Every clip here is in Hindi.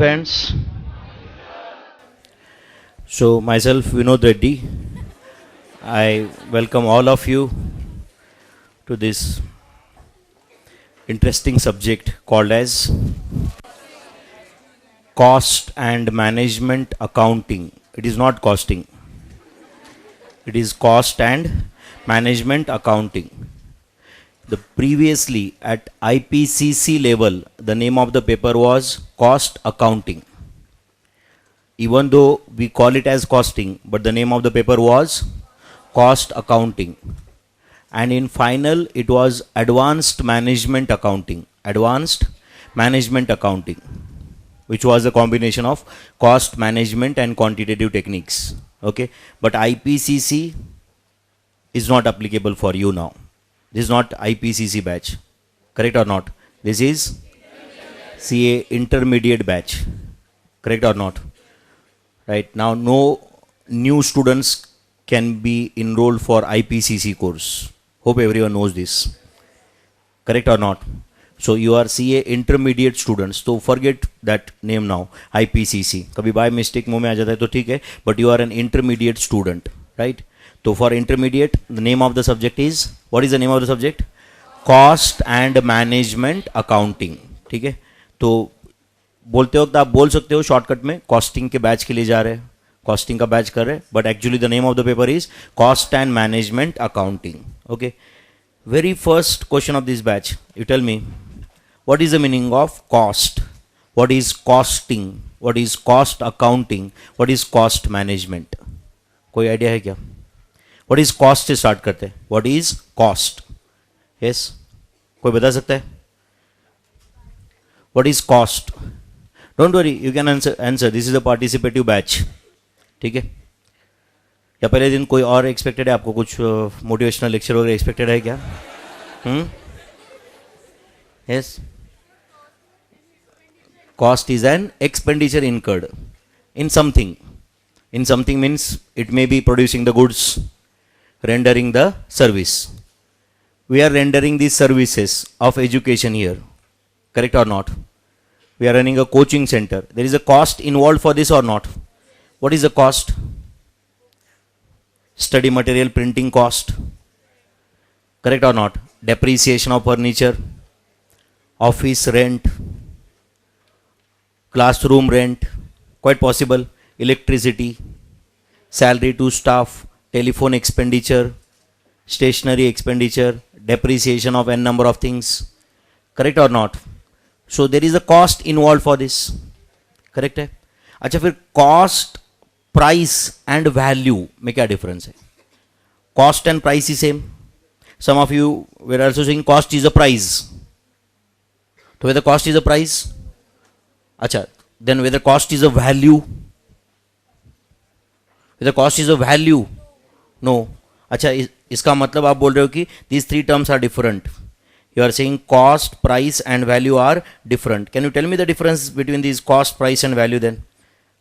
friends. So, myself Vinod Reddy. I welcome all of you to this interesting subject called as cost and management accounting. It is not costing, it is cost and management accounting. The previously at IPCC level, the name of the paper was cost accounting. Even though we call it as costing, but the name of the paper was cost accounting. And in final, it was advanced management accounting. Advanced management accounting, which was a combination of cost management and quantitative techniques. Okay, but IPCC is not applicable for you now. This is not IPCC batch, correct or not? This is CA intermediate batch, correct or not? Right now, no new students can be enrolled for IPCC course. Hope everyone knows this, correct or not? So you are CA intermediate students, so forget that name now, IPCC. कभी by mistake मुंह में आ जाता है तो ठीक है, but you are an intermediate student, right? So for intermediate, the name of the subject is, what is the name of the subject? Cost and management accounting. ठीक है, तो बोलते वक्त आप बोल सकते हो शॉर्टकट में कॉस्टिंग के बैच के लिए जा रहे हैं, कॉस्टिंग का बैच कर रहे हैं, but actually the name of the paper is cost and management accounting. Okay, very first question of this batch, you tell me what is the meaning of cost, what is costing, what is cost accounting, what is cost management? कोई आइडिया है क्या? व्हाट इज कॉस्ट से स्टार्ट करते हैं. What is cost? यस, कोई बता सकता है? What is cost? Don't worry, you can answer. This is a participative batch. ठीक है, या पहले दिन कोई और एक्सपेक्टेड है आपको? कुछ मोटिवेशनल लेक्चर वगैरह एक्सपेक्टेड है क्या? Yes, cost is an expenditure incurred in something. In something means it may be producing the goods, rendering the service. We are rendering these services of education here, correct or not? We are running a coaching center. There is a cost involved for this or not? What is the cost? Study material printing cost, correct or not? Depreciation of furniture, office rent, classroom rent, quite possible. Electricity, salary to staff, telephone expenditure, stationery expenditure, depreciation of n number of things, correct or not? So there is a cost involved for this, correct है? अच्छा, फिर cost, price and value में क्या difference है? Cost and price is same. Some of you were also saying cost is a price. तो whether cost is a price, अच्छा, then whether cost is a value, the cost is a value, no. अच्छा, इसका मतलब आप बोल रहे हो कि these three terms are different. You are saying cost, price and value are different. Can you tell me the difference between these cost, price and value then?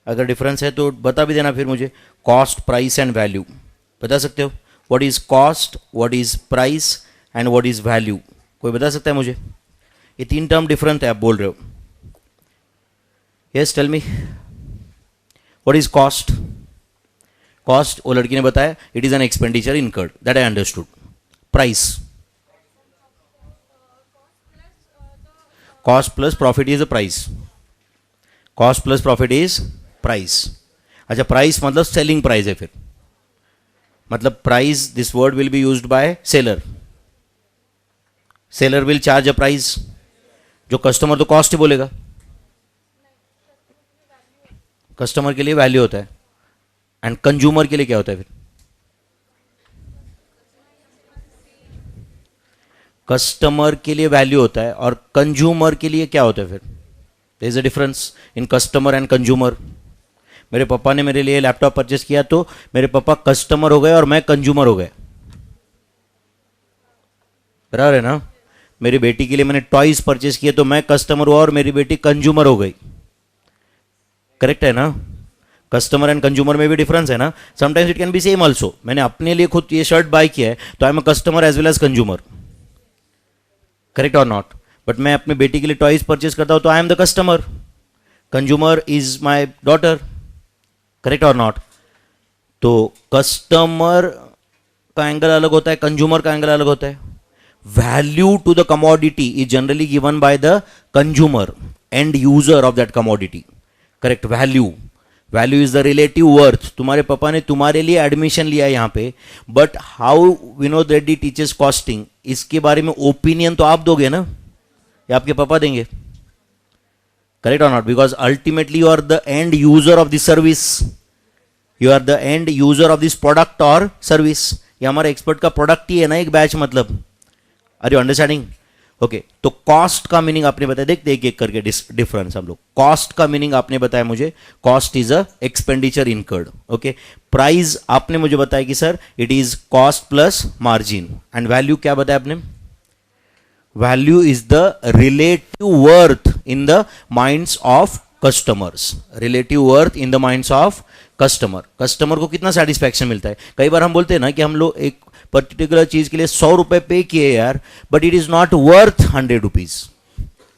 अगर difference है तो बता भी देना फिर मुझे. Cost, price and value बता सकते हो? What is cost, what is price and what is value? कोई बता सकता है मुझे? ये तीन टर्म डिफरेंट है आप बोल रहे हो. Yes, tell me. What is cost? Cost वो लड़की ने बताया, it is an expenditure incurred, that I understood. Price, cost plus profit is a price. Cost plus profit is price. अच्छा, प्राइस मतलब सेलिंग प्राइस है. फिर मतलब price, this word will be used by seller. Seller will charge a price. जो कस्टमर तो कॉस्ट ही बोलेगा. कस्टमर के लिए वैल्यू होता है. एंड कंज्यूमर के लिए क्या होता है? फिर कस्टमर के लिए वैल्यू होता है और कंज्यूमर के लिए क्या होता है? फिर there is a difference in customer and consumer. मेरे पापा ने मेरे लिए लैपटॉप परचेस किया तो मेरे पापा कस्टमर हो गए और मैं कंज्यूमर हो गए, बराबर है ना? मेरी बेटी के लिए मैंने टॉयज परचेस किए तो मैं कस्टमर हुआ और मेरी बेटी कंज्यूमर हो गई, करेक्ट है ना? कस्टमर एंड कंज्यूमर में भी डिफरेंस है ना. Sometimes it can be same also. मैंने अपने लिए खुद ये शर्ट बाय किया है तो I am a customer as well as consumer, correct और नॉट? बट मैं अपने बेटी के लिए टॉयज परचेस करता हूं तो I am the customer, consumer is my daughter, correct और नॉट? तो कस्टमर का एंगल अलग होता है, कंज्यूमर का एंगल अलग होता है. Value to the commodity is generally given by the consumer, end user of that commodity, correct? Value is the relative worth. तुम्हारे पापा ने तुम्हारे लिए एडमिशन लिया है यहाँ पे, but how Vinod Reddy teachers costing, इसके बारे में ओपिनियन तो आप दोगे ना, या आपके पापा देंगे? करेक्ट और not? Because ultimately you are the end user of this service, you are the end user of this product और सर्विस. ये हमारे एक्सपर्ट का प्रोडक्ट ही है ना एक बैच, मतलब. Are you understanding? ओके, तो कॉस्ट का मीनिंग आपने बताया, देखते एक एक करके डिफरेंस हम लोग. कॉस्ट का मीनिंग आपने बताया मुझे, cost is a expenditure incurred. Okay, price आपने मुझे बताया कि sir it is cost plus margin. And value क्या बताया आपने? Value is the relative worth in the minds of customers. Relative worth in the minds of customer. Customer को कितना सेटिस्फैक्शन मिलता है. कई बार हम बोलते हैं ना कि हम लोग एक पर्टिकुलर चीज के लिए 100 रुपए पे किए यार, but it is not worth 100 rupees.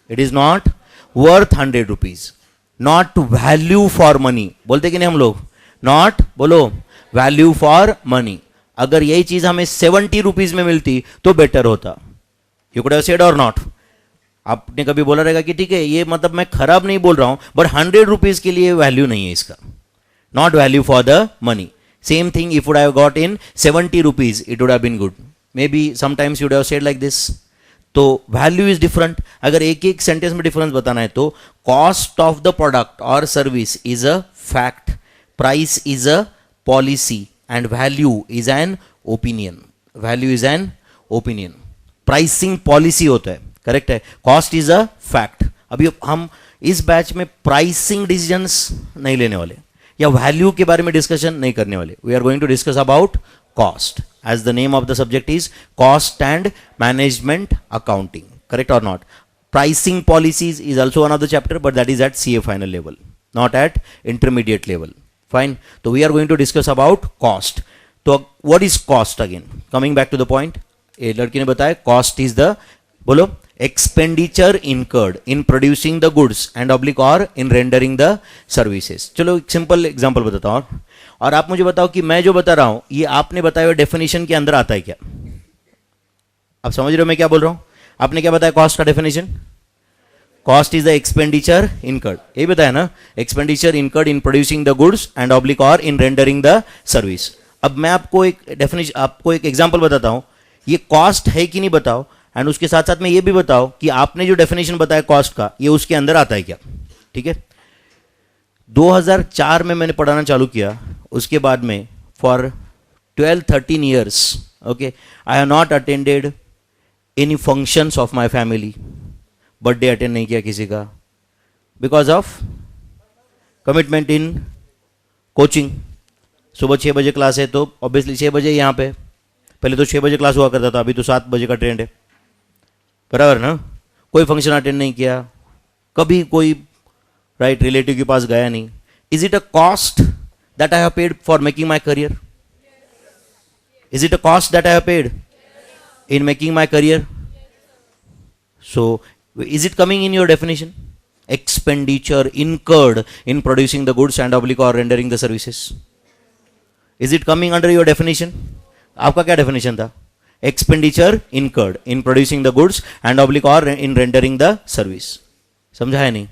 It is not worth 100 rupees. Not value for money बोलते कि नहीं हम लोग? नॉट, बोलो, वैल्यू फॉर मनी. अगर यही चीज हमें 70 रुपीज में मिलती तो बेटर होता. यू कुड हैव सेड और नॉट? आपने कभी बोला रहेगा कि ठीक है ये मतलब मैं खराब नहीं बोल रहा हूं, बट 100 रुपीज के लिए वैल्यू नहीं है इसका. Not value for the money. Same thing if would have got in 70 rupees, it would have been good. Maybe sometimes you would have said like this. तो value is different. अगर एक एक सेंटेंस में डिफरेंस बताना है तो cost of the product or service is a fact, price is a policy, and value is an opinion. Value is an opinion. Pricing policy होता है, करेक्ट है. cost is a fact. अभी हम इस बैच में प्राइसिंग डिसीजंस नहीं लेने वाले या वैल्यू के बारे में डिस्कशन नहीं करने वाले. We are going to discuss about cost, as the name of the subject is cost and management accounting, correct और not? Pricing policies is also one of the chapter, but that is at CA final level, not at intermediate level. Fine. तो we are going to discuss about cost. तो what is cost? Again coming back to the point, ये लड़की ने बताया कॉस्ट इज द, बोलो, expenditure incurred in producing the goods and oblique or in rendering the services. चलो एक सिंपल एग्जांपल बताता हूं, और आप मुझे बताओ कि मैं जो बता रहा हूं ये आपने बताया हुआ डेफिनेशन के अंदर आता है क्या? आप समझ रहे हो मैं क्या बोल रहा हूं? आपने क्या बताया कॉस्ट का definition? Cost is the expenditure incurred, यही बताया ना? Expenditure incurred in producing the goods and oblique or in rendering the service. अब मैं आपको एक डेफिनेशन, आपको एक एग्जांपल बताता हूं, ये कॉस्ट है कि नहीं बताओ, एंड उसके साथ साथ में ये भी बताओ कि आपने जो डेफिनेशन बताया कॉस्ट का, ये उसके अंदर आता है क्या? ठीक है. 2004 में मैंने पढ़ाना चालू किया, उसके बाद में for 12-13 years, okay, I have not attended any functions of my family. Birthday attend नहीं किया किसी का, because of commitment in coaching. सुबह 6 बजे क्लास है तो ऑब्वियसली 6 बजे यहाँ पे, पहले तो 6 बजे क्लास हुआ करता था, अभी तो 7 बजे का ट्रेंड है, बराबर ना? कोई फंक्शन अटेंड नहीं किया, कभी कोई राइट रिलेटिव के पास गया नहीं. Is it a cost that I have paid for making my career? Is it a cost that I have paid in making my career? So is it coming in your definition? Expenditure incurred in producing the goods and oblique or rendering the services. Is it coming under your definition? आपका क्या डेफिनेशन था? Expenditure incurred in producing the goods and oblique or in rendering the service. समझा है नहीं?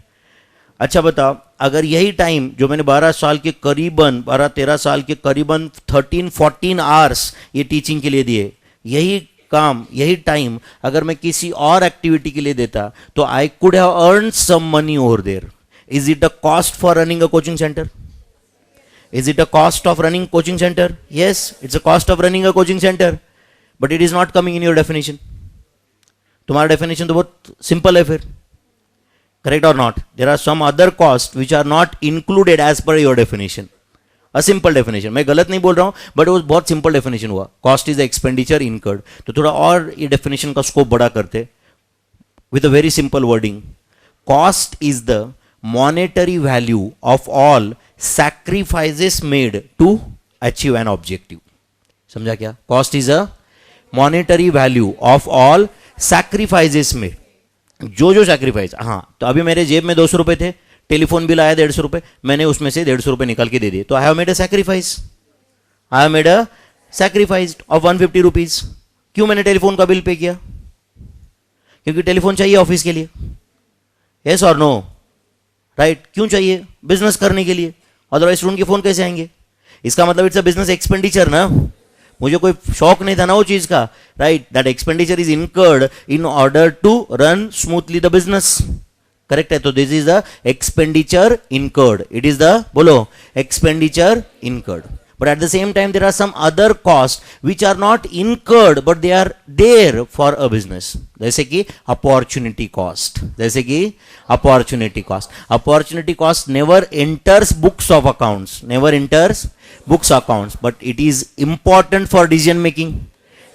अच्छा बताओ, अगर यही टाइम जो मैंने 12 साल के करीबन 12-13 साल के करीबन 13-14 आवर्स ये टीचिंग के लिए दिए, यही काम यही टाइम अगर मैं किसी और एक्टिविटी के लिए देता तो I could have earn some money over there. Is it a cost for running a coaching centre? Is it a cost of running coaching center? Yes, it's a cost of running a coaching center, but it is not coming in your definition. तुम्हारा डेफिनेशन तो बहुत सिंपल है फिर, करेक्ट और not? There are some other cost which are not included as per your definition. A simple definition, मैं गलत नहीं बोल रहा हूं, बट वो बहुत सिंपल डेफिनेशन हुआ. Cost is expenditure incurred. तो थोड़ा और ये डेफिनेशन का स्कोप बड़ा करते with a very simple wording. Cost is the monetary value of all sacrifices made to achieve an objective. समझा क्या? Cost is a monetary value of all sacrifices made. जो sacrifice, हाँ, तो अभी मेरे जेब में 200 रुपए थे, टेलीफोन बिल आया 150 रुपये, मैंने उसमें से 150 रुपये निकाल के दे दिए, तो आई have made a sacrifice, I have made a sacrifice of 150 rupees. क्यों मैंने टेलीफोन का बिल पे किया? क्योंकि टेलीफोन चाहिए ऑफिस के लिए, यस और नो, राइट? क्यों चाहिए? बिजनेस करने के लिए, अदरवाइज स्टूडेंट के फोन कैसे आएंगे? इसका मतलब इट्स अ बिजनेस एक्सपेंडिचर ना। मुझे कोई शौक नहीं था ना वो चीज का, right? That expenditure is incurred in order to run smoothly the business, correct है? तो this is the expenditure incurred, it is the, बोलो, expenditure incurred. But at the same time, there are some other costs which are not incurred, but they are there for a business. जैसे कि opportunity cost. जैसे कि opportunity cost. Opportunity cost never enters books of accounts. Never enters books accounts. But it is important for decision making.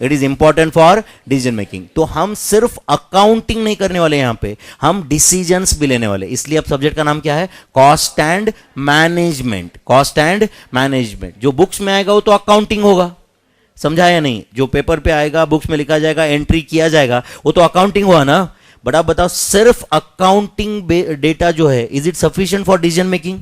It is important for decision making. तो हम सिर्फ अकाउंटिंग नहीं करने वाले यहाँ पे, हम डिसीजंस भी लेने वाले। इसलिए अब सब्जेक्ट का नाम क्या है? Cost and management. Cost and management. जो बुक्स में आएगा वो तो अकाउंटिंग होगा, समझा या नहीं? जो पेपर पे आएगा, बुक्स में लिखा जाएगा, एंट्री किया जाएगा, वो तो अकाउंटिंग हुआ ना। बट आप बताओ, सिर्फ अकाउंटिंग डेटा जो है, is it sufficient for decision making?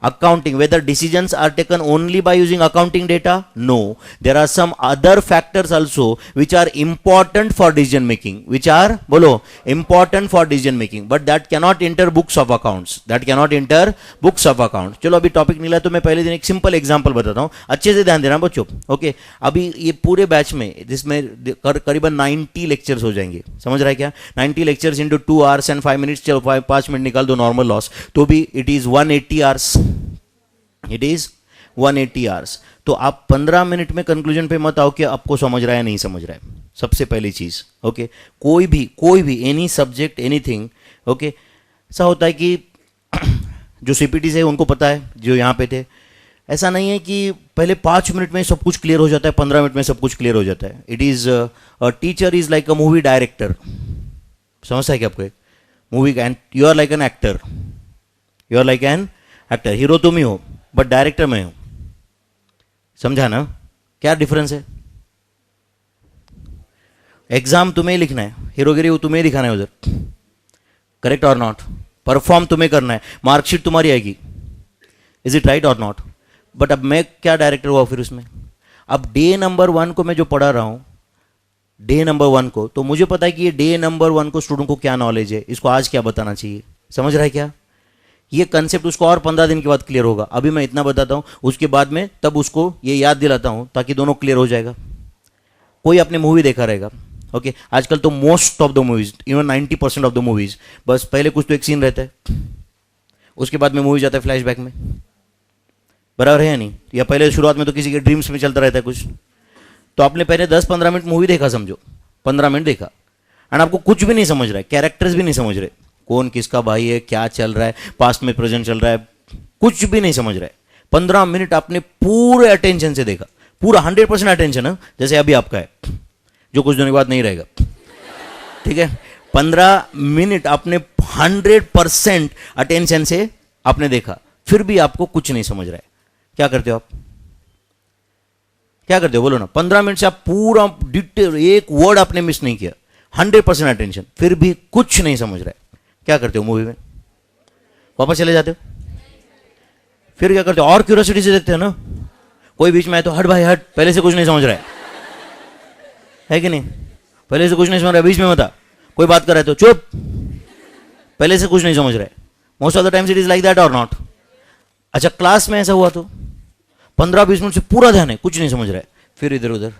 Accounting, whether decisions are taken only by using accounting data? No, there are some other factors also which are important for decision making, which are, bolo, important for decision making, but that cannot enter books of accounts, that cannot enter books of accounts. चलो अभी टॉपिक मिला तो मैं पहले दिन एक सिंपल एग्जांपल बताता हूँ, अच्छे से ध्यान देना बच्चों, ओके? अभी ये पूरे बैच में, जिसमें करीबन 90 लेक्चर्स हो जाएंगे, समझ रहा है क्या? 90 lectures into 2 hours and 5 minutes, चलो 5 मिनट निकाल दो नॉर्मल लॉस, तो भी it is 180 hours, it is 180 hours। तो आप 15 मिनट में कंक्लूजन पे मत आओ कि आपको समझ रहा है नहीं समझ रहा है, सबसे पहली चीज, ओके? कोई भी एनी सब्जेक्ट, एनीथिंग, ओके? ऐसा होता है कि जो सीपीटी से उनको पता है, जो यहाँ पे थे, ऐसा नहीं है कि पहले 5 मिनट में सब कुछ क्लियर हो जाता है, 15 मिनट में सब कुछ क्लियर हो जाता है। It is a teacher is like a movie director, समझता है क्या आपको? मूवी का, and you are like an actor, you are like an actor, hero तुम ही हो बट डायरेक्टर मैं हूं, समझा ना? क्या डिफरेंस है? एग्जाम तुम्हें लिखना है, हीरोगिरी तुम्हें दिखाना है उधर, करेक्ट और नॉट? परफॉर्म तुम्हें करना है, मार्कशीट तुम्हारी आएगी, इज इट राइट और नॉट? बट अब मैं क्या डायरेक्टर हुआ फिर उसमें? अब डे नंबर 1 को मैं जो पढ़ा रहा हूं, डे नंबर 1 को, तो मुझे पता है कि ये डे नंबर 1 को स्टूडेंट को क्या नॉलेज है, इसको आज क्या बताना चाहिए, समझ रहा है क्या? ये कंसेप्ट उसको और 15 दिन के बाद क्लियर होगा। अभी मैं इतना बताता हूं, उसके बाद में तब उसको ये याद दिलाता हूं, ताकि दोनों क्लियर हो जाएगा। कोई अपने मूवी देखा रहेगा, ओके? आजकल तो most of the movies, even 90% of the movies, बस पहले कुछ तो एक सीन रहता है, उसके बाद में मूवी जाता है फ्लैशबैक में, बराबर है या नहीं? या पहले शुरुआत में तो किसी के ड्रीम्स में चलता रहता है कुछ। तो आपने पहले 10-15 मिनट मूवी देखा, समझो 15 मिनट देखा, एंड आपको कुछ भी नहीं समझ रहा है, कैरेक्टर्स भी नहीं समझ रहे, कौन किसका भाई है, क्या चल रहा है, पास्ट में प्रेजेंट चल रहा है, कुछ भी नहीं समझ रहा है। 15 मिनट आपने पूरे अटेंशन से देखा, पूरा 100% अटेंशन है, जैसे अभी आपका है, जो कुछ दिनों के बाद नहीं रहेगा, ठीक है? 15 मिनट आपने 100% अटेंशन से आपने देखा, फिर भी आपको कुछ नहीं समझ रहा है। क्या करते हो आप? क्या करते हो बोलो ना? 15 मिनट से आप पूरा डिटेल, एक वर्ड आपने मिस नहीं किया, 100% अटेंशन, फिर भी कुछ नहीं समझ रहा है। क्या करते हो मूवी में? वापस चले जाते हो? फिर क्या करते हो? और क्यूरियोसिटी से देखते हो ना? कोई बीच में आए तो हट भाई हट, पहले से कुछ नहीं समझ रहा है कि नहीं? पहले से कुछ नहीं समझ रहा है, बीच में मत आ। कोई बात कर रहा है तो चुप, पहले से कुछ नहीं समझ रहा है। Most of the times it is like that or not? अच्छा, क्लास में ऐसा हुआ तो 15-20 मिनट से पूरा ध्यान है, कुछ नहीं समझ रहा है, फिर इधर उधर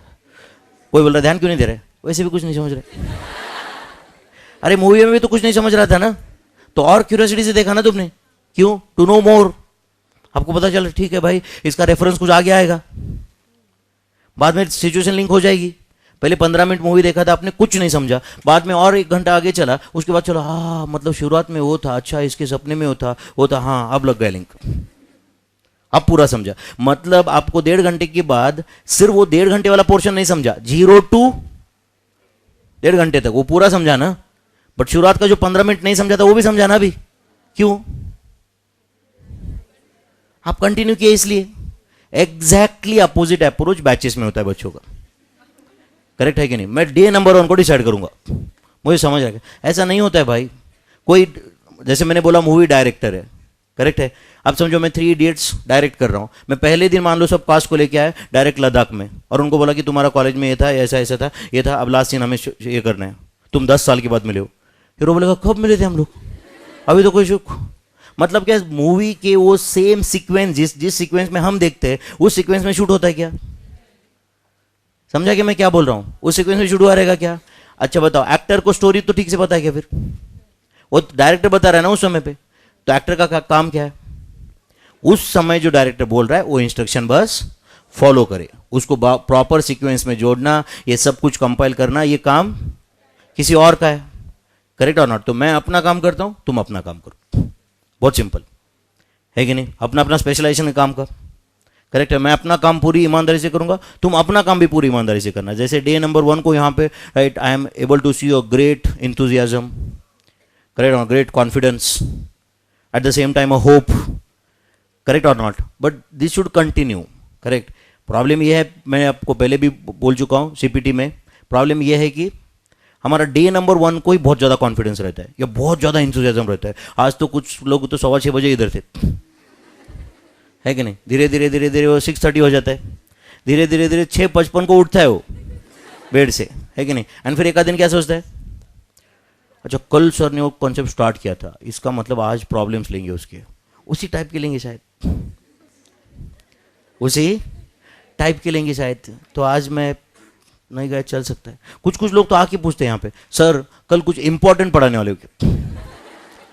कोई बोल रहा है ध्यान क्यों नहीं दे रहे, वैसे भी कुछ नहीं समझ रहे। अरे मूवी में भी तो कुछ नहीं समझ रहा था ना, तो और क्यूरियोसिटी से देखा ना तुमने, क्यों? टू नो मोर। आपको पता चला ठीक है भाई, इसका रेफरेंस कुछ आगे आएगा, बाद में सिचुएशन लिंक हो जाएगी। पहले 15 मिनट मूवी देखा था, आपने कुछ नहीं समझा, बाद में और 1 घंटा आगे चला, उसके बाद चलो हाँ मतलब शुरुआत में वो था, अच्छा इसके सपने में वो था, हाँ अब लग गया लिंक, अब पूरा समझा। मतलब आपको 1.5 घंटे के बाद सिर्फ वो 1.5 घंटे वाला पोर्शन नहीं समझा, 0 to 1.5 घंटे तक वो पूरा समझा ना, बट शुरुआत का जो 15 मिनट नहीं समझा था वो भी समझा ना अभी। क्यों? आप कंटिन्यू किए इसलिए। एग्जैक्टली अपोजिट अप्रोच बैचेस में होता है बच्चों का, करेक्ट है कि नहीं? मैं डे नंबर 1 को डिसाइड करूंगा, मुझे समझ आ गया। ऐसा नहीं होता है भाई। कोई जैसे मैंने बोला मूवी डायरेक्टर है, करेक्ट है। अब समझो मैं 3 इडियट्स डायरेक्ट कर रहा हूँ, मैं पहले दिन मान लो सब कास्ट को लेके आया डायरेक्ट लद्दाख में, और उनको बोला कि तुम्हारा कॉलेज में ये था, ऐसा ऐसा था, ये था, अब लास्ट सीन हमें ये करना है, तुम 10 साल के बाद मिले हो। हीरो बोलेगा कब मिले थे हम लोग, अभी तो कोई शुक। मतलब क्या, मूवी के वो सेम सीक्वेंस जिस सीक्वेंस में हम देखते हैं उस सीक्वेंस में शूट होता है क्या? समझा कि मैं क्या बोल रहा हूँ? उस सीक्वेंस में शूट हुआ रहेगा क्या? अच्छा बताओ, एक्टर को स्टोरी तो ठीक से पता है क्या? फिर वो डायरेक्टर बता रहा है ना उस समय पे, तो एक्टर का काम क्या है? उस समय जो डायरेक्टर बोल रहा है वो इंस्ट्रक्शन बस फॉलो करे, उसको प्रॉपर सीक्वेंस में जोड़ना, ये सब कुछ कंपाइल करना, ये काम किसी और का है, करेक्ट और नॉट? तो मैं अपना काम करता हूं, तुम अपना काम करो, बहुत सिंपल है कि नहीं? अपना अपना स्पेशलाइजेशन का काम कर, करेक्ट है। मैं अपना काम पूरी ईमानदारी से करूंगा, तुम अपना काम भी पूरी ईमानदारी से करना। जैसे डे नंबर 1 को यहाँ पे, right, I am able to see your great enthusiasm, correct, और great confidence, at the same time a hope, correct और not? But this should continue, correct. Problem यह है, मैं आपको पहले भी बोल चुका हूँ सीपीटी में, प्रॉब्लम यह है कि हमारा डे नंबर 1 को ही बहुत ज़्यादा कॉन्फिडेंस रहता है या बहुत ज़्यादा इंथुजियाज्म रहता है। आज तो कुछ लोग तो 6:15 बजे इधर थे, है कि नहीं? धीरे धीरे धीरे धीरे वो 6:30 हो जाता है, धीरे धीरे धीरे 6:55 को उठता है वो बेड से, है कि नहीं? एंड फिर एक आध दिन क्या सोचता है, अच्छा कल सर ने वो कॉन्सेप्ट स्टार्ट किया था, इसका मतलब आज प्रॉब्लम्स लेंगे उसके, उसी टाइप के लेंगे शायद, उसी टाइप के लेंगे शायद, तो आज मैं नहीं गया, चल सकता है। कुछ कुछ लोग तो आके पूछते हैं यहाँ पे, सर कल कुछ इंपॉर्टेंट पढ़ाने वाले हो क्या?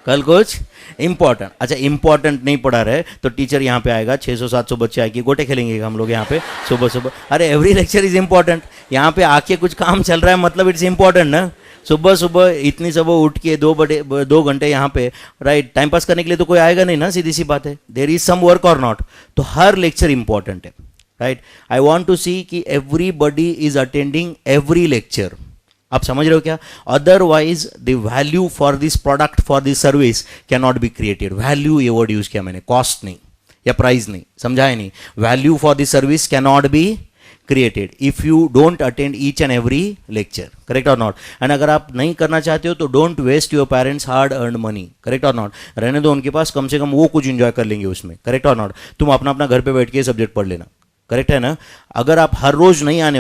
कल कुछ इंपॉर्टेंट, अच्छा इंपॉर्टेंट नहीं पढ़ा रहे तो टीचर यहाँ पे आएगा, 600-700 बच्चे आके गोटे खेलेंगे हम लोग यहाँ पे सुबह सुबह। अरे एवरी लेक्चर इज इंपॉर्टेंट, यहाँ पे आके कुछ काम चल रहा है मतलब इट्स इंपॉर्टेंट ना। सुबह सुबह इतनी सुबह उठ के 2 घंटे यहाँ पे, राइट, टाइम पास करने के लिए तो कोई आएगा नहीं ना, सीधी सी बात है। देयर इज सम वर्क और नॉट, तो हर लेक्चर इंपॉर्टेंट है, राइट। आई वॉन्ट टू सी कि everybody is attending every lecture. आप समझ रहे हो क्या? Otherwise the value for this product, for this service can not be created. Value ये वर्ड यूज किया मैंने, कॉस्ट नहीं या प्राइस नहीं, समझाया नहीं। Value for this service can not be created if you don't attend each and every lecture, correct और नॉट? एंड अगर आप नहीं करना चाहते हो तो don't waste your parents hard earn money, correct और नॉट? रहने दो उनके पास, कम से कम वो कुछ एंजॉय कर लेंगे उसमें, करेक्ट और नॉट? तुम अपना अपना घर पे बैठ के सब्जेक्ट पढ़ लेना, करेक्ट है ना? अगर आप हर रोज नहीं आने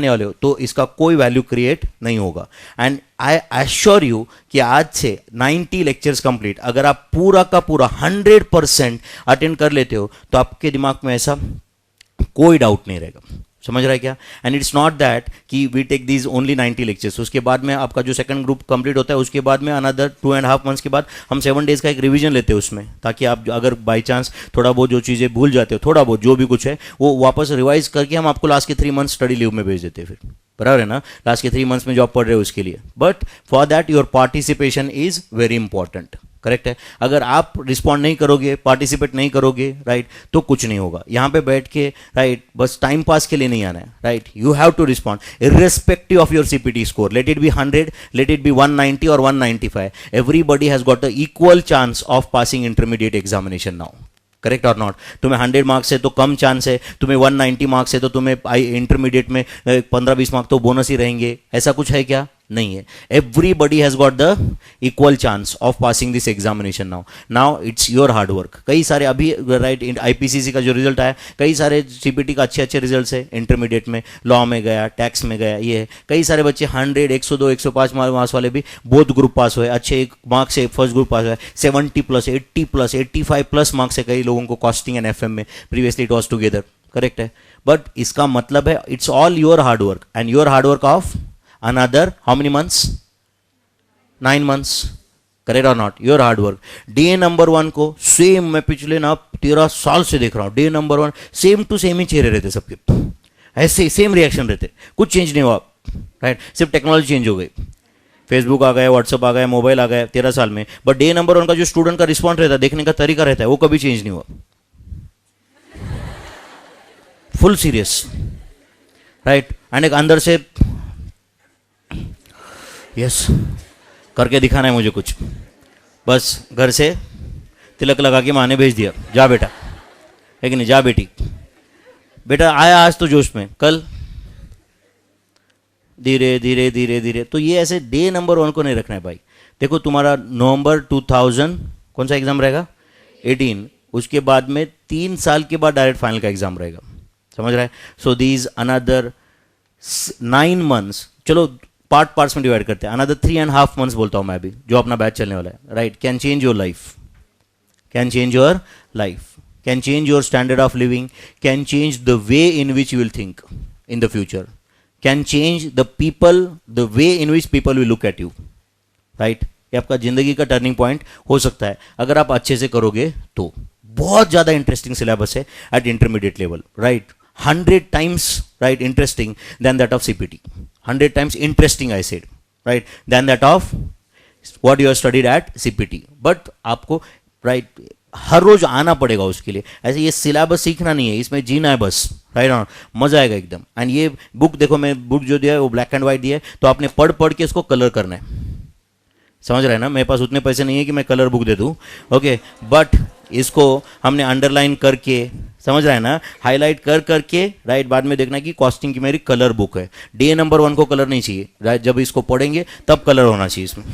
वाले हो तो इसका कोई वैल्यू क्रिएट नहीं होगा। एंड आई एश्योर यू कि आज से 90 लेक्चर्स कंप्लीट, अगर आप पूरा का पूरा 100% अटेंड कर लेते हो तो आपके दिमाग में ऐसा कोई डाउट नहीं रहेगा। समझ रहा है क्या? एंड इट्स नॉट दैट कि we take these only 90 lectures, उसके बाद में आपका जो सेकंड ग्रुप कंप्लीट होता है उसके बाद में अनदर 2.5 मंथ्स के बाद हम 7 डेज का एक रिवीजन लेते हैं उसमें, ताकि आप अगर बाई चांस थोड़ा बहुत जो चीज़ें भूल जाते हो, थोड़ा बहुत जो भी कुछ है वो वापस रिवाइज करके हम आपको लास्ट के 3 मंथ्स स्टडी लीव में भेज देते हैं। फिर बराबर है ना? लास्ट के 3 मंथ्स में जॉब पढ़ रहे हो उसके लिए, but for that your participation is very important, correct है? अगर आप रिस्पॉन्ड नहीं करोगे, पार्टिसिपेट नहीं करोगे, राइट, तो कुछ नहीं होगा। यहाँ पे बैठ के, राइट, बस टाइम पास के लिए नहीं आना है, right? You have to respond irrespective of your CPT score, let it be 100, let it be 190 और 195, everybody has got the equal chance of passing intermediate examination now, correct और नॉट? तुम्हें 100 मार्क्स है तो कम चांस है, तुम्हें 190 मार्क्स है तो तुम्हें इंटरमीडिएट में 15-20 मार्क्स तो बोनस ही रहेंगे, ऐसा कुछ है क्या? नहीं है। Everybody has got the equal chance of passing this examination now it's your hard work. कई सारे अभी, राइट, आईपीसीसी का जो रिजल्ट आया, कई सारे सीपीटी का अच्छे अच्छे रिजल्ट्स है, इंटरमीडिएट में, लॉ में गया, टैक्स में गया, ये है। कई सारे बच्चे 100, 102, 105 मार्क्स वाले भी बोथ ग्रुप पास हुए, अच्छे मार्क्स से फर्स्ट ग्रुप पास हुआ है, 70+, 80+, 85+ मार्क्स है कई लोगों को कॉस्टिंग एंड एफएम में, previously it was together, correct है? बट इसका मतलब है it's all your hard work, and your hard work of another how many months? 9 months, correct or not? your hard work. Day number 1 को सेम, मैं पिछले ना 13 साल से देख रहा हूँ, day number 1 same to same ही चेहरे रहते सबके, ऐसे सेम रिएक्शन रहते, कुछ चेंज नहीं हुआ, राइट? सिर्फ टेक्नोलॉजी चेंज हो गई, फेसबुक आ गया, व्हाट्सअप आ गया, मोबाइल आ गया 13 साल में, बट डे नंबर 1 का जो स्टूडेंट का रिस्पॉन्स रहता है, देखने का तरीका रहता है, वो कभी चेंज नहीं हुआ। Full serious, right? एंड एक अंदर से यस करके दिखाना है मुझे कुछ, बस घर से तिलक लगा के माँ ने भेज दिया, जा बेटा, है कि नहीं? जा बेटी, बेटा आया आज तो जोश में, कल धीरे धीरे धीरे धीरे, तो ये ऐसे डे नंबर 1 को नहीं रखना है भाई। देखो तुम्हारा नवंबर 2000 कौन सा एग्जाम रहेगा, 18, उसके बाद में 3 साल के बाद डायरेक्ट फाइनल का एग्जाम रहेगा, समझ रहा है। सो दीज अनदर 9 मंथ्स, चलो पार्ट्स में डिवाइड करते हैं, अनदर 3.5 मंथ्स बोलता हूँ मैं अभी, जो अपना बैच चलने वाला है, right, can change your life, can change your life, can change your standard of living, can change the way in which you will think in the future, can change the people, the way in which people will look at you, right. ये आपका जिंदगी का टर्निंग पॉइंट हो सकता है अगर आप अच्छे से करोगे तो। बहुत ज़्यादा इंटरेस्टिंग सिलेबस है eight intermediate level, right, 100 times right interesting than that of CPT, 100 times interesting I said, right, than that of what you have studied at CPT। But आपको राइट हर रोज आना पड़ेगा उसके लिए, ऐसे ये सिलेबस सीखना नहीं है, इसमें जीना है बस, राइट, मजा आएगा एकदम। एंड ये बुक देखो, मैं बुक जो दिया है वो ब्लैक एंड व्हाइट दिया है, तो आपने पढ़ पढ़ के इसको कलर करना है, समझ रहे हैं ना। मेरे पास उतने पैसे नहीं है कि मैं कलर बुक दे दूँ, ओके, बट इसको हमने अंडरलाइन करके, समझ रहा है ना, हाईलाइट कर करके, राइट, बाद में देखना कि कॉस्टिंग की मेरी कलर बुक है। डे नंबर 1 को कलर नहीं चाहिए, राइट, जब इसको पढ़ेंगे तब कलर होना चाहिए इसमें,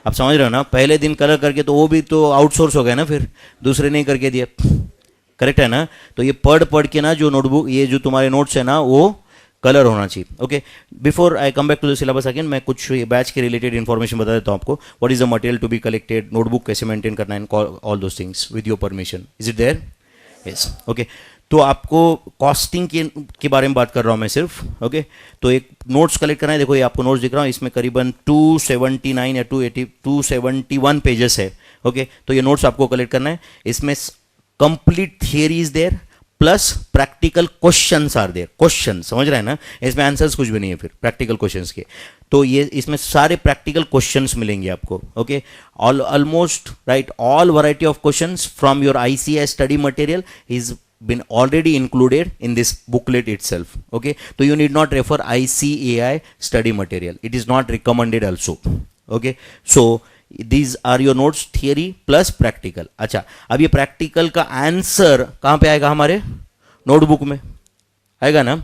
आप समझ रहे हो ना। पहले दिन कलर करके तो वो भी तो आउटसोर्स हो गया ना, फिर दूसरे नहीं करके दिए, करेक्ट है ना। तो ये पढ़ पढ़ के ना जो नोटबुक, ये जो तुम्हारे नोट्स है ना, वो कलर होना चाहिए, okay. Before I come back to the syllabus again, मैं कुछ बैच के रिलेटेड इन्फॉर्मेशन बता देता हूँ आपको। What is the material to be collected, notebook कैसे मेंटेन करना है, all those things with your permission, is it there, yes, okay. तो आपको कॉस्टिंग के बारे में बात कर रहा हूँ मैं सिर्फ, ओके। तो एक नोट्स कलेक्ट करना है, देखो ये आपको नोट्स दिख रहा हूँ, इसमें करीबन 279 या 271 पेजेस है, ओके। तो ये नोट्स आपको कलेक्ट करना है, इसमें complete theory is there plus practical questions are there, question, समझ रहे हैं ना, इसमें आंसर्स कुछ भी नहीं है, फिर प्रैक्टिकल क्वेश्चंस के, तो ये इसमें सारे प्रैक्टिकल क्वेश्चंस मिलेंगे आपको, okay. Almost right all variety of questions from your ICAI study material is been already included in this booklet itself, okay। So you need not refer ICAI study material, it is not recommended also, okay। So these are your notes, theory plus practical। अच्छा, अब ये प्रैक्टिकल का आंसर कहाँ पे आएगा, हमारे नोटबुक में आएगा ना।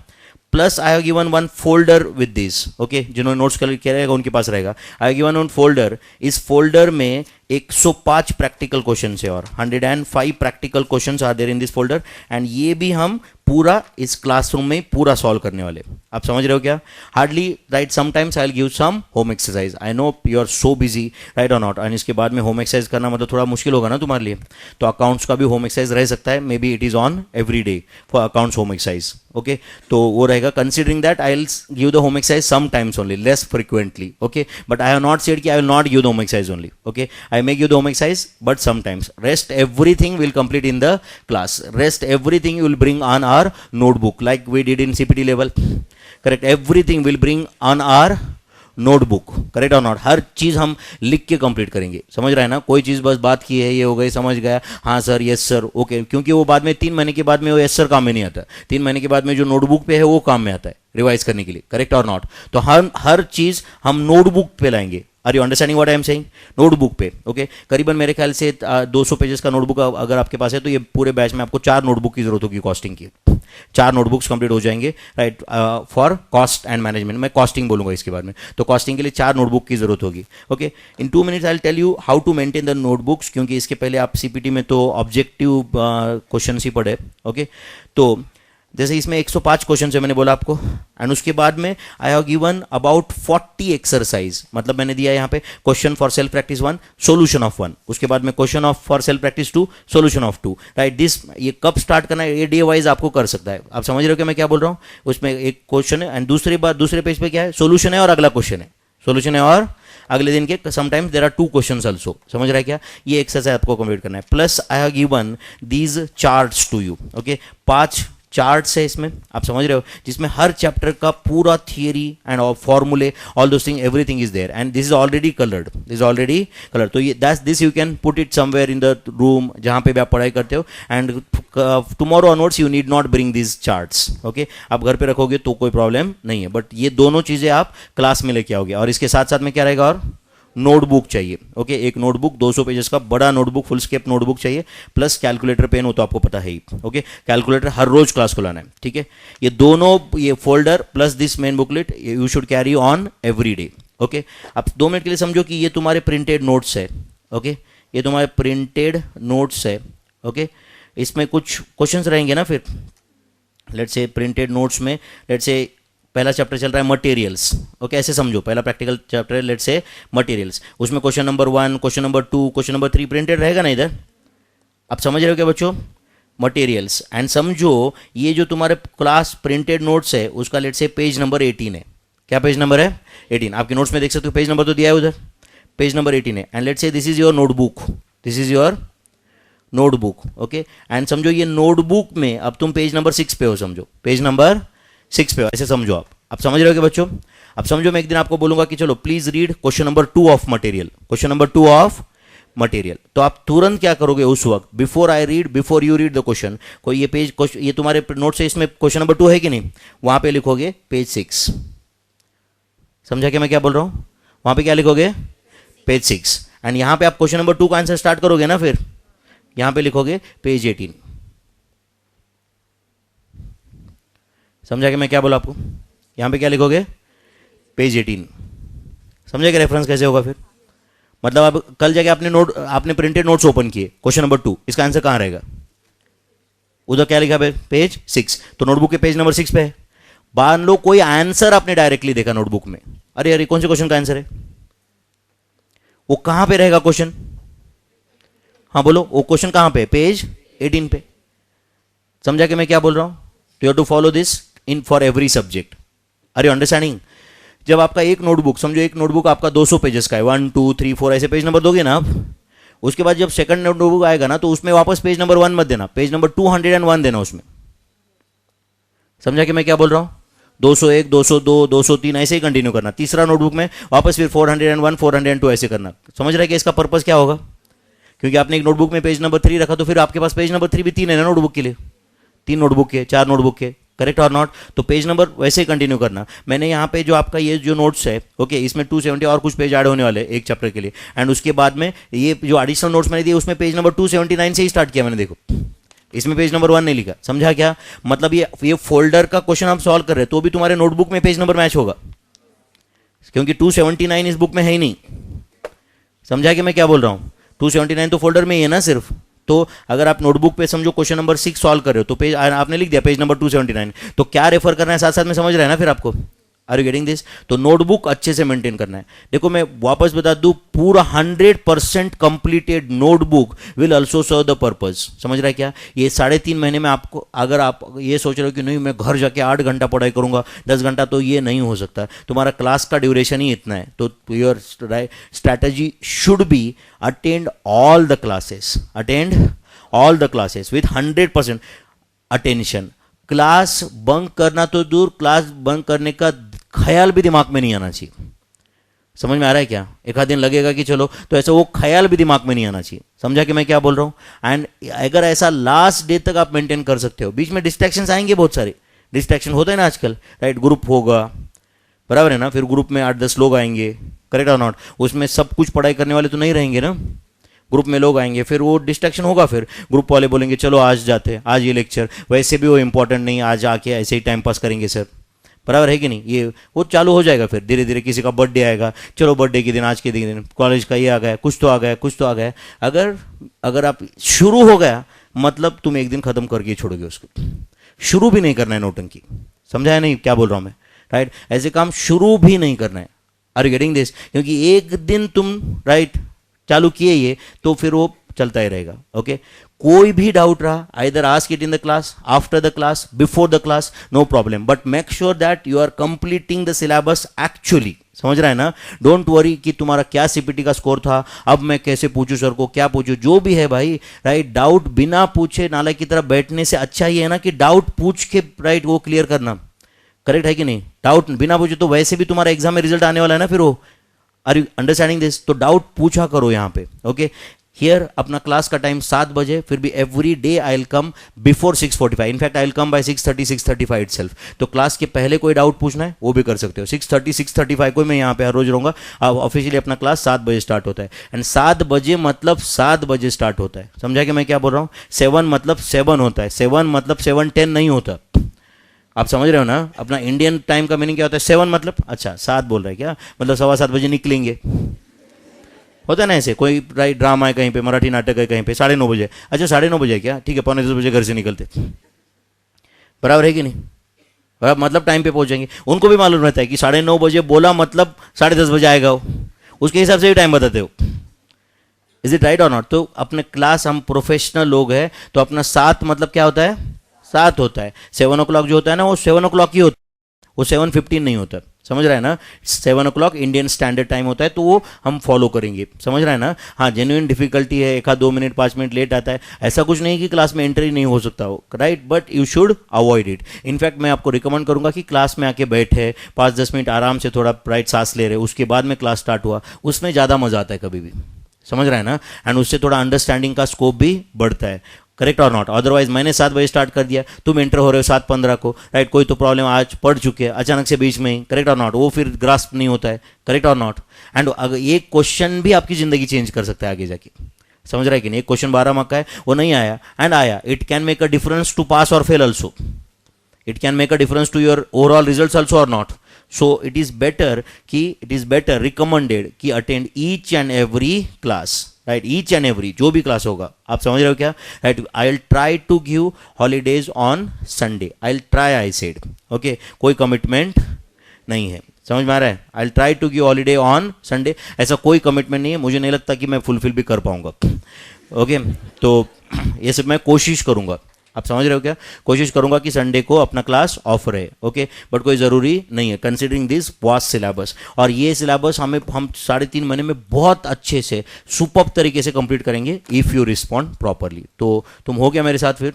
Plus I have given one folder with this, okay, जिन्होंने नोट्स कलेक्ट किया रहेगा उनके पास रहेगा। I have given one folder, इस फोल्डर में 105 प्रैक्टिकल क्वेश्चन है और 105 practical question are there in this folder, and ये भी हम पूरा इस क्लासरूम में पूरा सॉल्व करने वाले। आप समझ रहे हो क्या, hardly, right, sometimes I will give some home exercise, I know you are so busy, right और नॉट, एंड इसके बाद में होम एक्सरसाइज करना मतलब थोड़ा मुश्किल होगा ना तुम्हारे लिए, तो अकाउंट्स का भी होम एक्सरसाइज रह सकता है, maybe it is on every day for accounts home exercise, okay. तो वो रहेगा, considering that I will give the home exercise sometimes only, less frequently, okay, but I have not said कि I will not give the home exercise only, okay. I make you the home exercise, but sometimes rest everything will complete in the class, rest everything you will bring on our notebook like we did in CPT level, correct, everything will bring on our notebook, correct और नॉट, हर चीज़ हम लिख के कंप्लीट करेंगे, समझ रहा है ना। कोई चीज़ बस बात की है, ये हो गई, समझ गया, हाँ सर, यस सर, ओके, क्योंकि वो बाद में 3 महीने के बाद में वो यस सर काम में नहीं आता, 3 महीने के बाद में जो नोटबुक पे है वो काम में आता है रिवाइज करने के लिए, करेक्ट और नॉट। तो हर चीज़ हम नोटबुक पे लाएंगे। Are you understanding what I am saying, notebook पे, ओके। करीबन मेरे ख्याल से 200 पेजेस का नोटबुक अगर आपके पास है तो ये पूरे बैच में आपको 4 नोटबुक की जरूरत होगी, कॉस्टिंग की 4 नोटबुक्स कंप्लीट हो जाएंगे, right, for cost and management. मैं कॉस्टिंग बोलूंगा इसके बाद में, तो कॉस्टिंग के लिए 4 नोटबुक की जरूरत होगी, okay. In 2 minutes I will tell you how to maintain the notebooks, क्योंकि इसके पहले आप CPT में तो ऑब्जेक्टिव क्वेश्चन ही पढ़े, ओके। तो जैसे इसमें 105 क्वेश्चन है मैंने बोला आपको, एंड उसके बाद में आई हैव गिवन अबाउट 40 एक्सरसाइज, मतलब मैंने दिया यहाँ पे question for self practice 1, solution of 1, उसके बाद में question of for self practice 2, solution of 2, right. This ये कब स्टार्ट करना है, ये डे वाइज आपको कर सकता है। आप समझ रहे हो कि मैं क्या बोल रहा हूँ, उसमें एक क्वेश्चन है एंड दूसरे पेज पे क्या है, सॉल्यूशन है और अगला क्वेश्चन है, सॉल्यूशन है और अगले दिन के sometimes there are 2 questions also, समझ रहा है क्या। ये एक्सरसाइज आपको कंप्लीट करना है। Plus I have given these charts to you, okay, 5 charts है इसमें, आप समझ रहे हो, जिसमें हर चैप्टर का पूरा थियरी एंड फॉर्मूले, all those thing, everything is there, and this is already coloured, तो ये this you can put it somewhere in the room जहां पे भी आप पढ़ाई करते हो, and tomorrow onwards you need not bring this charts, okay. आप घर पे रखोगे तो कोई प्रॉब्लम नहीं है, बट ये दोनों चीजें आप क्लास में लेके आओगे, और इसके साथ साथ में क्या रहेगा, और नोटबुक चाहिए। ओके, एक नोटबुक 200 पेजेस का बड़ा नोटबुक, फुल स्केप नोटबुक चाहिए, प्लस कैलकुलेटर पेन हो तो आपको पता है ही। ओके, कैलकुलेटर हर रोज क्लास को लाना है, ठीक है। ये दोनों, ये folder plus this main booklet you should carry on every day. Okay, अब 2 मिनट के लिए समझो कि ये तुम्हारे प्रिंटेड नोट्स है। ओके, ये तुम्हारे प्रिंटेड नोट्स है। ओके, इसमें कुछ क्वेश्चंस रहेंगे ना फिर। लेट्स से प्रिंटेड नोट्स में लेट्स से पहला चैप्टर चल रहा है मटेरियल्स। ओके, ऐसे समझो, पहला प्रैक्टिकल चैप्टर है लेट्स से मटेरियल्स, उसमें question number 1, question number 2, question number 3 printed रहेगा ना इधर। आप समझ रहे हो क्या बच्चों? मटेरियल्स, एंड समझो ये जो तुम्हारे क्लास प्रिंटेड नोट्स है उसका लेट्स से पेज नंबर 18 है। क्या पेज नंबर है? 18। आपके नोट्स में देख सकते हो, पेज नंबर तो दिया है उधर, पेज नंबर 18 है। And let's say this is your notebook, this is your notebook. Okay, and समझो ये नोटबुक में अब तुम पेज नंबर 6 पे हो, समझो पेज नंबर 6 पे हो, ऐसे समझो आप समझ रहे हो क्या बच्चों? अब समझो मैं एक दिन आपको बोलूंगा कि चलो please read question number 2 of material, question number 2 of material, तो आप तुरंत क्या करोगे उस वक्त? Before you read the question, कोई ये पेज, ये तुम्हारे नोट से इसमें क्वेश्चन नंबर 2 है कि नहीं, वहां पे लिखोगे पेज 6। समझा क्या मैं क्या बोल रहा हूं? वहां पे क्या लिखोगे? पेज 6। एंड यहां पे आप क्वेश्चन नंबर 2 का आंसर स्टार्ट करोगे ना, फिर यहां पे लिखोगे पेज 18। समझा कि मैं क्या बोला आपको? यहां पे क्या लिखोगे? पेज 18। समझा कि रेफरेंस कैसे होगा फिर? मतलब आप कल जाके आपने प्रिंटेड नोट्स ओपन किए, क्वेश्चन नंबर 2, इसका आंसर कहां रहेगा? उधर क्या लिखा है? पेज 6। तो नोटबुक के पेज नंबर 6 पे है। मान लो कोई आंसर आपने डायरेक्टली देखा नोटबुक में, अरे अरे कौन से क्वेश्चन का आंसर है, वो कहां पे रहेगा क्वेश्चन? हाँ बोलो, वो क्वेश्चन कहां पे? पेज 18 पे। समझा कि मैं क्या बोल रहा हूं? You have to follow this in for every subject. Are you understanding? जब आपका एक नोटबुक, समझो एक नोटबुक आपका 200 पेजेस का है, 1 2 3 4 ऐसे पेज नंबर दोगे ना आप, उसके बाद जब सेकंड नोटबुक आएगा ना तो उसमें वापस पेज नंबर 1 मत देना, पेज नंबर 201 देना उसमें। समझा कि मैं क्या बोल रहा हूं? 201, 202, 203 ऐसे ही कंटिन्यू करना। तीसरा नोटबुक में वापस फिर 401, 402 ऐसे करना। समझ रहे हैं कि इसका पर्पस क्या होगा? क्योंकि आपने एक नोटबुक में पेज नंबर 3 रखा तो फिर आपके पास पेज नंबर 3 भी 3 है ना नोटबुक के लिए, 3 नोटबुक के, 4 नोटबुक के, करेक्ट और नॉट? तो पेज नंबर वैसे ही कंटिन्यू करना। मैंने यहाँ पे जो आपका ये जो नोट्स है, ओके, इसमें 270 और कुछ पेज ऐड होने वाले एक चैप्टर के लिए, एंड उसके बाद में ये जो एडिशनल नोट्स मैंने दिए उसमें पेज नंबर 279 से ही स्टार्ट किया मैंने। देखो इसमें पेज नंबर 1 नहीं लिखा। समझा क्या मतलब? ये फोल्डर का क्वेश्चन आप सॉल्व कर रहे हैं तो भी तुम्हारे नोटबुक में पेज नंबर मैच होगा, क्योंकि 279 इस बुक में है ही नहीं। समझा कि मैं क्या बोल रहा हूँ? 279 तो फोल्डर में ही है ना सिर्फ। तो अगर आप नोटबुक पे समझो क्वेश्चन नंबर 6 सॉल्व कर रहे हो तो पेज आपने लिख दिया पेज नंबर 279, तो क्या रेफर करना है साथ साथ में समझ रहे हैं ना फिर आपको। Are you getting this? तो नोटबुक अच्छे से मेंटेन करना है। देखो मैं वापस बता दूं, पूरा 100% completed notebook will also serve the purpose. समझ रहा है क्या? ये 3.5 महीने में आपको, अगर आप ये सोच रहे हो कि नहीं मैं घर जाके 8 घंटा पढ़ाई करूंगा, 10 घंटा, तो ये नहीं हो सकता। तुम्हारा क्लास का ड्यूरेशन ही इतना है। तो your strategy should be attend all the classes, attend all the classes with 100% attention. Class bunk करना तो दूर, क्लास बंक करने का ख्याल भी दिमाग में नहीं आना चाहिए। समझ में आ रहा है क्या? एक आध दिन लगेगा कि चलो, तो ऐसा वो ख्याल भी दिमाग में नहीं आना चाहिए। समझा कि मैं क्या बोल रहा हूं? एंड अगर ऐसा लास्ट डे तक आप मेंटेन कर सकते हो, बीच में डिस्ट्रैक्शंस आएंगे, बहुत सारे डिस्ट्रैक्शन होते हैं ना आजकल, राइट? ग्रुप होगा, बराबर है ना? फिर ग्रुप में 8-10 लोग आएंगे, करेक्ट और नॉट? उसमें सब कुछ पढ़ाई करने वाले तो नहीं रहेंगे ना, ग्रुप में लोग आएंगे, फिर वो डिस्ट्रैक्शन होगा। फिर ग्रुप वाले बोलेंगे चलो आज जाते हैं, आज ये लेक्चर, वैसे भी वो इंपॉर्टेंट नहीं, आज आके ऐसे ही टाइम पास करेंगे सर, बराबर है कि नहीं? ये वो चालू हो जाएगा। फिर धीरे धीरे किसी का बर्थडे आएगा, चलो बर्थडे के दिन, आज के दिन कॉलेज का ये आ गया, कुछ तो आ गया, कुछ तो आ गया। अगर आप शुरू हो गया मतलब तुम एक दिन खत्म करके छोड़ोगे उसको। शुरू भी नहीं करना है नौटंकी। समझा है नहीं क्या बोल रहा हूं मैं? राइट? ऐसे काम शुरू भी नहीं करना है। Are you getting this? क्योंकि एक दिन तुम राइट चालू किए ये, तो फिर वो चलता ही रहेगा। ओके, कोई भी डाउट रहा, either ask it in the class, after the class, before the class, no problem, but make sure that you are completing the syllabus actually. समझ रहा है ना? डोंट वरी कि तुम्हारा क्या सीपीटी का स्कोर था, अब मैं कैसे पूछूं सर को, क्या पूछूं, जो भी है भाई, राइट? डाउट बिना पूछे नालायक की तरह बैठने से अच्छा ही है ना कि डाउट पूछ के राइट वो क्लियर करना। करेक्ट है कि नहीं? डाउट बिना पूछे तो वैसे भी तुम्हारा एग्जाम में रिजल्ट आने वाला है ना फिर वो। Are you understanding this? तो डाउट पूछा करो यहाँ पे। ओके, हियर अपना क्लास का टाइम 7 बजे, फिर भी every day I will come before 6:45, in fact I will come by 6:30 6:35 itself. तो क्लास के पहले कोई डाउट पूछना है वो भी कर सकते हो। 6:30 6:35 को मैं यहाँ पे हर रोज रहूँगा। अब ऑफिशियली अपना क्लास 7 बजे स्टार्ट होता है, एंड 7 बजे मतलब 7 बजे स्टार्ट होता है। समझा कि मैं क्या बोल रहा हूँ? 7 मतलब 7 होता है, 7 मतलब 7:10 नहीं होता। आप समझ रहे हो ना? अपना इंडियन टाइम का मीनिंग क्या होता है? 7 मतलब अच्छा 7 बोल रहे हैं क्या, मतलब 7:15 बजे निकलेंगे, होता है ना ऐसे। कोई राइट ड्रामा है कहीं पे, मराठी नाटक है कहीं पे, 9:30 बजे, अच्छा 9:30 बजे क्या, ठीक है 9:45 बजे घर से निकलते, बराबर है कि नहीं? बराबर, मतलब टाइम पे पहुंचेंगे। उनको भी मालूम रहता है कि 9:30 बजे बोला मतलब 10:30 बजे आएगा वो, उसके हिसाब से भी टाइम बताते हो। इज इट राइट और नॉट? तो अपने क्लास हम प्रोफेशनल लोग हैं, तो अपना 7 मतलब क्या होता है? 7 होता है। 7 o'clock जो होता है ना, वो 7 o'clock ही होता है, वो 7:15 नहीं होता। समझ रहा है ना? 7 o'clock इंडियन स्टैंडर्ड टाइम होता है, तो वो हम फॉलो करेंगे। समझ रहा है ना? हाँ, जेन्युइन डिफिकल्टी है, 1-2 मिनट 5 मिनट लेट आता है, ऐसा कुछ नहीं कि क्लास में एंट्री नहीं हो सकता हो, right, but you should avoid it. In fact मैं आपको रिकमेंड करूंगा कि क्लास में आके बैठे 5-10 मिनट आराम से थोड़ा राइट सांस ले रहे, उसके बाद में क्लास स्टार्ट हुआ, उसमें ज़्यादा मजा आता है कभी भी। समझ रहा है ना? एंड उससे थोड़ा अंडरस्टैंडिंग का स्कोप भी बढ़ता है। करेक्ट और नॉट? अदरवाइज मैंने 7 बजे स्टार्ट कर दिया, तुम एंटर हो रहे हो 7:15 को, राइट, कोई तो प्रॉब्लम आज पढ़ चुके हैं अचानक से बीच में ही, करेक्ट और नॉट, वो फिर ग्रास्प नहीं होता है, करेक्ट और नॉट। एंड अगर ये क्वेश्चन भी आपकी जिंदगी चेंज कर सकता है आगे जाके। समझ रहा है कि नहीं? एक क्वेश्चन 12 मार्क का है, वो नहीं आया एंड आया, it can make a difference to pass or fail also, it can make a difference to your overall result also or not. So it is better recommended कि attend each and every class, right, each and every जो भी क्लास होगा। आप समझ रहे हो क्या? Right, I will try to give holidays on Sunday, I will try, I said, okay, कोई कमिटमेंट नहीं है। समझ में आ रहा है? I will try to give holiday on Sunday, ऐसा कोई कमिटमेंट नहीं है, मुझे नहीं लगता कि मैं फुलफिल भी कर पाऊंगा, ओके। तो ये सब मैं कोशिश करूंगा। आप समझ रहे हो क्या? कोशिश करूंगा कि संडे को अपना क्लास ऑफ रहे, ओके, बट कोई ज़रूरी नहीं है, कंसिडरिंग दिस वास्ट सिलेबस। और ये सिलेबस हम 3.5 महीने में बहुत अच्छे से सुपर्ब तरीके से कंप्लीट करेंगे इफ़ यू रिस्पॉन्ड प्रॉपरली। तो तुम हो क्या मेरे साथ फिर?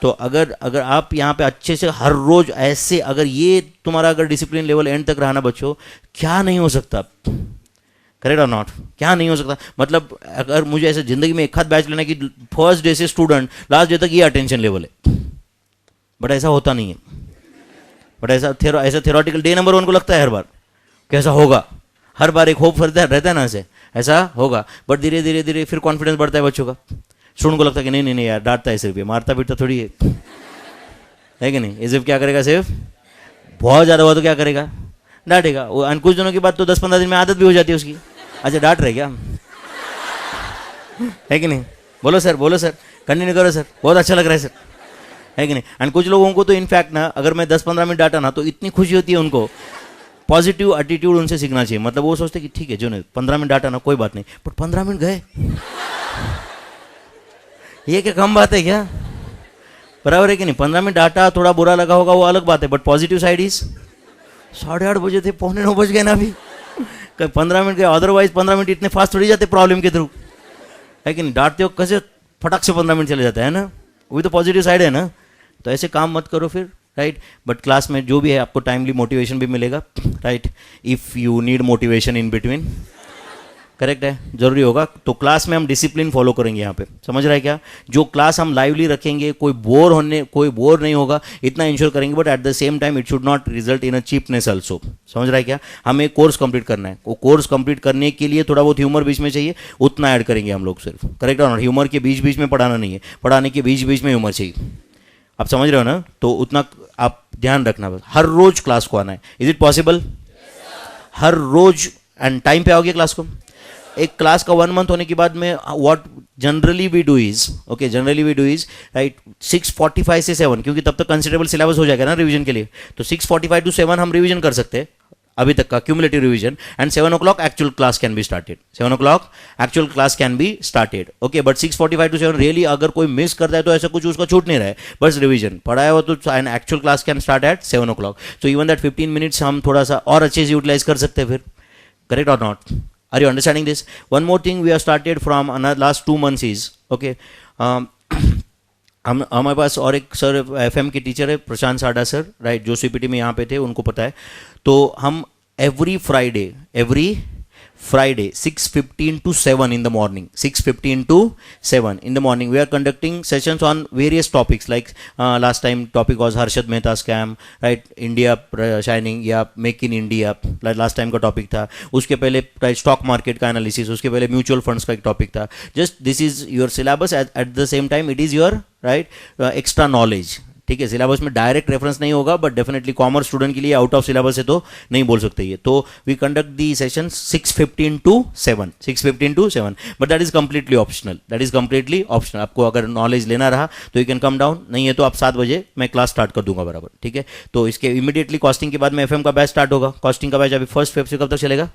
तो अगर आप यहाँ पे अच्छे से हर रोज ऐसे, अगर ये तुम्हारा अगर डिसिप्लिन लेवल एंड तक रहना बच्चों, क्या नहीं हो सकता? करेक्ट और नॉट? क्या नहीं हो सकता? मतलब अगर मुझे ऐसे जिंदगी में एक हाथ बैच लेना कि फर्स्ट डे से स्टूडेंट लास्ट डे तक ये अटेंशन लेवल है, बट ऐसा होता नहीं है। बट ऐसा थ्योरेटिकल डे नंबर 1 को लगता है हर बार कैसा होगा, हर बार एक होप रहता है ना ऐसा होगा, बट धीरे धीरे धीरे फिर कॉन्फिडेंस बढ़ता है बच्चों का। स्टूडेंट को लगता है कि नहीं नहीं यार, डांटता है सिर्फ, ये मारता पीटता थोड़ी है कि नहीं? ये सिर्फ क्या करेगा? सिर्फ बहुत ज़्यादा हुआ तो क्या करेगा? डांटेगा। और कुछ दिनों के बाद तो 10-15 दिन में आदत भी हो जाती है उसकी। अच्छा, डांट रहे क्या? है कि नहीं? बोलो सर, बोलो सर, कंटिन्यू करो सर, बहुत अच्छा लग रहा है सर, है कि नहीं? एंड कुछ लोगों को तो इनफैक्ट ना, अगर मैं 10-15 मिनट डांटा ना तो इतनी खुशी होती है उनको, पॉजिटिव एटीट्यूड उनसे सीखना चाहिए। मतलब वो सोचते कि ठीक है जो नहीं 15 मिनट डांटा ना कोई बात नहीं, बट 15 मिनट गए, ये क्या कम बात है क्या? बराबर है कि नहीं? 15 मिनट डाटा थोड़ा बुरा लगा होगा वो अलग बात है, बट पॉजिटिव साइड इज 8:30 बजे थे, 8:45 बज गए ना अभी, 15 मिनट गए। अदरवाइज 15 मिनट इतने फास्ट थोड़ी जाते प्रॉब्लम के थ्रू, है कि नहीं? डांटते हो कैसे फटाक से 15 मिनट चले जाता है ना, वही तो पॉजिटिव साइड है ना। तो ऐसे काम मत करो फिर, राइट। बट क्लास में जो भी है आपको टाइमली मोटिवेशन भी मिलेगा, right, if you need motivation in between, correct है, जरूरी होगा। तो क्लास में हम डिसिप्लिन फॉलो करेंगे यहाँ पे, समझ रहा है क्या? जो क्लास हम लाइवली रखेंगे, कोई बोर नहीं होगा, इतना इंश्योर करेंगे, but at the same time it should not result in a cheapness also. समझ रहा है क्या? हमें कोर्स कंप्लीट करना है, वो कोर्स कंप्लीट करने के लिए थोड़ा बहुत ह्यूमर बीच में चाहिए, उतना ऐड करेंगे हम लोग सिर्फ, करेक्ट है ना? ह्यूमर के बीच बीच में पढ़ाना नहीं है, पढ़ाने के बीच बीच में ह्यूमर चाहिए। आप समझ रहे हो ना? तो उतना आप ध्यान रखना, बस हर रोज क्लास को आना है। Is it possible? हर रोज एंड टाइम पे आओगे क्लास को? एक क्लास का 1 मंथ होने के बाद में what generally we do is, okay, generally we do is, right, 6:45 से 7, क्योंकि तब तक कंसिडरेबल सिलेबस हो जाएगा ना रिवीजन के लिए, तो 6:45 to 7 हम रिवीजन कर सकते हैं अभी तक का cumulative revision, and 7 o'clock actual class can be started, 7 o'clock actual class can be started, okay. But 6:45 to 7 really अगर कोई मिस करता है तो ऐसा कुछ उसका छूट नहीं रहा है, बस रिवीजन पढ़ाया हो तो, and actual class can start at 7 o'clock। So even that 15 minutes हम थोड़ा सा और अच्छे से यूटिलाइज कर सकते हैं फिर, करेक्ट और not? Are you understanding this? One more thing we have started from last 2 months is, okay, हम हमारे पास और एक सर FM के टीचर है, प्रशांत साडा सर, राइट, जो CPT में यहाँ पे थे, उनको पता है। तो हम every Friday, 6:15 to 7 in the morning. 6:15 to 7 in the morning. We are conducting sessions on various topics. Like last time topic was Harshad Mehta scam, right? India shining या Make in India. Last time का topic था. उसके पहले stock market का analysis. उसके पहले mutual funds का एक topic था. Just this is your syllabus. At the same time, it is your right extra knowledge. ठीक है, सिलेबस में डायरेक्ट रेफरेंस नहीं होगा, बट डेफिनेटली कॉमर्स स्टूडेंट के लिए आउट ऑफ सिलेबस है तो नहीं बोल सकते ये. तो we conduct the session 6:15 to 7, 6:15 to 7, but that is completely optional. That is completely optional. आपको अगर नॉलेज लेना रहा तो यू कैन कम डाउन, नहीं है तो आप 7 बजे मैं क्लास स्टार्ट कर दूंगा बराबर. ठीक है, तो इसके इमीडिएटली कॉस्टिंग के बाद में एफएम का बैच स्टार्ट होगा. कॉस्टिंग का बैच अभी 1 फेब से कब तक चलेगा?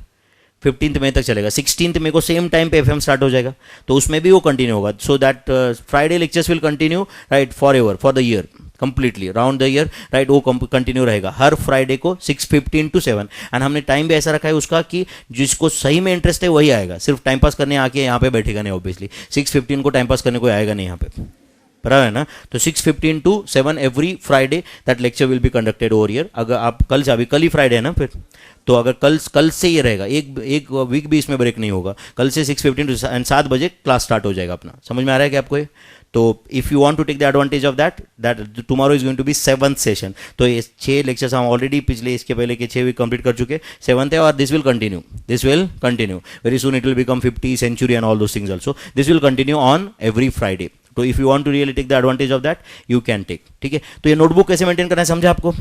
15 मई तक चलेगा. 16 मई को सेम टाइम पे एफएम स्टार्ट हो जाएगा, तो उसमें भी वो कंटिन्यू होगा. So that Friday lectures will continue right for ever, for the year, completely round the year right. वो कंटिन्यू रहेगा हर फ्राइडे को 6:15 to 7. एंड हमने टाइम भी ऐसा रखा है उसका कि जिसको सही में इंटरेस्ट है वही आएगा. सिर्फ टाइम पास करने आके यहाँ पे बैठेगा नहीं. ऑब्वियसली 6:15 को टाइम पास करने कोई आएगा नहीं यहाँ पे, बराबर है ना. तो 6:15 to 7 every Friday that lecture will be conducted over year. अगर आप कल से, अभी कल ही फ्राइडे है ना, फिर तो अगर कल से ये रहेगा, एक वीक भी इसमें ब्रेक नहीं होगा. कल से 6:15 to 7 बजे क्लास स्टार्ट हो जाएगा अपना. समझ में आ रहा है कि आपको ये? तो if you want to take the advantage of that tomorrow is going to be 7th session. तो ये 6 लेक्चर्स हम ऑलरेडी पिछले इसके पहले के 6 वीक कंप्लीट कर चुके. 7th है और this will continue very soon. It will become 50 century and all those things also. This will continue on every Friday. तो if you want to really take the advantage of that you can take. ठीक है, तो ये नोटबुक कैसे मेंटेन करना है समझा आपको?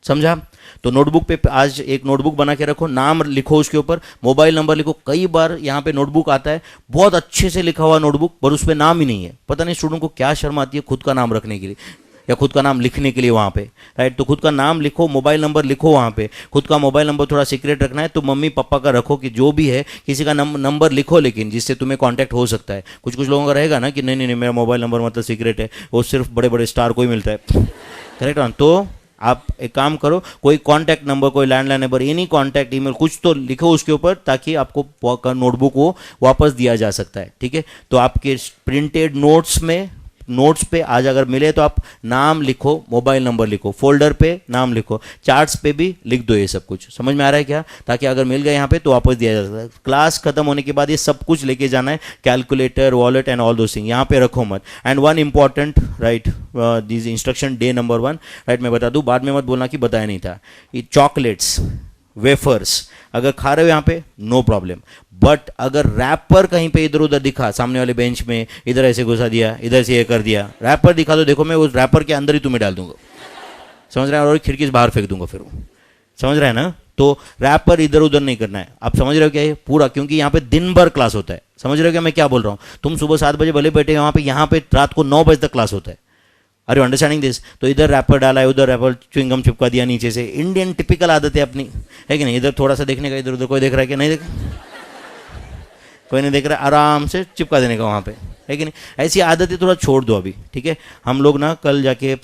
समझा? तो नोटबुक पे आज एक नोटबुक बना के रखो, नाम लिखो उसके ऊपर, मोबाइल नंबर लिखो. कई बार यहाँ पे नोटबुक आता है बहुत अच्छे से लिखा हुआ नोटबुक, पर उस पर नाम ही नहीं है. पता नहीं स्टूडेंट को क्या शर्म आती है खुद का नाम रखने के लिए या खुद का नाम लिखने के लिए वहाँ पे, राइट. तो खुद का नाम लिखो, मोबाइल नंबर लिखो वहाँ पे. खुद का मोबाइल नंबर थोड़ा सीक्रेट रखना है तो मम्मी पापा का रखो, कि जो भी है किसी का नंबर लिखो, लेकिन जिससे तुम्हें कांटेक्ट हो सकता है. कुछ लोगों का रहेगा ना कि नहीं नहीं नहीं मेरा मोबाइल नंबर मतलब सीक्रेट है, वो सिर्फ बड़े बड़े स्टार को ही मिलता है, करेक्ट. तो आप एक काम करो, कोई कॉन्टैक्ट नंबर, कोई landline number, any contact email कुछ तो लिखो उसके ऊपर, ताकि आपको नोटबुक वो वापस दिया जा सकता है. ठीक है, तो आपके प्रिंटेड नोट्स पे आज अगर मिले तो आप नाम लिखो, मोबाइल नंबर लिखो, फोल्डर पे नाम लिखो, चार्ट्स पे भी लिख दो. ये सब कुछ समझ में आ रहा है क्या? ताकि अगर मिल गया यहाँ पे तो वापस दिया जा सकता है. क्लास खत्म होने के बाद ये सब कुछ लेके जाना है, calculator, wallet and all those thing. यहाँ पे रखो मत. And one important right this instruction day number 1 right, मैं बता दूँ, बाद में मत बोलना कि बताया नहीं था. ये चॉकलेट्स, वेफर्स अगर खा रहे हो यहाँ पे नो प्रॉब्लम, बट अगर रैपर कहीं पे इधर उधर दिखा, सामने वाले बेंच में इधर ऐसे घुसा दिया, इधर से ये कर दिया, रैपर दिखा तो देखो मैं उस रैपर के अंदर ही तुम्हें डाल दूंगा. समझ रहे हैं? और खिड़की से बाहर फेंक दूंगा फिर वो. समझ रहे हैं ना? तो रैपर इधर उधर नहीं करना है. आप समझ रहे हो क्या? ये पूरा, क्योंकि यहाँ पे दिन भर क्लास होता है. समझ रहे हो क्या मैं क्या बोल रहा हूँ? तुम सुबह 7 बजे भले बैठे यहाँ पे रात को 9 बजे तक क्लास होता है. Are you understanding this? तो इधर रैपर डाला है, उधर रैपर च्युइंगम चिपका दिया नीचे से. इंडियन टिपिकल आदत है अपनी, है कि नहीं? इधर थोड़ा सा देखने का, इधर उधर कोई देख रहा है कि नहीं देख, कोई नहीं देख रहा, आराम से चिपका देने का वहाँ पे, है कि नहीं? ऐसी आदतें थोड़ा छोड़ दो अभी. ठीक है, हम लोग ना कल जाके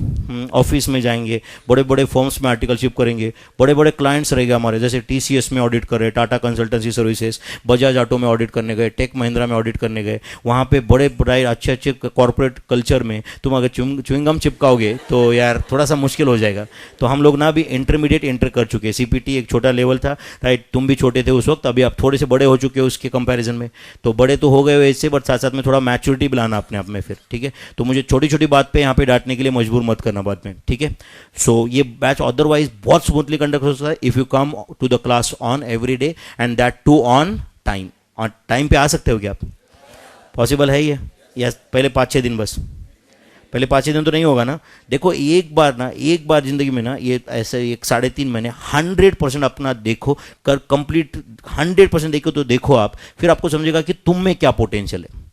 ऑफिस में जाएंगे, बड़े बड़े फर्म्स में आर्टिकलशिप करेंगे, बड़े बड़े क्लाइंट्स रहेंगे हमारे, जैसे TCS में ऑडिट कर रहे, Tata consultancy services, Bajaj auto में ऑडिट करने गए, टेक महिंद्रा में ऑडिट करने गए. वहाँ पे बड़े बड़े अच्छे अच्छे कॉर्पोरेट कल्चर में तुम अगर च्युइंगम चिपकाओगे तो यार थोड़ा सा मुश्किल हो जाएगा. तो हम लोग ना अभी इंटरमीडिएट एंटर कर चुके हैं. CPT एक छोटा लेवल था, राइट. तुम भी छोटे थे उस वक्त, अभी आप थोड़े से बड़े हो चुके हो उसके कंपैरिजन में. तो बड़े तो हो गए वैसे, बट साथ साथ में थोड़ा मैच्योरिटी बनाना अपने आप में फिर. ठीक है, तो मुझे छोटी छोटी बात पे यहाँ पे डांटने के लिए मजबूर मत करना बाद में. ठीक है, सो ये बैच अदरवाइज बहुत स्मूथली कंडक्ट हो सकता है if you come to the class on every day and that too on time. On time पे आ सकते हो क्या आप? पॉसिबल है ये? या पहले 5-6 दिन? बस पहले 5-6 दिन तो नहीं होगा ना. देखो एक बार जिंदगी में ना ये ऐसे 1-3.5 महीने 100% अपना देखो, कर कंप्लीट 100% देखो तो देखो आप, फिर आपको समझेगा कि तुम में क्या पोटेंशियल है.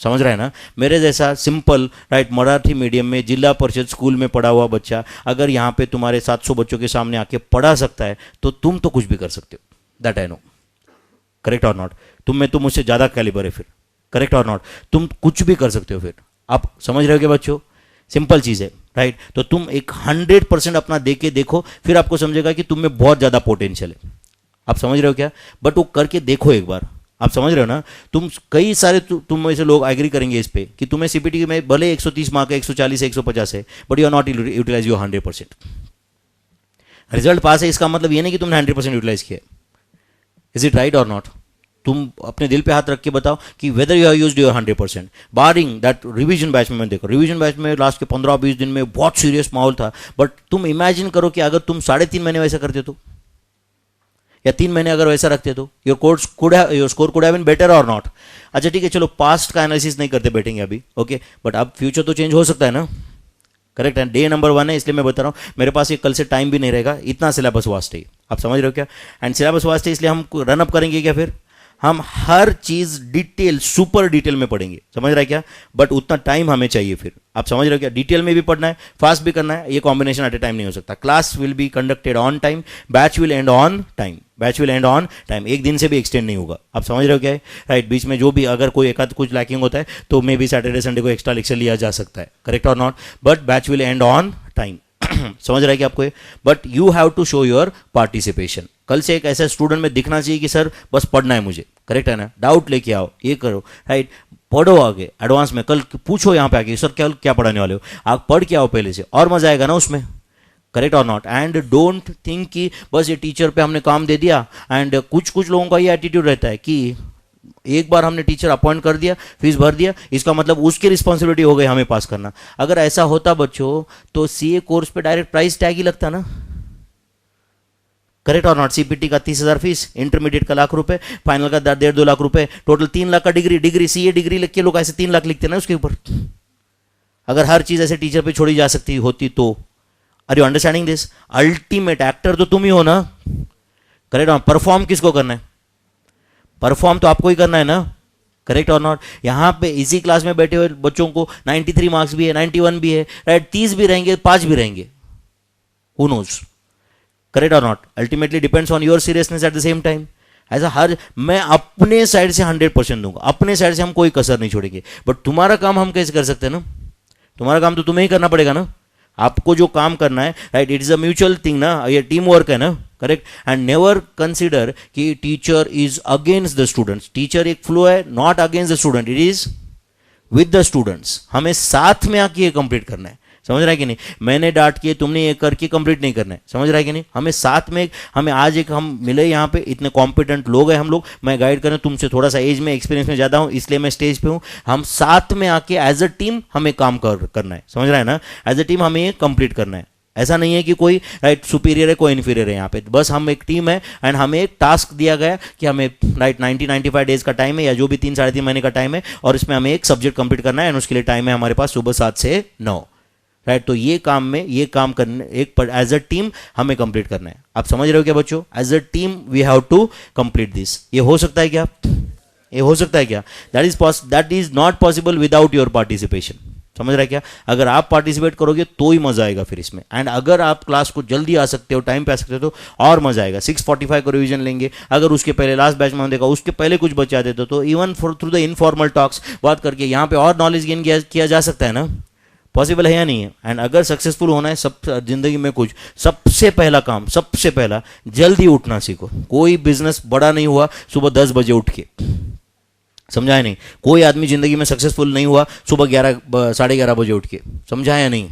समझ रहे हैं ना? मेरे जैसा सिंपल राइट मराठी मीडियम में जिला परिषद स्कूल में पढ़ा हुआ बच्चा अगर यहाँ पे तुम्हारे 700 बच्चों के सामने आके पढ़ा सकता है तो तुम तो कुछ भी कर सकते हो. That I know. करेक्ट और नॉट? तुम में तो मुझसे ज़्यादा कैलिबर है फिर. करेक्ट और नॉट? तुम कुछ भी कर सकते हो फिर. आप समझ रहे हो क्या बच्चों? सिंपल चीज़ है, राइट. तो तुम एक 100% अपना दे के देखो, फिर आपको समझेगा कि तुम में बहुत ज़्यादा पोटेंशियल है. आप समझ रहे हो क्या? बट वो करके देखो एक बार. आप समझ रहे हो ना? तुम कई सारे तुम ऐसे लोग एग्री करेंगे इस पे कि तुम्हें CPT में भले 130 मार्क है, 140 है, 150 है, but you are not utilise your 100%. Result pass है इसका मतलब ये नहीं कि तुमने 100% यूटिलाइज किया. इज इट राइट और नॉट? तुम अपने दिल पे हाथ रख के बताओ कि whether you have used your 100%, barring that revision batch में। मैं देखो रिवीजन बैच में लास्ट के 15-20 दिन में बहुत सीरियस माहौल था, बट तुम इमेजिन करो कि अगर तुम 3.5 महीने वैसा करते तो, या 3 महीने अगर वैसा रखते तो your score could have been better और नॉट। अच्छा ठीक है, चलो पास्ट का एनालिसिस नहीं करते बैठेंगे अभी, ओके, बट अब फ्यूचर तो चेंज हो सकता है ना, करेक्ट है। डे नंबर 1 है, इसलिए मैं बता रहा हूँ, मेरे पास ये कल से टाइम भी नहीं रहेगा, इतना सिलेबस वास्ट है, आप समझ रहे हो क्या। एंड सिलेबस वास्ट है इसलिए हम रन अप करेंगे क्या, फिर हम हर चीज डिटेल सुपर डिटेल में पढ़ेंगे, समझ रहा है क्या, बट उतना टाइम हमें चाहिए, फिर आप समझ रहे हो क्या, डिटेल में भी पढ़ना है, फास्ट भी करना है, ये कॉम्बिनेशन एट ए टाइम नहीं हो सकता। Class will be conducted on time, batch will end on time, batch will end on time, एक दिन से भी एक्सटेंड नहीं होगा, आप समझ रहे हो क्या है, राइट। बीच में जो भी अगर कोई एक आध कुछ लैकिंग होता है तो मे बी सैटरडे संडे को एक्स्ट्रा लेक्चर लिया जा सकता है, करेक्ट और not, but batch will end on time. समझ रहा है कि आपको, but you have to show your participation. कल से एक ऐसा स्टूडेंट में दिखना चाहिए कि सर बस पढ़ना है मुझे, करेक्ट है ना, डाउट लेके आओ, ये करो, राइट, पढ़ो आगे एडवांस में, कल पूछो यहाँ पे आके सर क्या क्या पढ़ाने वाले हो, आप पढ़ के आओ पहले से, और मजा आएगा ना उसमें, करेक्ट और नॉट। एंड डोंट थिंक कि बस ये टीचर पे हमने काम दे दिया, एंड कुछ लोगों का ये एटीट्यूड रहता है कि एक बार हमने टीचर अपॉइंट कर दिया, फीस भर दिया, इसका मतलब उसकी रिस्पॉन्सिबिलिटी हो गई हमें पास करना। अगर ऐसा होता बच्चों तो सीए कोर्स पे डायरेक्ट प्राइस टैग ही लगता ना, करेक्ट और नॉट। सीपीटी का 30,000 फीस, इंटरमीडिएट का 1,00,000 रुपए, फाइनल का 1.5-2 लाख रुपए, टोटल 3 लाख का डिग्री सीए डिग्री लिख के लोग ऐसे 3 लाख लिखते ना उसके ऊपर। अगर हर चीज ऐसे टीचर पे छोड़ी जा सकती होती तो, are you understanding this. Ultimate actor तो तुम ही हो ना, करेक्ट और परफॉर्म किसको करना है, परफॉर्म तो आपको ही करना है ना, करेक्ट और नॉट। यहां पे इसी क्लास में बैठे हुए बच्चों को 93 मार्क्स भी है, 91 भी है, राइट, 30 भी रहेंगे, 5 भी रहेंगे, हु नोज, करेक्ट और not. Ultimately depends on your seriousness eight the same time. ऐसा हर मैं अपने साइड से 100% दूंगा, अपने साइड से हम कोई कसर नहीं छोड़ेंगे, बट तुम्हारा काम हम कैसे कर सकते हैं ना, तुम्हारा काम तो तुम्हें ही करना पड़ेगा ना, आपको जो काम करना है, right, it is a mutual thing ना, ये टीम वर्क है ना, करेक्ट। एंड नेवर कंसिडर कि teacher is against the students, teacher एक फ्लो है, not against the student, it is with the students, हमें साथ में आके ये कंप्लीट करना है, समझ रहा है कि नहीं। मैंने डांट के तुमने ये करके कंप्लीट नहीं करना है, समझ रहा है कि नहीं। हमें साथ में, हमें आज एक हम मिले यहाँ पे, इतने कॉम्पिटेंट लोग हैं हम लोग, मैं गाइड करें, तुमसे थोड़ा सा एज में एक्सपीरियंस में ज़्यादा हूँ इसलिए मैं स्टेज पे हूँ, हम साथ में आके एज अ टीम हमें काम करना है, समझ रहा है ना, एज अ टीम हमें ये कंप्लीट करना है। ऐसा नहीं है कि कोई राइट सुपीरियर है कोई इन्फीरियर है यहाँ पे, बस हम एक टीम है एंड हमें एक टास्क दिया गया कि हमें राइट 90-95 डेज का टाइम है, या जो भी 3-3.5 महीने का टाइम है, और इसमें हमें एक सब्जेक्ट कंप्लीट करना है, एंड उसके लिए टाइम है हमारे पास सुबह 7 से 9, राइट। तो ये काम में ये काम करने एक एज अ टीम हमें कंप्लीट करना है, आप समझ रहे हो क्या बच्चों, as a team we have to complete this. ये हो सकता है क्या, ये हो सकता है क्या, that is not possible without your participation, समझ रहा है क्या। अगर आप पार्टिसिपेट करोगे तो ही मजा आएगा फिर इसमें, एंड अगर आप क्लास को जल्दी आ सकते हो, टाइम पे आ सकते हो, तो और मजा आएगा। 6:45 को रिवीजन लेंगे, अगर उसके पहले लास्ट बैच में हम देखा उसके पहले कुछ बचा देते तो even through the informal talks बात करके यहाँ पे और नॉलेज गेन किया जा सकता है ना, पॉसिबल है या नहीं है। एंड अगर सक्सेसफुल होना है सब जिंदगी में कुछ, सबसे पहला काम, सबसे पहला जल्दी उठना सीखो। कोई बिजनेस बड़ा नहीं हुआ सुबह 10 बजे उठ के, समझाया नहीं। कोई आदमी जिंदगी में सक्सेसफुल नहीं हुआ सुबह 11-11:30 बजे उठ के, समझाया नहीं।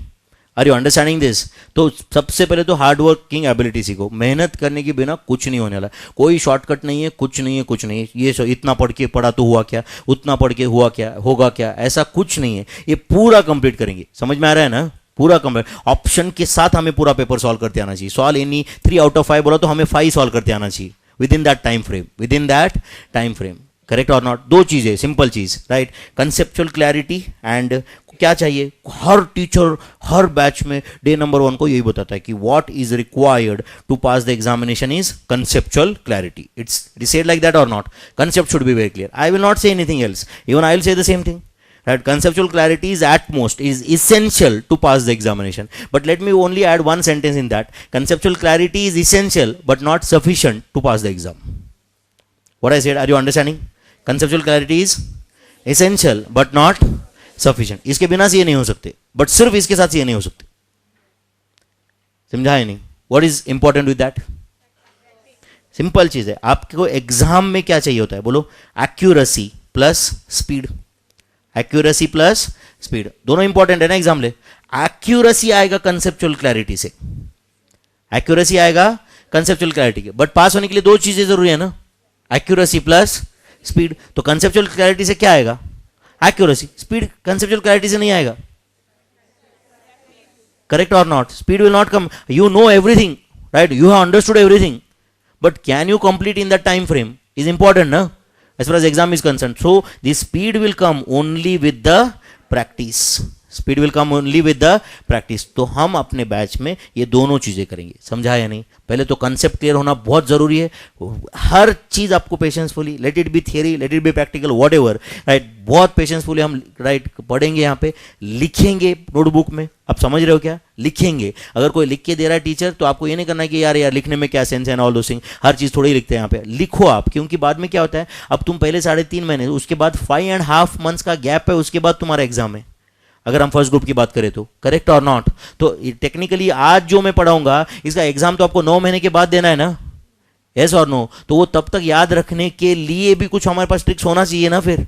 Are you understanding this. तो सबसे पहले तो हार्ड वर्किंग एबिलिटी सीखो, मेहनत करने के बिना कुछ नहीं होने वाला, कोई शॉर्टकट नहीं है, कुछ नहीं है, कुछ नहीं है। ये इतना पढ़ के पढ़ा तो हुआ क्या, उतना पढ़ के हुआ क्या, होगा क्या, ऐसा कुछ नहीं है। ये पूरा कंप्लीट करेंगे, समझ में आ रहा है ना, पूरा कंप्लीट ऑप्शन के साथ हमें पूरा पेपर सॉल्व करते आना चाहिए। सॉल्व एनी 3 आउट ऑफ 5 बोला तो हमें 5 सॉल्व करते आना चाहिए with in that time frame, with in that time frame, correct और नॉट। 2 चीजें, सिंपल चीज, राइट, कंसेप्चुअल क्लैरिटी एंड क्या चाहिए। हर टीचर हर बैच में डे नंबर 1 को यही बताता है कि what is required to pass the examination is conceptual clarity. It's said like that or not, concept should be very clear. I will not say anything else, even I will say the same thing, right? Conceptual clarity is at most, is essential to pass the examination. But let me only add one sentence in that. Conceptual clarity is essential but not sufficient to pass the exam. What I said, are you understanding? Conceptual clarity is essential but not sufficient. इसके बिना से ये नहीं हो सकते, but सिर्फ इसके साथ ये नहीं हो सकते। समझा है नहीं? What is important with that? Simple चीज है, आपको एग्जाम में क्या चाहिए होता है बोलो, accuracy plus speed. Accuracy plus speed दोनों इंपॉर्टेंट है ना एग्जाम ले। एक्यूरेसी आएगा कंसेप्चुअल क्लैरिटी से, एक्यूरेसी आएगा कंसेप्चुअल क्लैरिटी के, बट पास होने के लिए 2 चीजें जरूरी है ना, एक्यूरेसी प्लस स्पीड। तो कंसेप्चुअल क्लैरिटी से क्या आएगा? एक्यूरेसी। स्पीड कंसेप्चुअल क्लैरिटी से नहीं आएगा। करेक्ट और not? Speed will not come, you know everything, right, you have understood everything, but can you complete in that time frame is important, na, as far as exam is concerned. So the speed will come only with the practice. Speed will come only with the practice. तो हम अपने बैच में ये दोनों चीज़ें करेंगे। समझा या नहीं? पहले तो कंसेप्ट क्लियर होना बहुत ज़रूरी है। हर चीज़ आपको patiencefully, late it B theory, late it be practical, what ever, right, बहुत पेशेंसफुली हम राइट पढ़ेंगे, यहाँ पे लिखेंगे नोटबुक में। आप समझ रहे हो क्या? लिखेंगे। अगर कोई लिख के दे रहा है टीचर, तो आपको ये नहीं करना है कि यार लिखने में क्या सेंस है, ऑल दोस थिंग, हर चीज़ थोड़ी लिखते हैं यहाँ पे। लिखो आप, क्योंकि बाद में क्या होता है, अब तुम पहले 3.5 महीने, उसके बाद 5.5 months का गैप है, उसके बाद तुम्हारा एग्जाम है, अगर हम फर्स्ट ग्रुप की बात करें तो। करेक्ट और नॉट? तो टेक्निकली आज जो मैं पढ़ाऊंगा, इसका एग्जाम तो आपको 9 महीने के बाद देना है ना, यस और नो? तो वो तब तक याद रखने के लिए भी कुछ हमारे पास ट्रिक्स होना चाहिए ना, फिर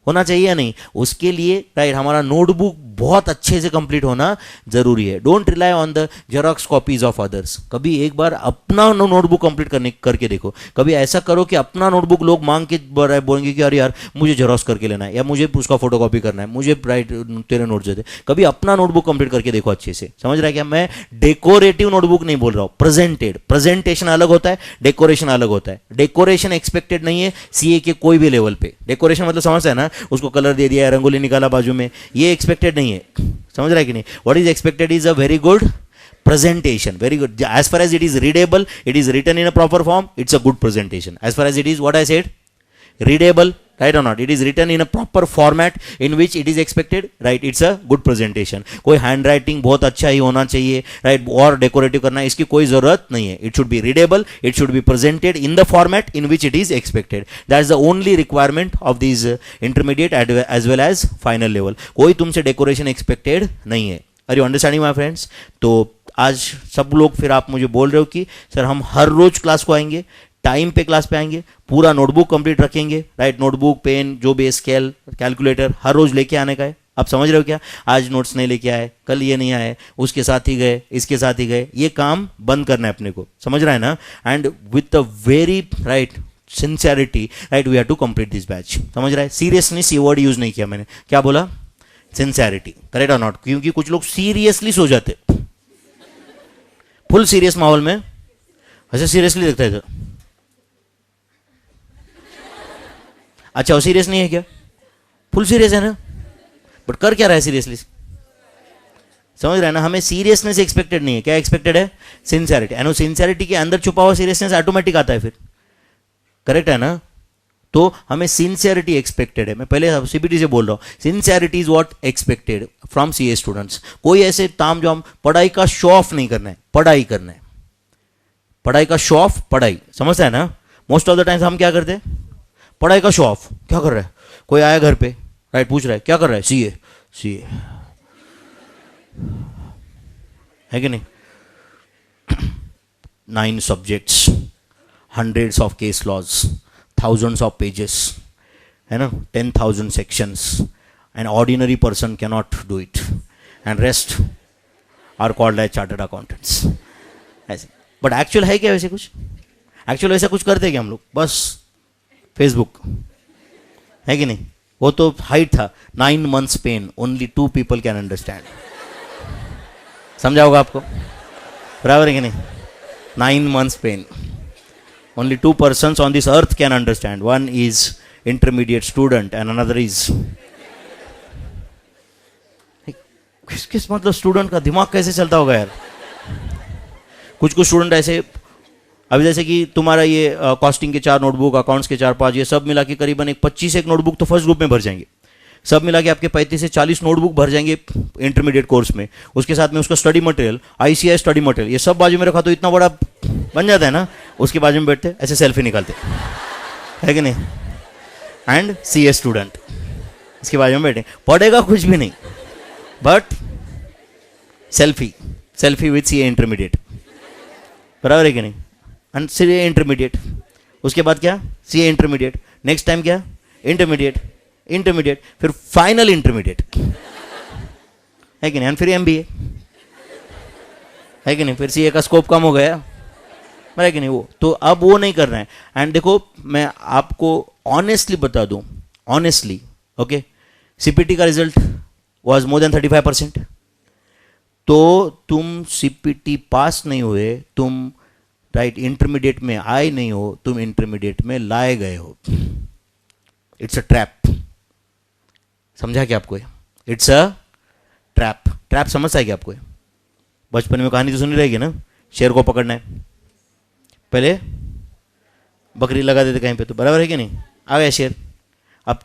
होना चाहिए या नहीं? उसके लिए राइट हमारा नोटबुक बहुत अच्छे से कंप्लीट होना जरूरी है। Don't rely on the xerox copies of others. कभी एक बार अपना नोटबुक कंप्लीट करके देखो। कभी ऐसा करो कि अपना नोटबुक लोग मांग के बोलेंगे कि अरे यार मुझे जेरॉक्स करके लेना है, या मुझे उसका फोटो कॉपी करना है, मुझे राइट तेरे नोट्स दे दे। कभी अपना नोटबुक कंप्लीट करके देखो अच्छे से। समझ रहा है क्या? मैं डेकोरेटिव नोटबुक नहीं बोल रहा हूँ, प्रेजेंटेड। प्रेजेंटेशन अलग होता है, डेकोरेशन अलग होता है। डेकोरेशन एक्सपेक्टेड नहीं है सीए के कोई भी लेवल पे। डेकोरेशन मतलब समझता है ना, उसको कलर दे दिया, रंगोली निकाला बाजू में, ये एक्सपेक्टेड नहीं है। समझ रहा है कि नहीं? What is expected is a very good presentation, very good. As far as it is readable, it is written in a proper form, it's a good presentation. As far as it is what I said, readable, right or not, it is written in a proper format in which it is expected, right, it's a good presentation. कोई हैंड राइटिंग बहुत अच्छा ही होना चाहिए, राइट, और डेकोरेटिव करना इसकी कोई जरूरत नहीं है. It should be readable, it should be presented in the format in which it is expected. That is the only requirement of this intermediate as well as final level. कोई तुमसे डेकोरेशन एक्सपेक्टेड नहीं है. Are you understanding my friends? तो आज सब लोग फिर आप मुझे बोल रहे हो कि सर हम हर रोज क्लास को आएंगे, टाइम पे क्लास पे आएंगे, पूरा नोटबुक कंप्लीट रखेंगे, राइट, नोटबुक, पेन, जो भी स्केल, कैलकुलेटर हर रोज लेके आने का है. आप समझ रहे हो क्या? आज नोट्स नहीं लेके आए, कल ये नहीं आए, उसके साथ ही गए, इसके साथ ही गए, ये काम बंद करना है अपने को. समझ रहा है ना? And with a very right sincerity, right, we have to complete this batch. समझ रहा है? सीरियसनेस ये वर्ड यूज नहीं किया मैंने. क्या बोला? सिंसियरिटी. करेक्ट और नॉट? क्योंकि कुछ लोग सीरियसली सो जाते, फुल सीरियस माहौल में ऐसे सीरियसली देखते थे. अच्छा, वो सीरियस नहीं है क्या? फुल सीरियस है ना, बट कर क्या रहा है सीरियसली? समझ रहे हैं ना? हमें सीरियसनेस एक्सपेक्टेड नहीं है. क्या एक्सपेक्टेड है? सिंसियरिटी. एंड सिंसियरिटी के अंदर छुपा हुआ सीरियसनेस ऑटोमेटिक आता है फिर. करेक्ट है ना? तो हमें सिंसियरिटी एक्सपेक्टेड है. मैं पहले सीबीटी से बोल रहा हूँ, sincerity is what expected from CA students. कोई ऐसे तामझाम पढ़ाई का शो ऑफ नहीं करना है, पढ़ाई करना है. पढ़ाई का शो ऑफ, पढ़ाई, समझता है ना? मोस्ट ऑफ द टाइम्स हम क्या करते हैं? पढ़ाई का शो ऑफ. क्या कर रहा है? कोई आया घर पे, राइट, पूछ रहा है क्या कर रहा है? सीए. सीए है कि नहीं? 9 subjects, hundreds of case laws, thousands of pages, है ना, 10,000 sections. An ordinary person cannot do it, and rest are called as chartered accountants. ऐसे. बट एक्चुअल है क्या वैसे कुछ? एक्चुअल वैसा कुछ करते क्या हम लोग? बस फेसबुक, है कि नहीं? वो तो हाइट था, 9 months pain, only 2 people can understand. समझा होगा आपको? बराबर है कि नहीं? 9 months pain, only 2 persons on this earth can understand. One is intermediate student and another is किस मतलब स्टूडेंट का दिमाग कैसे चलता होगा यार. कुछ स्टूडेंट ऐसे, अभी जैसे कि तुम्हारा ये कॉस्टिंग के 4 नोटबुक, अकाउंट्स के 4-5, ये सब मिला के करीबन 25 एक नोटबुक तो फर्स्ट ग्रुप में भर जाएंगे. सब मिला के आपके 35 से 40 नोटबुक भर जाएंगे इंटरमीडिएट कोर्स में. उसके साथ में उसका study material, ICI study material, ये सब बाजू में रखा तो इतना बड़ा बन जाता है ना. उसके बाजू में बैठते ऐसे सेल्फी निकालते, है कि नहीं? एंड सीए स्टूडेंट इसके बाजू में बैठे, पढ़ेगा कुछ भी नहीं, but selfie with CA intermediate. बराबर है कि नहीं? एंड सीए इंटरमीडिएट, उसके बाद क्या? सीए इंटरमीडिएट, नेक्स्ट टाइम क्या? इंटरमीडिएट, फिर फाइनल इंटरमीडिएट, है कि नहीं? एंड फिर एमबीए, है कि नहीं? फिर सीए का स्कोप कम हो गया, है कि नहीं? वो तो अब वो नहीं करना है. एंड देखो, मैं आपको ऑनेस्टली बता दूं, ऑनेस्टली, ओके, सीपीटी का रिजल्ट वाज मोर देन 35%. तो तुम सीपीटी पास नहीं हुए, तुम राइट इंटरमीडिएट में आए नहीं हो, तुम इंटरमीडिएट में लाए गए हो. It's a trap. समझा क्या आपको? It's a trap. ट्रैप समझ आएगी आपको? बचपन में कहानी तो सुनी रहेगी ना, शेर को पकड़ना है, पहले बकरी लगा देते कहीं पे, तो बराबर है कि नहीं, आ गया शेर. अब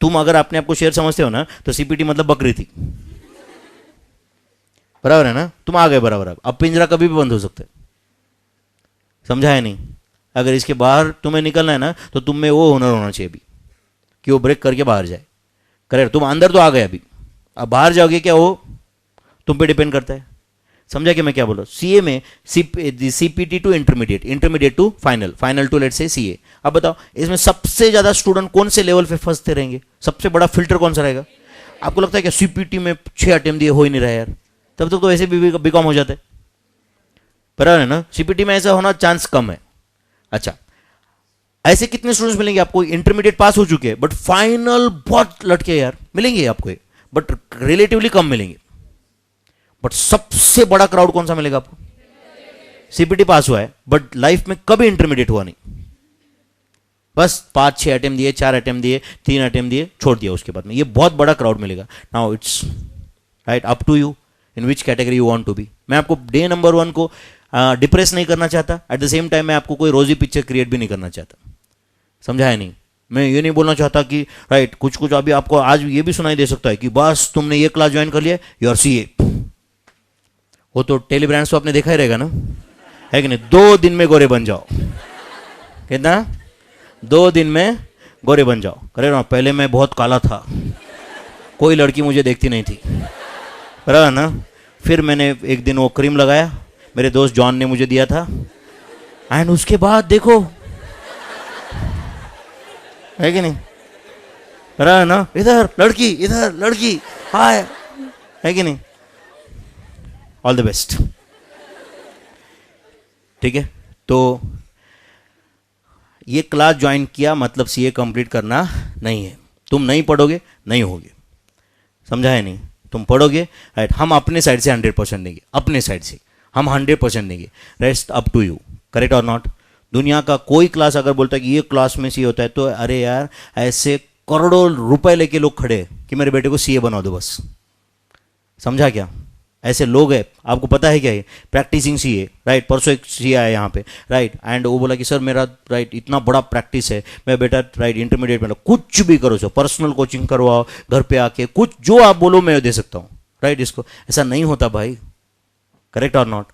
तुम अगर अपने आप को शेर समझते हो ना, तो सीपीटी मतलब बकरी थी, बराबर है ना, तुम आ गए बराबर. अब पिंजरा कभी भी बंद हो सकता है. समझा है नहीं? अगर इसके बाहर तुम्हें निकलना है ना, तो तुम में वो हुनर होना चाहिए अभी कि वो ब्रेक करके बाहर जाए. करेक्ट. तुम अंदर तो आ गए अभी, अब बाहर जाओगे क्या, वो तुम पे डिपेंड करता है. समझा कि मैं क्या बोल रहा हूँ? सीए में CPT to intermediate, intermediate to final, final to let's say CA. अब बताओ इसमें सबसे ज्यादा स्टूडेंट कौन से लेवल पे फंसते रहेंगे? सबसे बड़ा फिल्टर कौन सा रहेगा? आपको लगता है कि सीपीटी में 6 अटेम्प्ट दिए हो ही नहीं रहा यार, तब तक तो ऐसे भी बीकॉम हो जाता है, बराबर है ना. सीपीटी में ऐसा होना चांस कम है. अच्छा, ऐसे कितने स्टूडेंट्स मिलेंगे आपको इंटरमीडिएट पास हो चुके हैं बट फाइनल बहुत लटके यार, मिलेंगे आपको, बट रिलेटिवली कम मिलेंगे. बट सबसे बड़ा क्राउड कौन सा मिलेगा आपको? सीपीटी पास हुआ है बट लाइफ में कभी इंटरमीडिएट हुआ नहीं, बस 5-6 अटेम्प्ट दिए, 4 अटेम्प्ट दिए, 3 अटेम्प्ट दिए, छोड़ दिया उसके बाद में. ये बहुत बड़ा क्राउड मिलेगा. Now it's right up to you in which category you want to be. मैं आपको डे नंबर 1 को डिप्रेस नहीं करना चाहता, एट द सेम टाइम मैं आपको कोई रोजी पिक्चर क्रिएट भी नहीं करना चाहता. समझा है नहीं? मैं ये नहीं बोलना चाहता कि राइट कुछ कुछ अभी आपको आज ये भी सुनाई दे सकता है कि बस तुमने ये क्लास ज्वाइन कर लिया, यू आर सीए. वो तो टेलीब्रांड्स तो आपने देखा ही रहेगा ना, है कि नहीं? 2 दिन में गोरे बन जाओ. कितना? 2 दिन में गोरे बन जाओ. करे ना, पहले मैं बहुत काला था, कोई लड़की मुझे देखती नहीं थी, बराबर ना. फिर मैंने एक दिन वो क्रीम लगाया, मेरे दोस्त जॉन ने मुझे दिया था, एंड उसके बाद देखो, है कि नहीं, बराबर ना. इधर लड़की, इधर लड़की, हाय, है कि नहीं. All the best. ठीक है, तो ये क्लास ज्वाइन किया मतलब सीए कंप्लीट करना नहीं है. तुम नहीं पढ़ोगे नहीं होगे. समझा है नहीं? तुम पढ़ोगे, राइट. हम अपने साइड से 100% देंगे, अपने साइड से हम 100% देंगे. Rest up to you. Correct और नॉट? दुनिया का कोई क्लास अगर बोलता है कि ये क्लास में सीए होता है, तो अरे यार ऐसे करोड़ों रुपए लेके लोग खड़े हैं कि मेरे बेटे को सीए बना दो बस. समझा क्या? ऐसे लोग हैं. आपको पता है क्या है? Practising CA, right. परसों एक सीए आया यहाँ पे, राइट, एंड वो बोला कि सर मेरा राइट इतना बड़ा प्रैक्टिस है, मैं बेटा राइट इंटरमीडिएट में कुछ भी करो, सो पर्सनल कोचिंग करवाओ, घर पे आके कुछ जो आप बोलो मैं दे सकता हूँ, राइट. इसको ऐसा नहीं होता भाई. करेक्ट और नॉट?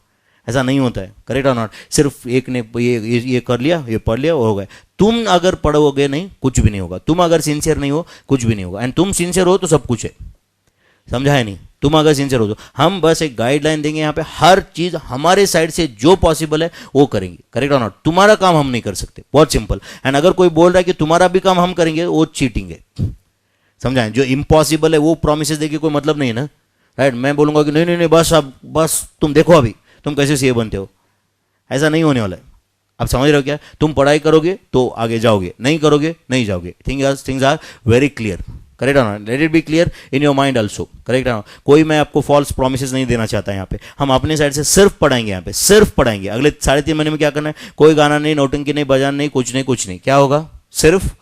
ऐसा नहीं होता है. करेक्ट और नॉट? सिर्फ एक ने ये कर लिया, ये पढ़ लिया, हो गए. तुम अगर पढ़ोगे नहीं, कुछ भी नहीं होगा. तुम अगर सिंसियर नहीं हो, कुछ भी नहीं होगा. एंड तुम सिंसियर हो तो सब कुछ है. समझा है नहीं? तुम अगर सिंसियर हो तो हम बस एक गाइडलाइन देंगे यहाँ पे, हर चीज हमारे साइड से जो पॉसिबल है वो करेंगे. करेक्ट और नॉट? तुम्हारा काम हम नहीं कर सकते, बहुत सिंपल. एंड अगर कोई बोल रहा है कि तुम्हारा भी काम हम करेंगे, वो चीटिंग है. समझा है? जो इम्पॉसिबल है वो प्रोमिस देके कोई मतलब नहीं है ना, राइट. मैं बोलूंगा कि नहीं नहीं नहीं बस अब बस तुम देखो अभी तुम कैसे सीए बनते हो, ऐसा नहीं होने वाला है. आप समझ रहे हो क्या? तुम पढ़ाई करोगे तो आगे जाओगे, नहीं करोगे नहीं जाओगे. Things are very clear. Correct है ना? Let it be clear in your mind also. Correct है ना? कोई मैं आपको फॉल्स प्रोमिस नहीं देना चाहता. यहाँ पे हम अपने साइड से सिर्फ पढ़ाएंगे, यहाँ पे सिर्फ पढ़ाएंगे. अगले 3.5 महीने में क्या करना है? कोई गाना नहीं, नोटंकी नहीं, बजाना नहीं, कुछ नहीं, कुछ नहीं. क्या होगा? सिर्फ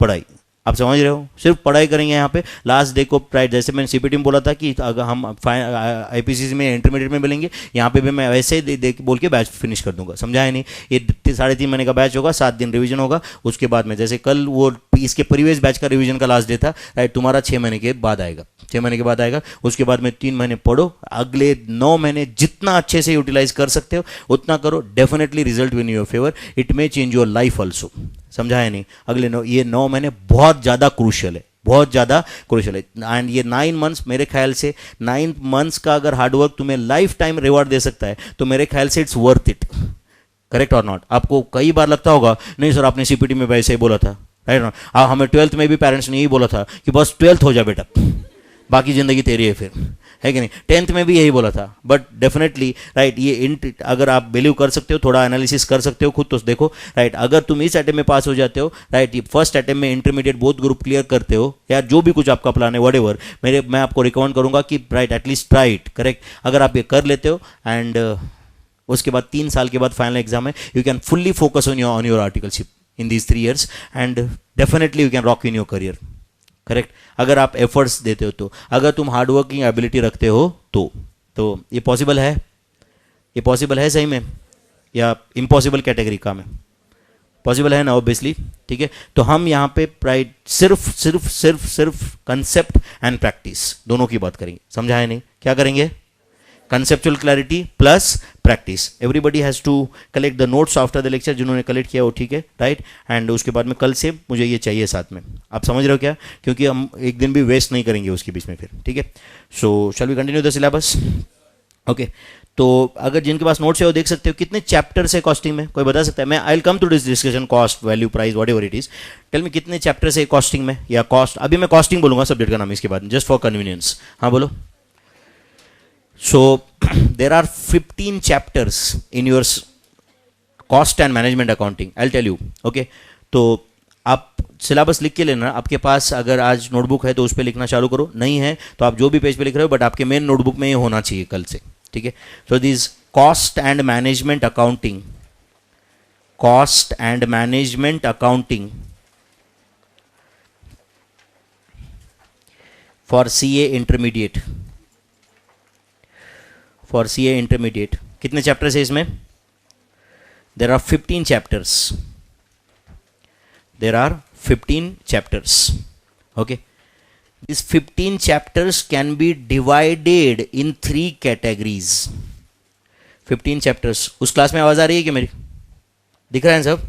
पढ़ाई. आप समझ रहे हो? सिर्फ पढ़ाई करेंगे यहाँ पे. लास्ट डे को प्राइड, जैसे मैंने सीपीटी में बोला था कि अगर हम आईपीसीसी में इंटरमीडिएट में मिलेंगे, यहाँ पे भी मैं वैसे ही बोल के बैच फिनिश कर दूंगा. समझा है नहीं? ये 3.5 महीने का बैच होगा, 7 दिन रिवीजन होगा. उसके बाद में जैसे कल वो इसके प्रीवियस बैच का रिवीजन का लास्ट डे था, राइट. तुम्हारा 6 महीने के बाद आएगा, 6 महीने के बाद आएगा. उसके बाद में 3 महीने पढ़ो. अगले 9 महीने जितना अच्छे से यूटिलाइज कर सकते हो उतना करो. Definitely result will in your favour. It may change your life also. समझा है नहीं? अगले ये 9 महीने बहुत ज़्यादा क्रूशियल है, बहुत ज़्यादा क्रूशियल है. एंड ये 9 मंथ्स, मेरे ख्याल से 9 मंथ्स का अगर हार्डवर्क तुम्हें लाइफ टाइम रिवॉर्ड दे सकता है, तो मेरे ख्याल से इट्स वर्थ इट. करेक्ट और नॉट? आपको कई बार लगता होगा नहीं सर आपने सीपीटी में वैसे ही बोला था, राइट. हमें 12th में भी पेरेंट्स ने यही बोला था कि बस 12th हो जा बेटा, बाकी ज़िंदगी तेरी है फिर, है कि नहीं? 10th में भी यही बोला था, बट डेफिनेटली राइट, ये अगर आप बिलीव कर सकते हो, थोड़ा एनालिसिस कर सकते हो खुद, तो देखो राइट, अगर तुम इस अटेम्प्ट में पास हो जाते हो राइट, फर्स्ट अटेम्प्ट में इंटरमीडिएट बोथ ग्रुप क्लियर करते हो, या जो भी कुछ आपका प्लान है वट मैं आपको रिकमेंड करूंगा कि right at least try it, correct? अगर आप ये कर लेते हो एंड उसके बाद 3 साल के बाद फाइनल एग्जाम है, you can fully focus on your articleship in these 3 years and definitely you can rock in your career, correct? अगर आप एफर्ट्स देते हो तो, अगर तुम हार्डवर्किंग एबिलिटी रखते हो तो ये पॉसिबल है? ये पॉसिबल है सही में, या इम्पॉसिबल कैटेगरी का में? पॉसिबल है ना, ऑब्वियसली। ठीक है, तो हम यहाँ पे प्राइड सिर्फ कंसेप्ट एंड प्रैक्टिस दोनों की बात करेंगे, समझा है नहीं? क्या करेंगे? Conceptual clarity plus practice. Everybody has to collect the notes after the lecture, जिन्होंने कलेक्ट किया वो ठीक है, राइट? एंड उसके बाद में कल से मुझे ये चाहिए साथ में, आप समझ रहे हो क्या? क्योंकि हम एक दिन भी वेस्ट नहीं करेंगे उसके बीच में फिर, ठीक है? So shall we continue the syllabus? Okay, तो अगर जिनके पास नोट्स है वो देख सकते हो कितने चैप्टर्स है कॉस्टिंग में, कोई बता सकता है? मैं I will come to this discussion, cost, value, price, whatever it is. Tell me कितने चैप्टर्स है कॉस्टिंग में, या कॉस्ट, अभी मैं कॉस्टिंग बोलूंगा सब्जेक्ट का नाम इसके बाद, जस्ट फॉर कन्वीनियंस। हाँ बोलो। So there are 15 chapters in your cost and management accounting, I'll tell you, okay? तो आप सिलेबस लिख के लेना, आपके पास अगर आज नोटबुक है तो उस पर लिखना चालू करो, नहीं है तो आप जो भी पेज पे लिख रहे हो बट आपके मेन नोटबुक में ये होना चाहिए कल से, ठीक है? So this cost and management accounting, cost and management accounting for CA intermediate, for CA intermediate कितने चैप्टर्स है इसमें? There are 15 chapters, there are 15 chapters, okay? This 15 chapters can be divided in 3 categories. 15 chapters. उस क्लास में आवाज आ रही है कि मेरी? दिख रहा है सब?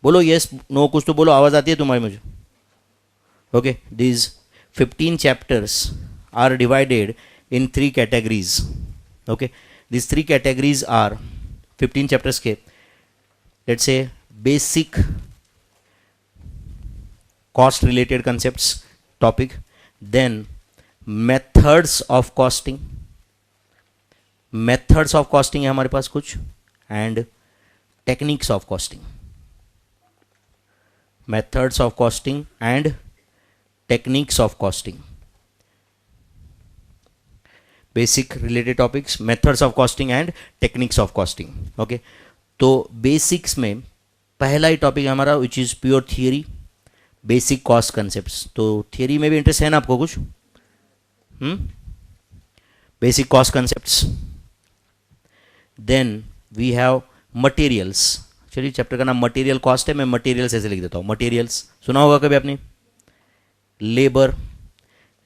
बोलो यस नो, कुछ तो बोलो, आवाज आती है तुम्हारी मुझे? Okay, this 15 chapters are divided in 3 categories. Okay, these 3 categories are 15 chapters के, let's say basic cost related concepts topic, then methods of costing, methods of costing है हमारे पास कुछ, and techniques of costing, methods of costing and techniques of costing, basic related topics, methods of costing and techniques of costing. okay, तो बेसिक्स में पहला ही टॉपिक है हमारा which is pure theory, basic cost concepts. तो थियरी में भी इंटरेस्ट है ना आपको कुछ? Basic cost concepts. Then we have materials. चलिए, चैप्टर का नाम मटेरियल कॉस्ट है, मैं मटेरियल्स ऐसे लिख देता हूँ। मटेरियल्स सुना होगा कभी आपने? लेबर,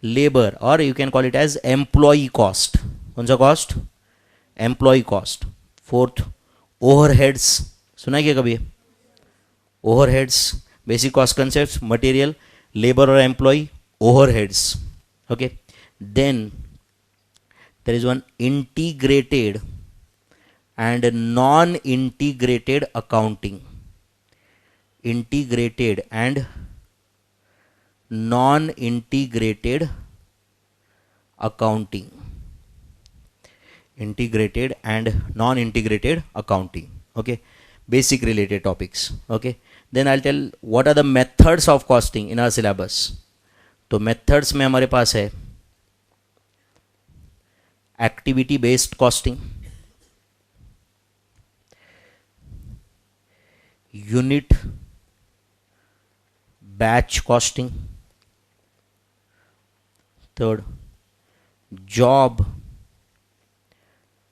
लेबर, और you can call it as employee cost. कौन सा cost? Employee cost. Fourth, overheads, सुना है क्या कभी? Overheads, basic cost concept, material, labour और employee, overheads. Okay, then there is one integrated and non integrated accounting, integrated and non integrated accounting, integrated and non-integrated accounting. Okay, basic related topics. Okay, then I'll tell what are the methods of costing in our syllabus. तो methods में हमारे पास है activity based costing, unit batch costing, third job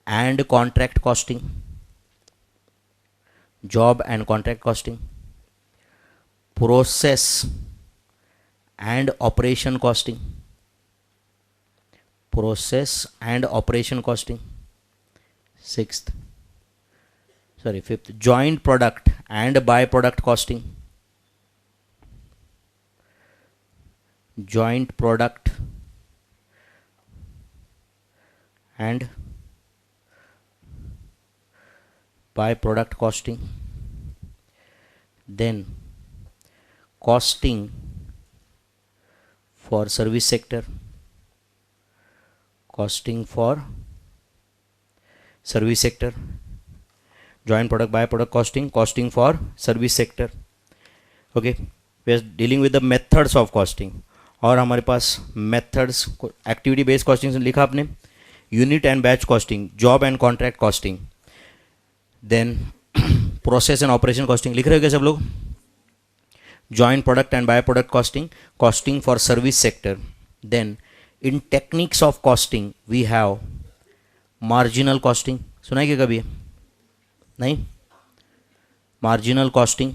and contract costing, job and contract costing, process and operation costing, process and operation costing, fifth, joint product and byproduct costing, joint product and byproduct costing, then costing for service sector, costing for service sector, joint product by product costing, costing for service sector. Okay, we are dealing with the methods of costing. और हमारे पास मेथड्स, एक्टिविटी बेस्ड कॉस्टिंग लिखा आपने, unit and batch costing, job and contract costing, then process and operation costing लिख रहे हो क्या सब लोग, joint product and by product costing, costing for service sector. Then in techniques of costing we have marginal costing, सुना है क्या कभी? नहीं. Marginal costing,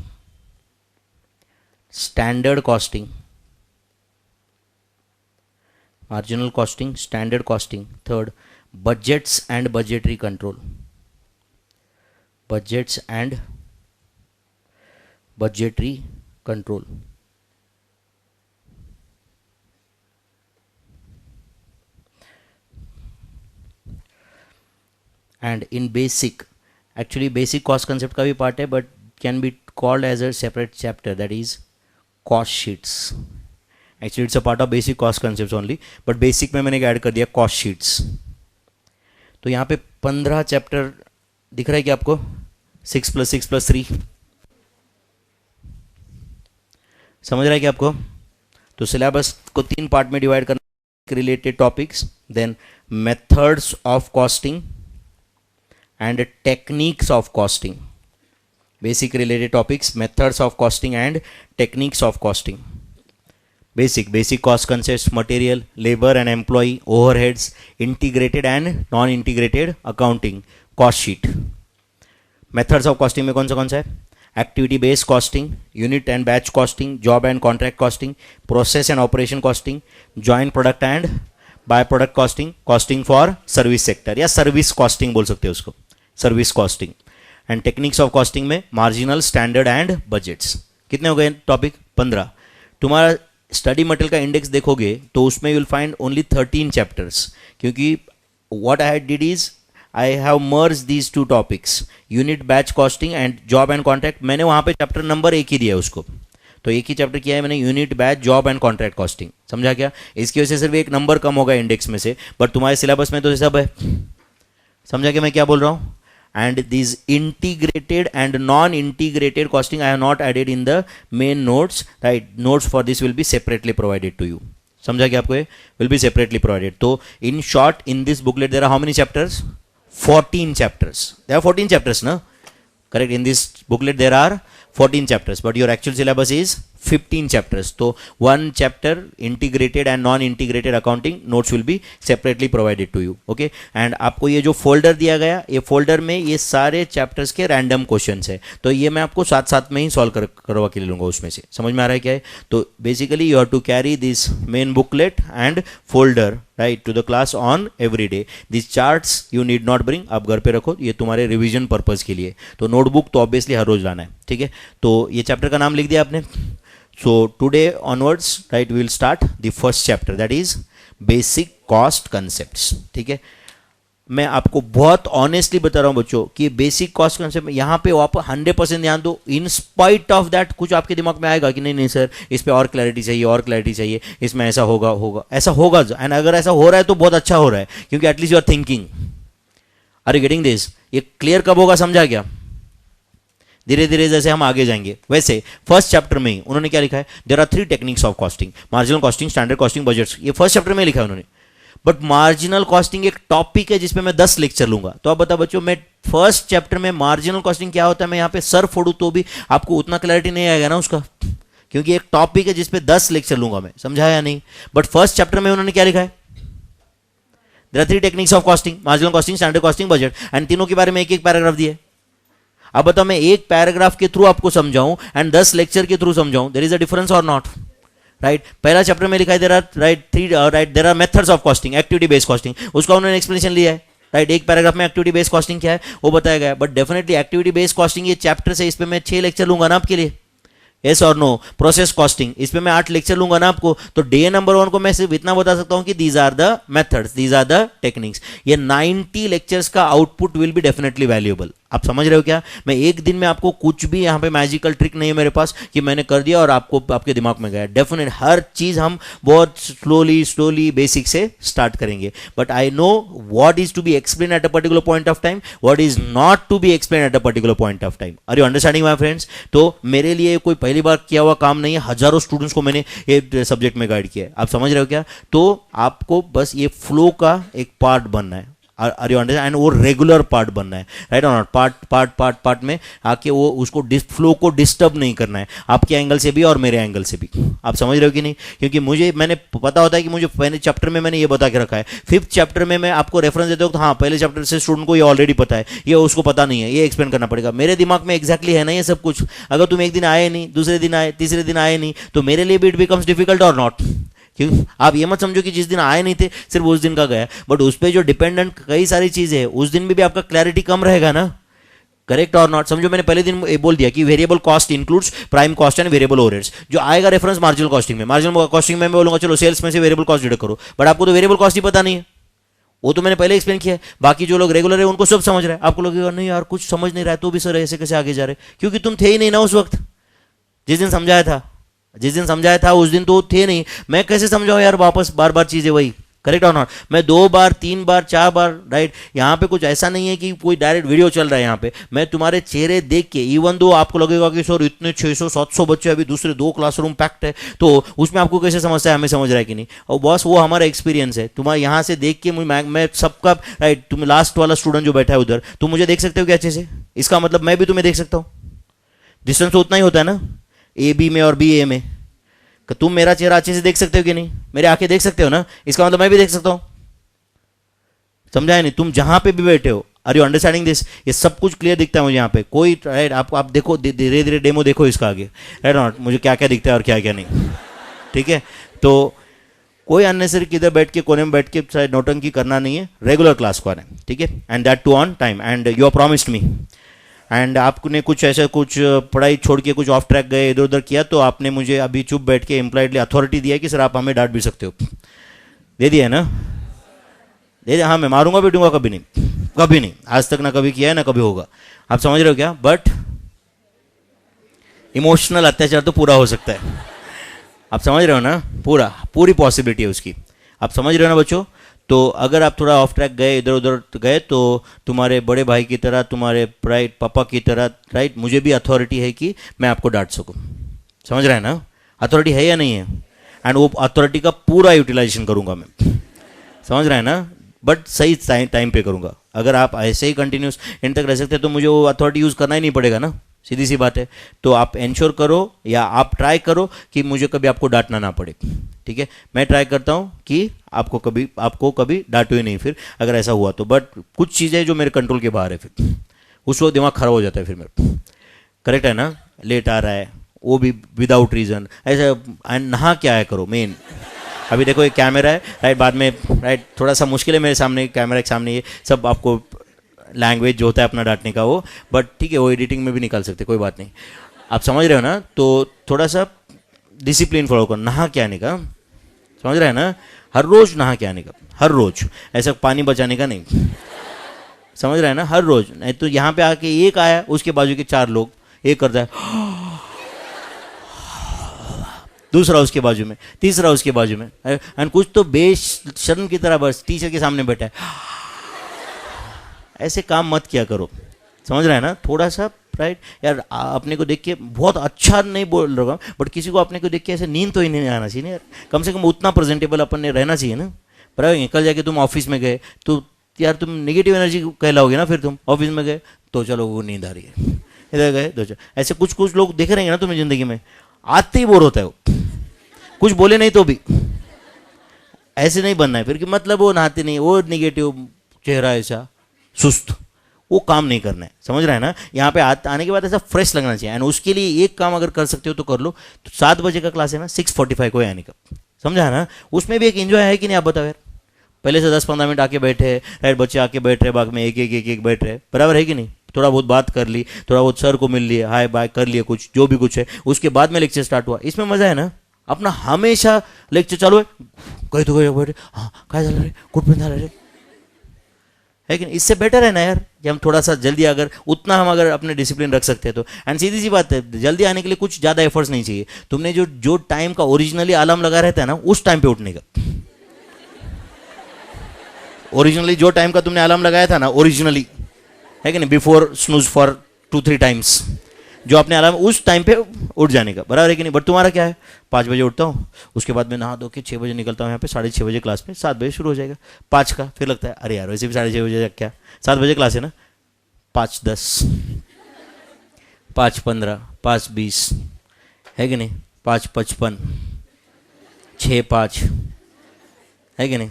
standard costing, marginal costing, standard costing. Third, budgets and budgetary control, budgets and budgetary control. And in basic, actually basic cost concept का भी part है, but can be called as a separate chapter, that is cost sheets. Actually it's a part of basic cost concepts only, but basic में मैंने ऐड कर दिया cost sheets. तो यहाँ पे 15 चैप्टर दिख रहा है क्या आपको? 6 + 6 + 3 समझ रहा है क्या आपको? तो सिलेबस को 3 पार्ट में डिवाइड करना, related topics, then methods of costing and techniques of costing. Basic related topics, methods of costing and techniques of costing. Basic cost concepts, material, labor and employee, overheads, integrated and non-integrated accounting, cost sheet. Methods of costing में कौन सा है? Activity based costing, unit and batch costing, job and contract costing, process and operation costing, joint product and by product costing, costing for service sector या service costing बोल सकते हो उसको, service costing. And techniques of costing में marginal, standard and budgets. कितने हो गए टॉपिक? 15. तुम्हारा स्टडी मटेरियल का इंडेक्स देखोगे तो उसमें you will find only 13 chapters, क्योंकि what I did is I have merge these 2 topics, unit batch costing and job and contract. मैंने वहाँ पे चैप्टर नंबर 1 ही दिया है उसको, तो एक ही चैप्टर किया है मैंने, unit batch job and contract costing. समझा क्या? इसकी वजह से सिर्फ एक नंबर कम होगा इंडेक्स में से, बट तुम्हारे सिलेबस में तो सब है. समझा क्या मैं क्या बोल रहा हूँ? And these integrated and non-integrated costing I have not added in the main notes, right? Notes for this will be separately provided to you. समझा क्या आपको? Will be separately provided. तो in short, in this booklet there are how many chapters? 14 chapters. There are 14 chapters, no? Correct. In this booklet there are 14 chapters, but your actual syllabus is 15 chapters. So one chapter integrated and non-integrated accounting notes will be separately provided to you. Okay. And आपको ये जो फोल्डर दिया गया, ये फोल्डर में ये सारे चैप्टर्स के रैंडम क्वेश्चंस है, तो ये मैं आपको साथ साथ में ही सॉल्व करवा के ले लूँगा उसमें से. समझ में आ रहा है क्या है? तो basically you have to carry this main booklet and folder right to the class on every day. This charts you need not bring, आप घर पे रखो, ये तुम्हारे रिविजन पर्पज़ के लिए. तो नोटबुक तो ऑब्वियसली हर रोज लाना है. ठीक है. तो ये चैप्टर का नाम लिख दिया आपने. So today onwards, right, we will start the first chapter, that is basic cost concepts. ठीक है. मैं आपको बहुत ऑनेस्टली बता रहा हूँ बच्चों कि बेसिक कॉस्ट कंसेप्ट में यहाँ पे आप 100% ध्यान दो. इन स्पाइट ऑफ दैट कुछ आपके दिमाग में आएगा कि नहीं नहीं सर इस पे और क्लैरिटी चाहिए, और क्लैरिटी चाहिए, इसमें ऐसा होगा ऐसा होगा. एंड अगर ऐसा हो रहा है तो बहुत अच्छा हो रहा है, क्योंकि at least you are thinking. Are you getting this? ये क्लियर कब होगा? समझा क्या? धीरे धीरे जैसे हम आगे जाएंगे. वैसे फर्स्ट चैप्टर में ही उन्होंने क्या लिखा है? There are 3 techniques of costing, marginal costing, standard costing, budgets. ये फर्स्ट चैप्टर में लिखा है उन्होंने. बट मार्जिनल कॉस्टिंग एक टॉपिक है जिसपे मैं 10 लेक्चर लूंगा. तो आप बताओ बच्चों, मैं फर्स्ट चैप्टर में मार्जिनल कॉस्टिंग क्या होता है मैं यहाँ पे सर फोड़ू तो भी आपको उतना क्लैरिटी नहीं आएगा ना उसका, क्योंकि एक टॉपिक है जिसपे 10 लेक्चर लूंगा मैं. समझा या नहीं? बट फर्स्ट चैप्टर में उन्होंने क्या लिखा है? There are 3 techniques of costing, marginal costing, standard costing, budget. एंड तीनों के बारे में एक एक पैराग्राफ दिए. अब बताओ मैं एक पैराग्राफ के थ्रू आपको समझाऊं एंड 10 लेक्चर के थ्रू समझाऊं, देयर इज अ डिफरेंस और नॉट? राइट. पहला चैप्टर में लिखा है there are there are methods of costing, activity based costing, उसका उन्होंने एक्सप्लेनेशन लिया है. राइट. एक पैराग्राफ में एक्टिविटी बेस्ड कॉस्टिंग क्या है वो बताया गया. But definitely activity based costing ये चैप्टर से, इस पे मैं 6 लेक्चर लूंगा ना आपके लिए. यस और नो? प्रोसेस कॉस्टिंग, इस पे मैं 8 लेक्चर लूंगा ना आपको. तो डे नंबर 1 को मैं सिर्फ इतना बता सकता हूं कि these are the methods, these are the techniques. ये 90 लेक्चर्स का output will be definitely valuable. आप समझ रहे हो क्या? मैं एक दिन में आपको कुछ भी यहाँ पे मैजिकल ट्रिक नहीं है मेरे पास कि मैंने कर दिया और आपको आपके दिमाग में गया। डेफिनेट हर चीज़ हम बहुत स्लोली स्लोली बेसिक से स्टार्ट करेंगे, but I know what is to be explain at a particular point of time, what is not to be explain at a particular point of time. Are you understanding my friends? तो मेरे लिए कोई पहली बार किया हुआ काम नहीं है, हजारों स्टूडेंट्स को मैंने ये सब्जेक्ट में गाइड किया है। आप समझ रहे हो क्या? तो आपको बस ये फ्लो का एक पार्ट बनना है। Are you understand? एंड वो रेगुलर पार्ट बनना है, राइट और नॉट? पार्ट में आके वो उसको फ्लो को डिस्टर्ब नहीं करना है, आपके एंगल से भी और मेरे एंगल से भी। आप समझ रहे हो कि नहीं? क्योंकि मैंने पता होता है कि मुझे पहले चैप्टर में मैंने ये बता के रखा है, 5th चैप्टर में मैं आपको रेफरेंस देता हूँ तो हाँ पहले चैप्टर से स्टूडेंट को ये ऑलरेडी पता है, ये उसको पता नहीं है, ये एक्सप्लेन करना पड़ेगा। मेरे दिमाग में एक्जैक्टली है ना ये सब कुछ। अगर तुम एक दिन आए नहीं, दूसरे दिन आए, तीसरे दिन आए नहीं, तो मेरे लिए भी इट बिकम्स डिफिकल्ट और नॉट। क्यों? आप ये मत समझो कि जिस दिन आए नहीं थे सिर्फ उस दिन का गया, बट उस पर जो डिपेंडेंट कई सारी चीजें हैं उस दिन में भी आपका क्लैरिटी कम रहेगा ना। करेक्ट और नॉट? समझो मैंने पहले दिन बोल दिया कि variable cost includes prime cost and variable overheads, जो आएगा रेफरेंस मार्जिनल कॉस्टिंग में। मार्जिनल कॉस्टिंग में मैं बोलूंगा चलो सेल्स में से वेरिएबल कॉस्ट डिडक्ट करो, बट आपको तो वेरिएबल कॉस्ट ही पता नहीं है, वो तो मैंने पहले एक्सप्लेन किया है। बाकी जो लोग रेगुलर है उनको सब समझ रहे हैं, आपको लगेगा नहीं यार कुछ समझ नहीं रहा है, तो भी सर ऐसे कैसे आगे जा रहे, क्योंकि तुम थे ही नहीं ना उस वक्त जिस दिन समझाया था उस दिन तो थे नहीं। मैं कैसे समझाऊं यार वापस बार बार चीजें वही। करेक्ट और नॉट? मैं 2 बार 3 बार 4 बार, राइट? यहाँ पे कुछ ऐसा नहीं है कि कोई डायरेक्ट वीडियो चल रहा है। यहाँ पे मैं तुम्हारे चेहरे देख के, इवन दो आपको लगेगा कि सर इतने 600-700 बच्चे, अभी दूसरे 2 क्लासरूम पैक्ड है, तो उसमें आपको कैसे समझता है हमें समझ रहा है कि नहीं? और बॉस वो हमारा एक्सपीरियंस है। तुम्हारे यहाँ से देख के मैं सबका, राइट? तुम लास्ट वाला स्टूडेंट जो बैठा है उधर, तुम मुझे देख सकते हो क्या अच्छे से? इसका मतलब मैं भी तुम्हें देख सकता हूँ। डिस्टेंस तो उतना ही होता है ना, ए बी में और बी ए में। तुम मेरा चेहरा अच्छे से देख सकते हो कि नहीं? मेरे आंखें देख सकते हो ना, इसका मतलब मैं भी देख सकता हूं। समझा है नहीं? तुम जहां पे भी बैठे हो, आर यू अंडरस्टैंडिंग दिस? ये सब कुछ क्लियर दिखता है मुझे यहाँ पे। कोई, राइट? आप देखो, धीरे धीरे डेमो देखो इसका आगे, राइट नॉट? मुझे क्या क्या दिखता है और क्या क्या नहीं, ठीक है? तो कोई अननेसेसरी किधर बैठ के कोने में बैठ के नोटंकी करना नहीं है, रेगुलर क्लास को आना है, ठीक है? And that too on time, and you are promised me. And आपने कुछ ऐसा कुछ पढ़ाई छोड़ के कुछ ऑफ ट्रैक गए, इधर उधर किया, तो आपने मुझे अभी चुप बैठ के इम्प्लाइडली अथॉरिटी दिया है कि सर आप हमें डांट भी सकते हो। दे दिया है ना? दे दिया। हाँ, मैं मारूंगा पीटूंगा कभी नहीं, कभी नहीं, आज तक ना कभी किया है ना कभी होगा। आप समझ रहे हो क्या? बट इमोशनल अत्याचार तो पूरा हो सकता है। आप समझ रहे हो ना? पूरी पॉसिबिलिटी है उसकी। आप समझ रहे हो ना बच्चों? तो अगर आप थोड़ा ऑफ ट्रैक गए, इधर उधर गए, तो तुम्हारे बड़े भाई की तरह, तुम्हारे राइट पापा की तरह, राइट, मुझे भी अथॉरिटी है कि मैं आपको डांट सकूं। समझ रहे हैं ना? अथॉरिटी है या नहीं है? एंड वो अथॉरिटी का पूरा यूटिलाइजेशन करूंगा मैं। समझ रहे हैं ना? बट सही टाइम पे करूंगा। अगर आप ऐसे ही कंटिन्यूस इन तक रह सकते हैं तो मुझे वो अथॉरिटी यूज़ करना ही नहीं पड़ेगा ना, सीधी सी बात है। तो आप इंश्योर करो या आप ट्राई करो कि मुझे कभी आपको डांटना ना पड़े, ठीक है? मैं ट्राई करता हूँ कि आपको कभी डांटो ही नहीं फिर, अगर ऐसा हुआ तो। बट कुछ चीज़ें जो मेरे कंट्रोल के बाहर है, फिर उस वक्त दिमाग खराब हो जाता है फिर मेरा। करेक्ट है ना? लेट आ रहा है वो भी विदाउट रीज़न, ऐसा नहा क्या है करो मेन। अभी देखो एक कैमरा है, राइट? बाद में, राइट, थोड़ा सा मुश्किल है मेरे सामने, कैमरा के सामने ये सब आपको लैंग्वेज जो होता है अपना डांटने का वो, बट ठीक है, वो एडिटिंग में भी निकाल सकते, कोई बात नहीं। आप समझ रहे हो ना? तो थोड़ा सा डिसिप्लिन फॉलो करो। नहा के आने का, समझ रहे हैं ना? हर रोज नहा के आने का, हर रोज, ऐसा पानी बचाने का नहीं। समझ रहे हैं ना? हर रोज। नहीं तो यहाँ पे आके एक आया, उसके बाजू के 4 लोग, एक करता है, दूसरा उसके बाजू में, तीसरा उसके बाजू में, एंड कुछ तो बेशर्म की तरह बस टीचर के सामने बैठा है। ऐसे काम मत किया करो। समझ रहे हैं ना? थोड़ा सा, राइट यार, अपने को देख के बहुत अच्छा नहीं बोल रहा हूँ, बट किसी को अपने को देख के ऐसे नींद तो ही नहीं आना चाहिए यार। कम से कम उतना प्रेजेंटेबल अपन ने रहना चाहिए ना। पर कल जाके तुम ऑफिस में गए तो यार तुम नेगेटिव एनर्जी कहलाओगे ना। फिर तुम ऑफिस में गए तो चलो वो नींद आ रही है, इधर गए तो ऐसे कुछ लोग देख रहेंगे ना तुम्हें जिंदगी में, आते ही बोर होता है वो, कुछ बोले नहीं तो भी। ऐसे नहीं बनना है फिर कि मतलब वो नहाते नहीं, वो नेगेटिव चेहरा, ऐसा सुस्त, वो काम नहीं करना है। समझ रहे हैं ना? यहाँ पे आने के बाद ऐसा फ्रेश लगना चाहिए। एंड उसके लिए एक काम अगर कर सकते हो तो कर लो। तो 7 बजे का क्लास है ना, 6:45 को आने का, समझा है ना? उसमें भी एक एंजॉय है कि नहीं? आप बताओ यार। पहले से 10-15 मिनट आके बैठे, राइट, बच्चे आके बैठ रहे, बाग में एक बैठ रहे, बराबर है कि नहीं? थोड़ा बहुत बात कर ली, थोड़ा बहुत सर को मिल लिया, हाय बाय कर लिया, कुछ जो भी कुछ है, उसके बाद में लेक्चर स्टार्ट हुआ। इसमें मजा है ना? अपना हमेशा लेक्चर चालू है, कहीं तो बैठे, हाँ काय झालं रे, कुठपर्यंत झालं रे, है कि नहीं? इससे बेटर है ना यार कि हम थोड़ा सा जल्दी, अगर उतना हम अगर अपने डिसिप्लिन रख सकते हैं तो। एंड सीधी सी बात है, जल्दी आने के लिए कुछ ज़्यादा एफर्ट्स नहीं चाहिए। तुमने जो जो टाइम का ओरिजिनली अलार्म लगा रहता है ना, उस टाइम पे उठने का, ओरिजिनली जो टाइम का तुमने अलार्म लगाया था ना ओरिजिनली, है कि नहीं, बिफोर स्नूज फॉर 2-3 टाइम्स, जो आपने अलार्म उस टाइम पे उठ जाने का, बराबर है कि नहीं? बट तुम्हारा क्या है, 5 बजे उठता हूँ, उसके बाद मैं नहा धो के 6 बजे निकलता हूँ यहाँ पे, 6:30 बजे क्लास में, 7 बजे शुरू हो जाएगा 5 का, फिर लगता है अरे यार वैसे भी 6:30 बजे क्या, 7 बजे क्लास है ना, 5:10, 5:15, 5:20, है कि नहीं, 5:55, 6:05, है कि नहीं?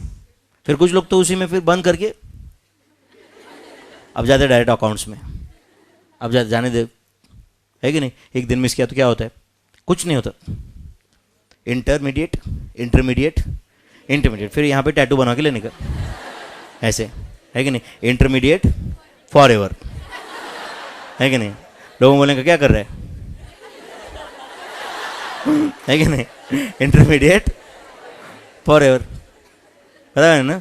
फिर कुछ लोग तो उसी में फिर बंद करके अब जाते डायरेक्ट अकाउंट्स में, अब जाने दे, है कि नहीं? एक दिन मिस किया तो क्या होता है, कुछ नहीं होता। इंटरमीडिएट, इंटरमीडिएट, इंटरमीडिएट, फिर यहाँ पे टैटू बना के लेने का, ऐसे, है कि नहीं? इंटरमीडिएट फॉर एवर, है कि नहीं? लोगों बोलेंगे क्या कर रहे हैं, है कि नहीं? इंटरमीडिएट फॉर एवर, पता है ना?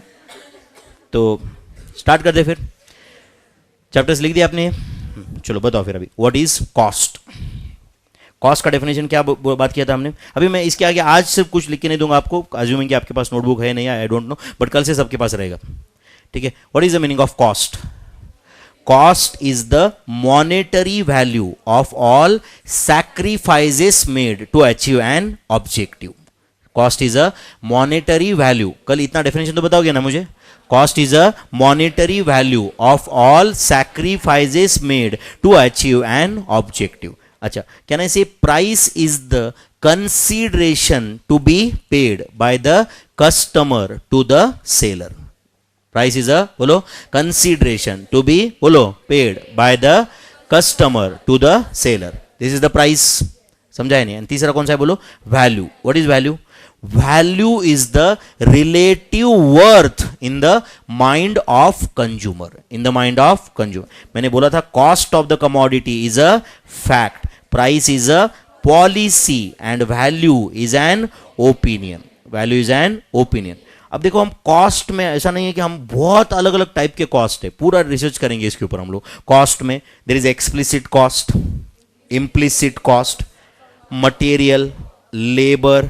तो स्टार्ट कर दे फिर, चैप्टर्स लिख दिया आपने, चलो बताओ फिर अभी व्हाट इज कॉस्ट। कॉस्ट का डेफिनेशन क्या बात किया था हमने। अभी मैं इसके आगे आज सिर्फ कुछ लिख के नहीं दूंगा आपको, अज्यूमिंग कि आपके पास नोटबुक है नहीं, आई डोंट नो, बट कल से सबके पास रहेगा, ठीक है? What is the meaning of cost? Cost is the monetary value of all sacrifices made to achieve an objective. Cost is a monetary value, कल इतना डेफिनेशन तो बताओगे ना मुझे। Cost is a monetary value of all sacrifices made to achieve an objective. अच्छा, can I say price is the consideration to be paid by the customer to the seller. Price is a बोलो consideration to be बोलो paid by the customer to the seller. This is the price. समझा है नहीं? तीसरा कौन सा है बोलो, value. What is value? Value is the relative worth in the mind of consumer. In the mind of consumer. मैंने बोला था cost of the commodity is a fact, price is a policy and value is an opinion. Value is an opinion. अब देखो हम कॉस्ट में ऐसा नहीं है कि हम बहुत अलग अलग टाइप के कॉस्ट है, पूरा रिसर्च करेंगे इसके ऊपर हम लोग। कॉस्ट में there is explicit cost, implicit cost, material, labour,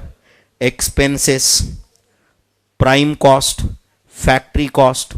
expenses, prime cost, factory cost,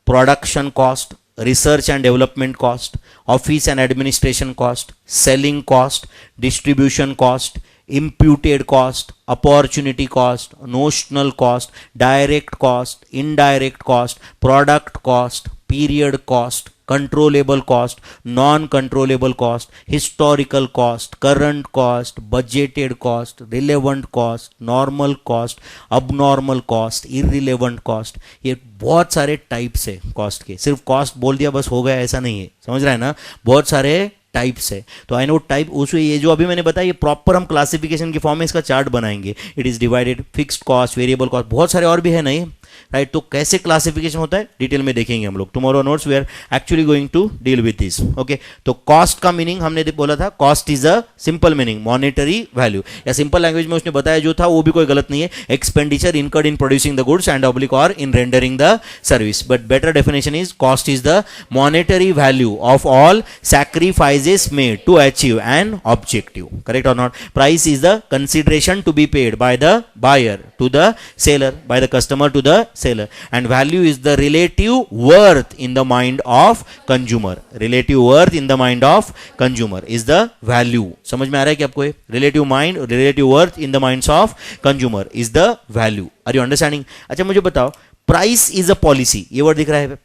production cost, research and development cost, office and administration cost, selling cost, distribution cost, imputed cost, opportunity cost, notional cost, direct cost, indirect cost, product cost, period cost, controllable cost, non-controllable cost, historical cost, current cost, budgeted cost, relevant cost, normal cost, abnormal cost, irrelevant cost। ये बहुत सारे टाइप्स है कॉस्ट के। सिर्फ कॉस्ट बोल दिया बस हो गया ऐसा नहीं है, समझ रहा है ना? बहुत सारे टाइप्स है। तो आई नो टाइप उसमें ये जो अभी मैंने बताया, ये प्रॉपर हम क्लासिफिकेशन के फॉर्म में इसका चार्ट बनाएंगे। It is divided, fixed cost, variable cost, बहुत सारे और भी है नहीं, राइट? तो कैसे क्लासिफिकेशन होता है डिटेल में देखेंगे हम लोग। Tomorrow notes we are actually going to deal with this, okay? तो कॉस्ट का मीनिंग हमने बोला था, cost is a simple meaning monetary value, या सिंपल लैंग्वेज में उसने बताया जो था वो भी कोई गलत नहीं है, expenditure incurred in producing the goods and oblique or in rendering the service. But better definition is cost is the monetary value of all sacrifices made to achieve an objective. Correct or not? Price is the consideration to be paid by the buyer to the seller, by the customer to the seller, and value is the relative worth in the mind of consumer. Relative worth in the mind of consumer is the value. समझ में आ रहा है कि आपको ये relative worth in the minds of consumer is the value. Are you understanding? अच्छा मुझे बताओ, price is a policy, ये वर्ड दिख रहा है,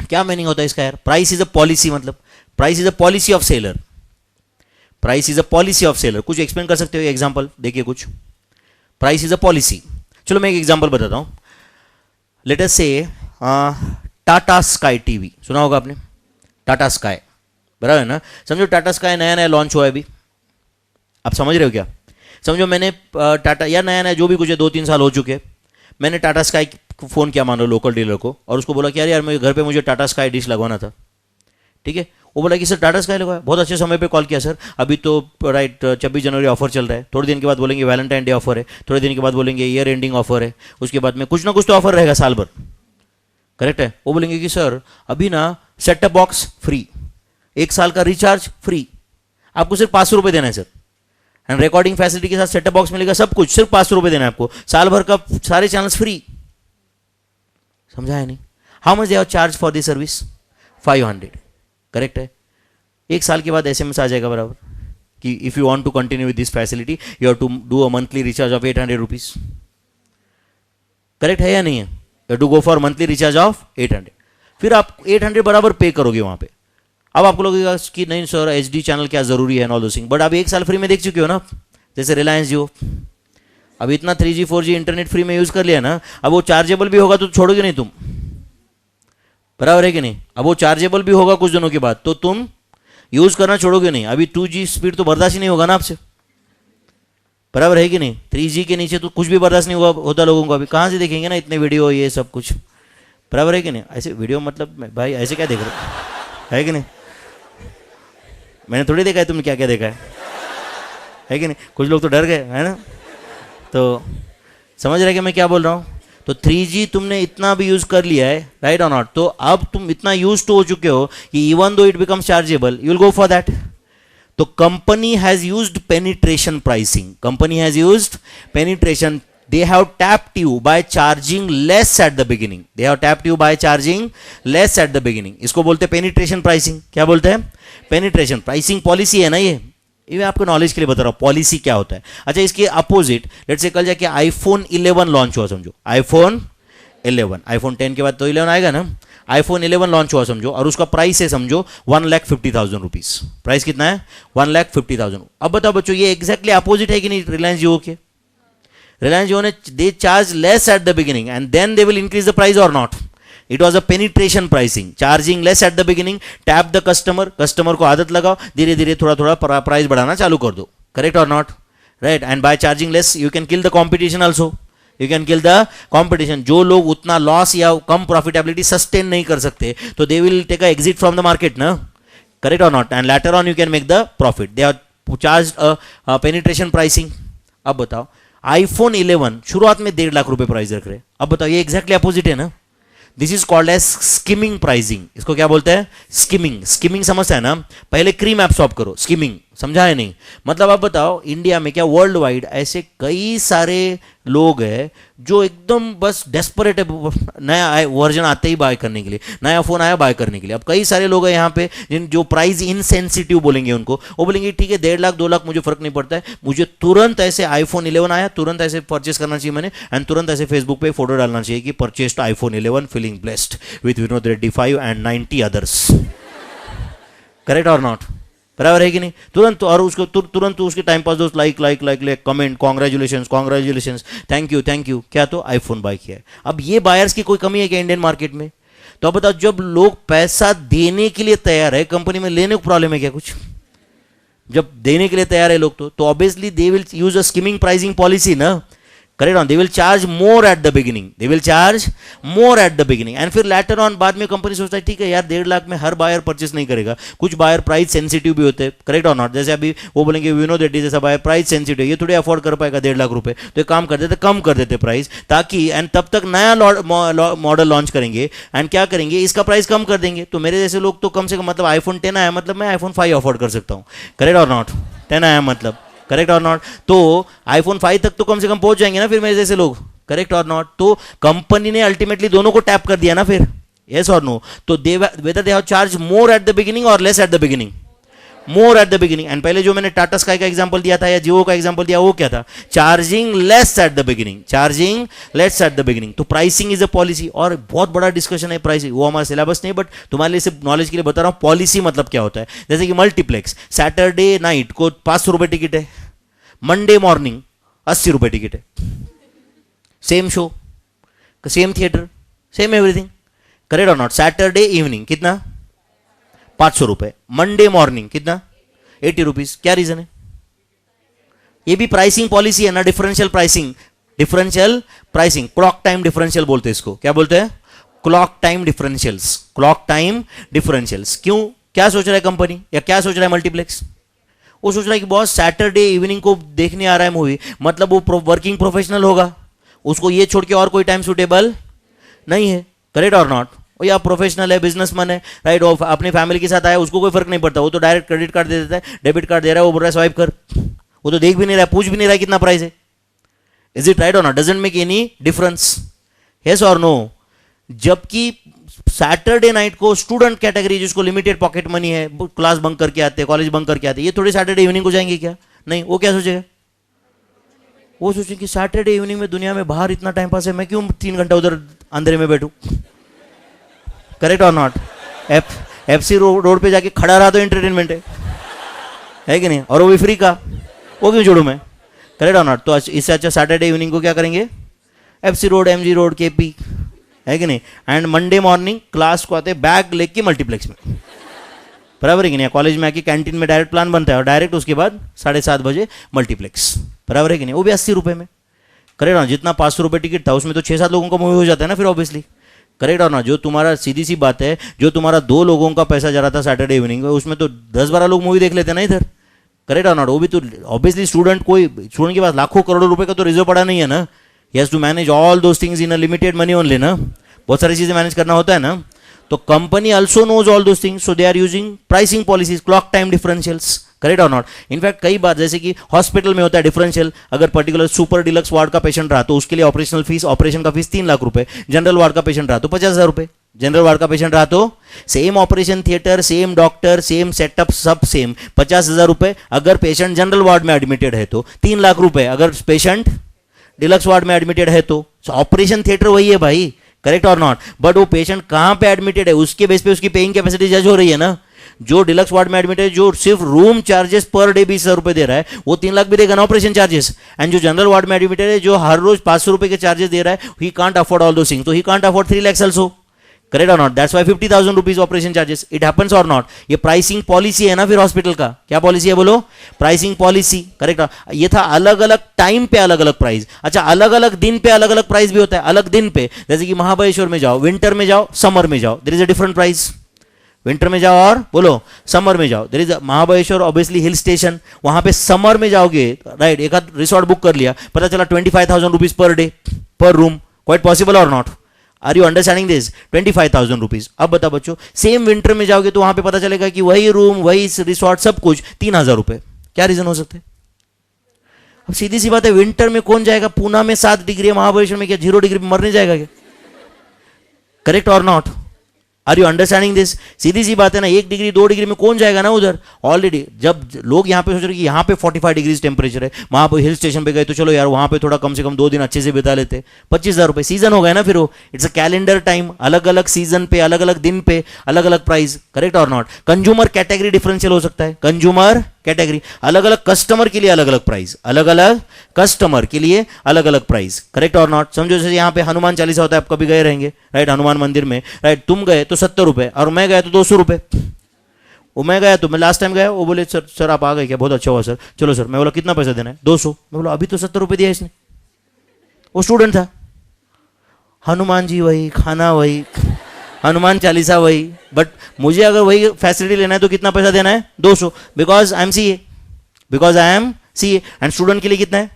क्या मीनिंग होता है इसका यार? प्राइस इज अ पॉलिसी, मतलब price is a policy of seller. Price is a policy of seller, कुछ एक्सप्लेन कर सकते हो? एग्जांपल देखिए कुछ। प्राइस इज अ पॉलिसी, चलो मैं एक एग्जांपल बताता हूं। लेट अस से टाटा स्काई टीवी, सुना होगा आपने? टाटा स्काई, बराबर है ना? समझो टाटा स्काई नया नया लॉन्च हुआ है अभी, आप समझ रहे हो क्या? समझो मैंने टाटा या नया नया जो भी कुछ है 2-3 साल हो चुके, मैंने टाटा स्काई फ़ोन किया मान लो लोकल डीलर को, और उसको बोला कि यार मेरे घर पे मुझे टाटा स्काई डिश लगवाना था, ठीक है? वो बोला कि सर टाटा स्काई लगवाया, बहुत अच्छे समय पे कॉल किया सर, अभी तो राइट 26 जनवरी ऑफर चल रहा है, थोड़े दिन के बाद बोलेंगे वैलेंटाइन डे ऑफर है, थोड़े दिन के बाद बोलेंगे ईयर एंडिंग ऑफर है, उसके बाद में कुछ ना कुछ तो ऑफर रहेगा साल भर, करेक्ट है। वो बोलेंगे कि सर अभी ना सेट टॉप बॉक्स फ्री, 1 साल का रिचार्ज फ्री, आपको सिर्फ 500 रुपये देना है सर, एंड रिकॉर्डिंग फैसिलिटी के साथ सेट टॉप बॉक्स मिलेगा, सब कुछ सिर्फ 500 रुपये देना है आपको, साल भर का सारे चैनल्स फ्री। समझा है नहीं? How much they have charge for this service? 500। Correct है। 1 साल के बाद एसएमएस आ जाएगा बराबर कि if you want to continue with this facility you have to do a monthly recharge of 800 rupees. Correct है या नहीं है? You to go for monthly recharge of 800, फिर आप 800 बराबर पे करोगे वहां पे। अब आपको लगेगा कि नहीं सर एचडी चैनल क्या जरूरी है, ऑल दो थिंग, बट आप 1 साल फ्री में देख चुके हो ना, जैसे रिलायंस जियो, अब इतना 3G 4G इंटरनेट फ्री में यूज कर लिया ना, अब वो चार्जेबल भी होगा तो छोड़ोगे नहीं तुम, बराबर है कि नहीं? अब वो चार्जेबल भी होगा कुछ दिनों के बाद तो तुम यूज करना छोड़ोगे नहीं। अभी 2G स्पीड तो बर्दाश्त ही नहीं होगा ना आपसे, बराबर है कि नहीं? 3G के नीचे तो कुछ भी बर्दाश्त नहीं होता लोगों को। अभी कहाँ से देखेंगे ना इतने वीडियो ये सब कुछ, बराबर है कि नहीं? ऐसे वीडियो मतलब भाई ऐसे क्या देख रहे है कि नहीं? मैंने थोड़ी देखा है तुमने क्या क्या देखा है कि नहीं? कुछ लोग तो डर गए है ना, तो समझ रहे कि मैं क्या बोल रहा हूँ? तो 3G तुमने इतना भी यूज कर लिया है, राइट और नॉट? तो अब तुम इतना यूज टू हो चुके हो कि even though it becomes chargeable you will go for that. तो company has used penetration pricing, company has used penetration, they have tapped you by charging less at the beginning, they have tapped you by charging less at the beginning। इसको बोलते हैं पेनिट्रेशन प्राइसिंग। क्या बोलते हैं? पेनिट्रेशन प्राइसिंग पॉलिसी है ना ये मैं आपको नॉलेज के लिए बता रहा हूँ पॉलिसी क्या होता है। अच्छा इसके अपोजिट लेट्स से कल जाके आईफोन 11 लॉन्च हुआ, समझो आईफोन 11, आईफोन 10 के बाद तो 11 आएगा ना, आईफोन 11 लॉन्च हुआ समझो, और उसका प्राइस है समझो 1,50,000 रुपीज। प्राइस कितना है? 1,50,000। अब बताओ बच्चों ये एग्जैक्टली अपोजिट है कि नहीं रिलायंस जियो के? Reliance Jio ने they charge less at the beginning and then they will increase the price or not. It was a penetration pricing, charging less at the beginning, tap the customer, customer को आदत लगाओ, धीरे धीरे थोड़ा थोड़ा प्राइस बढ़ाना चालू कर दो। Correct or not? Right? And by charging less you can kill the competition also. You can kill the competition. जो लोग उतना लॉस या कम प्रॉफिटेबिलिटी सस्टेन नहीं कर सकते तो they will take a exit from the market ना? Correct or not? And later on you can make the profit. They have charged a penetration pricing. अब बताओ आईफोन 11 शुरुआत में 1.5 लाख रुपए प्राइस रख रहे हैं, अब बताओ ये एग्जैक्टली अपोजिट है ना? This is called as skimming pricing. इसको क्या बोलते हैं? स्किमिंग। स्किमिंग समझता है ना? पहले क्रीम एब्सॉर्ब करो, स्किमिंग। समझा है नहीं? मतलब आप बताओ इंडिया में क्या वर्ल्ड वाइड ऐसे कई सारे लोग हैं जो एकदम बस डेस्परेट है नया वर्जन आते ही बाय करने के लिए, नया फोन आया बाय करने के लिए। अब कई सारे लोग हैं यहाँ पे जिन जो प्राइस इनसेंसिटिव बोलेंगे उनको, वो बोलेंगे ठीक है 1.5 लाख 2 लाख मुझे फर्क नहीं पड़ता है, मुझे तुरंत ऐसे आईफोन 11 आया तुरंत ऐसे परचेस करना चाहिए मैंने, एंड तुरंत ऐसे फेसबुक पे फोटो डालना चाहिए कि purchased iPhone 11 feeling blessed with Vinod Reddy 5 and 90 others. Correct और नॉट? बराबर है कि नहीं? तुरंत, और उसको तुरंत उसके टाइम पास दोस्त like like like like comment, congratulation congratulation, thank you, क्या तो आईफोन बाय किया है। अब ये बायर्स की कोई कमी है क्या इंडियन मार्केट में? तो अब बताओ जब लोग पैसा देने के लिए तैयार है, कंपनी में लेने को प्रॉब्लम है क्या कुछ? जब देने के लिए तैयार है लोग तो obviously they will use a skimming pricing policy ना। Correct on? They will charge more at the beginning, they will charge more at the beginning, and फिर लेटर ऑन बाद में कंपनी सोचता है ठीक है यार 1.5 लाख में हर बायर परचेस नहीं करेगा, कुछ बायर प्राइस सेंसिटिव भी होते हैं। करेक्ट और नॉट? जैसे अभी वो बोलेंगे विनोद रेड्डी जैसा बायर प्राइस सेंसिटिव, ये थोड़ी अफोर्ड कर पाएगा 1.5 लाख रुपए, तो एक काम कर देते कम कर देते प्राइस, ताकि एंड तब तक नया मॉडल लॉन्च करेंगे एंड क्या करेंगे इसका प्राइस कम कर देंगे। तो मेरे जैसे लोग तो कम से कम मतलब आईफोन 10 आया मतलब मैं आईफोन 5 अफोर्ड कर सकता हूँ। करेक्ट और नॉट? 10 आया मतलब, करेक्ट और नॉट? तो आईफोन 5 तक तो कम से कम पहुंच जाएंगे ना फिर मेरे जैसे लोग। करेक्ट और नॉट? तो कंपनी ने अल्टीमेटली दोनों को टैप कर दिया ना फिर, यस और नो? तो whether they have charge more at the beginning or less at the beginning? More at the beginning. And पहले जो मैंने टाटा स्काई का एग्जांपल दिया था या जियो का एग्जांपल दिया वो क्या था? Charging less at the beginning, charging less at the beginning. तो प्राइसिंग इज अ पॉलिसी, और बहुत बड़ा डिस्कशन है प्राइसिंग, वो हमारा सिलेबस नहीं, बट तुम्हारे लिए सिर्फ नॉलेज के लिए बता रहा हूँ पॉलिसी मतलब क्या होता है। जैसे कि मल्टीप्लेक्स सैटरडे नाइट को 500 रुपए टिकट है, मंडे मॉर्निंग 80 रुपए टिकट है, same show, same theatre, same everything. Correct और नॉट? सैटरडे इवनिंग कितना? 500 रुपए, मंडे मॉर्निंग कितना? 80 रुपीज। क्या रीजन है? ये भी प्राइसिंग पॉलिसी है ना, differential pricing. Differential pricing, clock time differential बोलते हैं इसको। क्या बोलते हैं? Clock time differentials, clock time differentials. क्यों? क्या सोच रहा है कंपनी या क्या सोच रहा है मल्टीप्लेक्स? वो सोच रहा है कि बॉस सैटरडे इवनिंग को देखने आ रहा है मूवी, मतलब वो वर्किंग प्रोफेशनल होगा, उसको ये छोड़ के और कोई टाइम सुटेबल नहीं है। करेक्ट और नॉट? वो या प्रोफेशनल है, बिजनेसमैन है, राइट, और अपनी फैमिली के साथ आया, उसको कोई फर्क नहीं पड़ता, वो तो डायरेक्ट क्रेडिट कार्ड दे देता है, डेबिट कार्ड दे रहा है, वो बोल रहा है स्वाइप कर, वो तो देख भी नहीं रहा है, पूछ भी नहीं रहा है कितना प्राइस है. इज इट राइट और not? Doesn't make any difference. Yes और नो? जबकि सैटरडे नाइट को स्टूडेंट कैटेगरी जिसको लिमिटेड पॉकेट मनी है, क्लास बंक करके आते हैं, कॉलेज बंक करके आते हैं, ये थोड़ी सैटरडे इवनिंग को जाएंगे क्या? नहीं. वो क्या सोचेगा? वो सोचेंगे कि सैटरडे इवनिंग में दुनिया में बाहर इतना टाइम पास है, मैं क्यों 3 घंटा उधर अंधेरे में बैठूं? करेक्ट और नॉट? एफसी रोड पे जाके खड़ा रहा तो एंटरटेनमेंट है कि नहीं? और वो भी फ्री का, वो क्यों जोड़ू मैं? करेक्ट और नॉट? तो इससे अच्छा सैटरडे इवनिंग को क्या करेंगे? FC road, MG road, KP, है कि नहीं? एंड मंडे मॉर्निंग क्लास को आते बैग लेके मल्टीप्लेक्स में, बराबर है कि नहीं? कॉलेज में आके कैंटीन में डायरेक्ट प्लान बनता है और डायरेक्ट उसके बाद 7:30 बजे मल्टीप्लेक्स, बराबर है कि नहीं? वो भी 80 रुपये में. करेक्ट ना? जितना 500 रुपये टिकट था उसमें तो 6-7 लोगों का मूवी हो जाता है ना फिर ऑब्वियसली. करेक्ट और ना? जो तुम्हारा सीधी सी बात है, जो तुम्हारा 2 लोगों का पैसा जा रहा था सैटरडे इवनिंग में, उसमें तो 10-12 लोग मूवी देख लेते हैं ना इधर. करेक्ट और नॉट? वो भी तो ऑब्वियसली स्टूडेंट के पास लाखों करोड़ों रुपए का तो रिजर्व पड़ा नहीं है ना. He has to manage all those things in a limited money only ना. बहुत सारी चीजें मैनेज करना होता है ना. तो company also knows all those things, so they are using pricing policies, clock time differentials. Correct और नॉट? इनफैक्ट कई बार जैसे कि हॉस्पिटल में होता है डिफरेंशियल, अगर पर्टिकुलर सुपर डिलक्स वार्ड का पेशेंट रहा तो उसके लिए ऑपरेशन का फीस 3 लाख रुपए, जनरल वार्ड का पेशेंट रहा तो 50,000 रुपए. जनरल वार्ड का पेशेंट रहा तो same operation theatre, same doctor, same setup, सब सेम, 50,000 रुपए. अगर पेशेंट जनरल वार्ड में एडमिटेड है तो 3 लाख रुपए, अगर पेशेंट डिलक्स वार्ड में एडमिटेड है तो ऑपरेशन थिएटर वही है भाई. करेक्ट और नॉट? बट वो पेशेंट कहां पे एडमिटेड है उसके बेस पे उसकी पेइंग कैपेसिटी जज हो रही है ना. जो डिलक्स वार्ड में एडमिटेड है, जो सिर्फ रूम चार्जेस पर डे 20,000 रुपए दे रहा है, वो 3 लाख भी देगा ना ऑपरेशन चार्जेस. एंड जो जनरल वार्ड में एडमिटेड है, जो हर रोज 500 रुपए के चार्जेस दे रहा है, he can't afford all those things, तो he can't afford 3 lakhs also. Correct और not? That's why 50,000 rupees operation charges. It happens or not? ये प्राइसिंग पॉलिसी है ना फिर हॉस्पिटल का. क्या पॉलिसी है बोलो? Pricing policy. करेक्ट. ये था अलग अलग टाइम पे अलग अलग प्राइस. अच्छा, अलग अलग दिन पे अलग अलग प्राइस भी होता है. अलग दिन पे जैसे कि महाबलेश्वर में जाओ, विंटर में जाओ, समर में जाओ, there is a different price. Winter में जाओ और बोलो समर में जाओ, there is Mahabaleshwar obviously hill station, वहां पे समर में जाओगे, राइट, एक आध रिसोर्ट बुक कर लिया, पता चला 25,000 rupees per day per room. Quite possible और not? Are you understanding this? 25,000 rupees. अब बताओ बच्चों, सेम विंटर में जाओगे तो वहां पे पता चलेगा कि वही रूम, वही रिसोर्ट, सब कुछ 3,000 रुपए. क्या रीजन हो सकते हैं? अब सीधी सी बात है, विंटर में कौन जाएगा? पूना में 7 डिग्री है, महाबलेश्वर में क्या 0 डिग्री में मरने जाएगा क्या? करेक्ट और not? Are you understanding this? सीधी सी बात है ना, 1 डिग्री 2 डिग्री में कौन जाएगा ना उधर. ऑलरेडी जब लोग यहाँ पे सोच रहे कि यहाँ पे 45 डिग्री टेम्परेचर है, वहां पे हिल स्टेशन पे गए तो चलो यार वहां पे थोड़ा कम से कम 2 दिन अच्छे से बिता लेते, 25,000 रुपए. सीजन हो गया ना फिर वो. इट्स अ कैलेंडर टाइम, अलग अलग सीजन पे, अलग अलग दिन पे अलग अलग प्राइस. करेक्ट और नॉट? कंज्यूमर कैटेगरी डिफरेंशियल हो सकता है. कंज्यूमर कैटेगरी, अलग अलग कस्टमर के लिए अलग अलग प्राइस, अलग अलग कस्टमर के लिए अलग अलग प्राइस. करेक्ट और नॉट? समझो जैसे यहाँ पे हनुमान चालीसा होता है, आप कभी गए रहेंगे, राइट, हनुमान मंदिर में, राइट, तुम गए तो 70 रुपए और मैं गया तो 200 रुपए. वो मैं गया तो मैं लास्ट टाइम गया, वो बोले सर आप आ गए क्या, बहुत अच्छा हुआ सर, चलो सर. मैं बोला कितना पैसा देना है? 200. मैं बोला अभी तो 70 रुपए दिया इसने. वो स्टूडेंट था. हनुमान जी वही, खाना वही, हनुमान चालीसा वही, बट मुझे अगर वही फैसिलिटी लेना है तो कितना पैसा देना है? 200. Because I am C A, because I am C A. And student के लिए कितना है?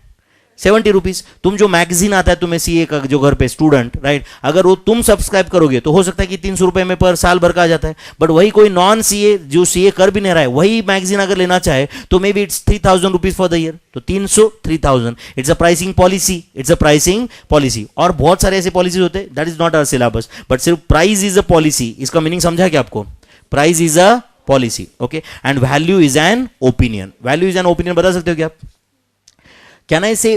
70 रुपीज. तुम जो मैगजीन आता है तुम्हें सीए का, जो घर पे स्टूडेंट, राइट, अगर वो तुम सब्सक्राइब करोगे तो हो सकता है कि 300 रुपए में पर साल भर का आ जाता है. बट वही कोई नॉन सीए जो सीए कर भी नहीं रहा है, वही मैगजीन अगर लेना चाहे तो maybe it's 3,000 rupees for the year. तो 300 3,000. It's a pricing policy. It's a pricing policy. और बहुत सारे ऐसे पॉलिसीज होते हैं, that is not our syllabus, but सिर्फ प्राइस इज अ पॉलिसी. इसका मीनिंग समझा क्या आपको? Price is a policy. Okay. And value is an opinion. Value is an opinion बता सकते हो क्या आप? Can I say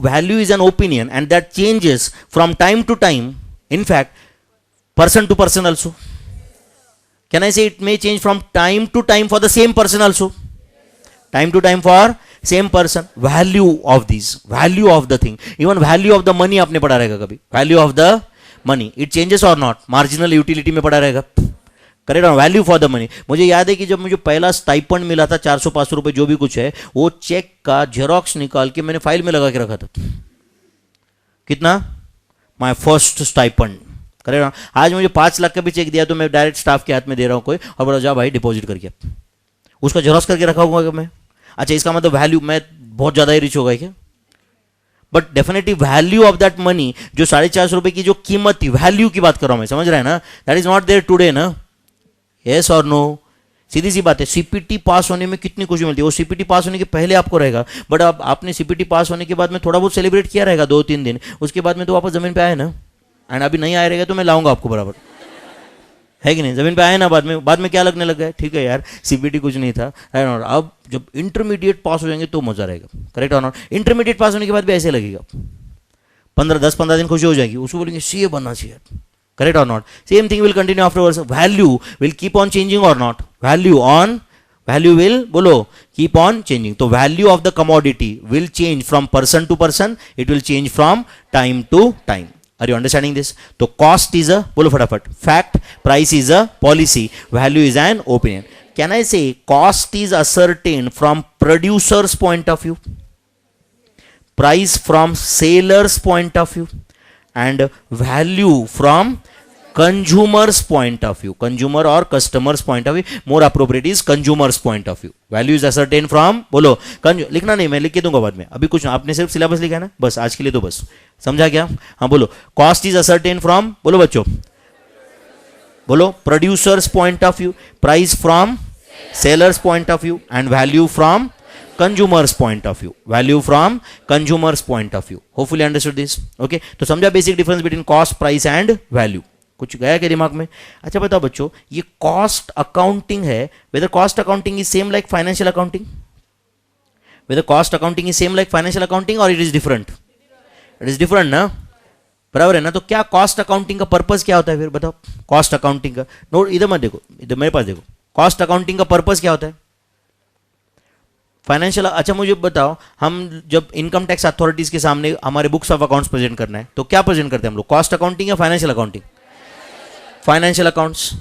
value is an opinion and that changes from time to time, in fact, person to person also? Can I say it may change from time to time for the same person also? Time to time for same person. Value of these, value of the thing, even value of the money आपने पढ़ा रहेगा कभी. Value of the money, it changes or not? Marginal utility में पढ़ा रहेगा. Correct. Value for the money. मुझे याद है कि जब मुझे पहला स्टाइपेंड मिला था 400-500 रुपए जो भी कुछ है, वो चेक का जेरोक्स निकाल के मैंने फाइल में लगा के रखा था. कितना? My first stipend. करेक्ट. आज मुझे 5 लाख का भी चेक दिया तो मैं डायरेक्ट स्टाफ के हाथ में दे रहा हूं कोई, और बोला जा भाई डिपॉजिट करके, उसका जेरोक्स करके रखा हुआ मैं. अच्छा, इसका मतलब वैल्यू, मैं बहुत ज्यादा ही रिच हो गया क्या? But definitely value of that money, जो 450 रुपए की जो कीमत थी, वैल्यू की बात कर रहा हूं मैं, समझ रहे हैं ना, that is not there today ना, यस और नो। सीधी सी बात है, सीपीटी पास होने में कितनी खुशी मिलती है, वो सीपीटी पास होने के पहले आपको रहेगा, बट अब आपने सीपीटी पास होने के बाद में थोड़ा बहुत सेलिब्रेट किया रहेगा 2-3 दिन, उसके बाद में तो वापस जमीन पे आए ना, एंड अभी नहीं आए रहेगा तो मैं लाऊंगा आपको बराबर, है कि नहीं, जमीन पे आए ना, बाद में क्या लगने लग गया, ठीक है यार सीपीटी कुछ नहीं था, है ना। अब जब इंटरमीडिएट पास हो जाएंगे तो मजा रहेगा, करेक्ट और नॉट। इंटरमीडिएट पास होने के बाद भी ऐसे लगेगा, 10-15 दिन खुशी हो जाएगी, उसको बोलेंगे सीए बनना चाहिए, correct or not, same thing will continue afterwards, value will keep on changing or not, value will bolo keep on changing, so value of the commodity will change from person to person, it will change from time to time. Are you understanding this? So cost is a bolo fatafat fact, price is a policy, value is an opinion. Can I say cost is ascertained from producer's point of view, price from seller's point of view, and value from consumer's point of view, consumer or customer's point of view, more appropriate is consumer's point of view. Value is ascertained from बोलो लिखना नहीं, मैं लिख के दूंगा बाद में, अभी कुछ आपने सिर्फ सिलेबस लिखा है ना, बस आज के लिए तो बस, समझा क्या, हाँ बोलो। कॉस्ट इज ascertained from, बोलो बच्चों, बोलो producers point of view, price from sellers point of view, and value from consumers point of view, value from consumers point of view. Hopefully understood this, okay. तो समझा basic difference between cost, price and value, कुछ गया के दिमाग में? अच्छा बताओ बच्चों, ये कॉस्ट अकाउंटिंग है, whether cost accounting is same like financial accounting, whether cost accounting is same like financial accounting और it is different, it is different ना, बराबर है ना। तो क्या कॉस्ट अकाउंटिंग का पर्पस क्या होता है फिर बताओ, कॉस्ट अकाउंटिंग का नोट इधर मत देखो, इधर मेरे पास देखो, कॉस्ट अकाउंटिंग का पर्पस क्या होता है फाइनेंशियल। अच्छा मुझे बताओ, हम जब इनकम टैक्स अथॉरिटीज के सामने हमारे बुक्स ऑफ अकाउंट्स प्रेजेंट करना है तो क्या प्रेजेंट करते हैं हम लोग, कॉस्ट अकाउंटिंग या financial accounting? Financial accounts.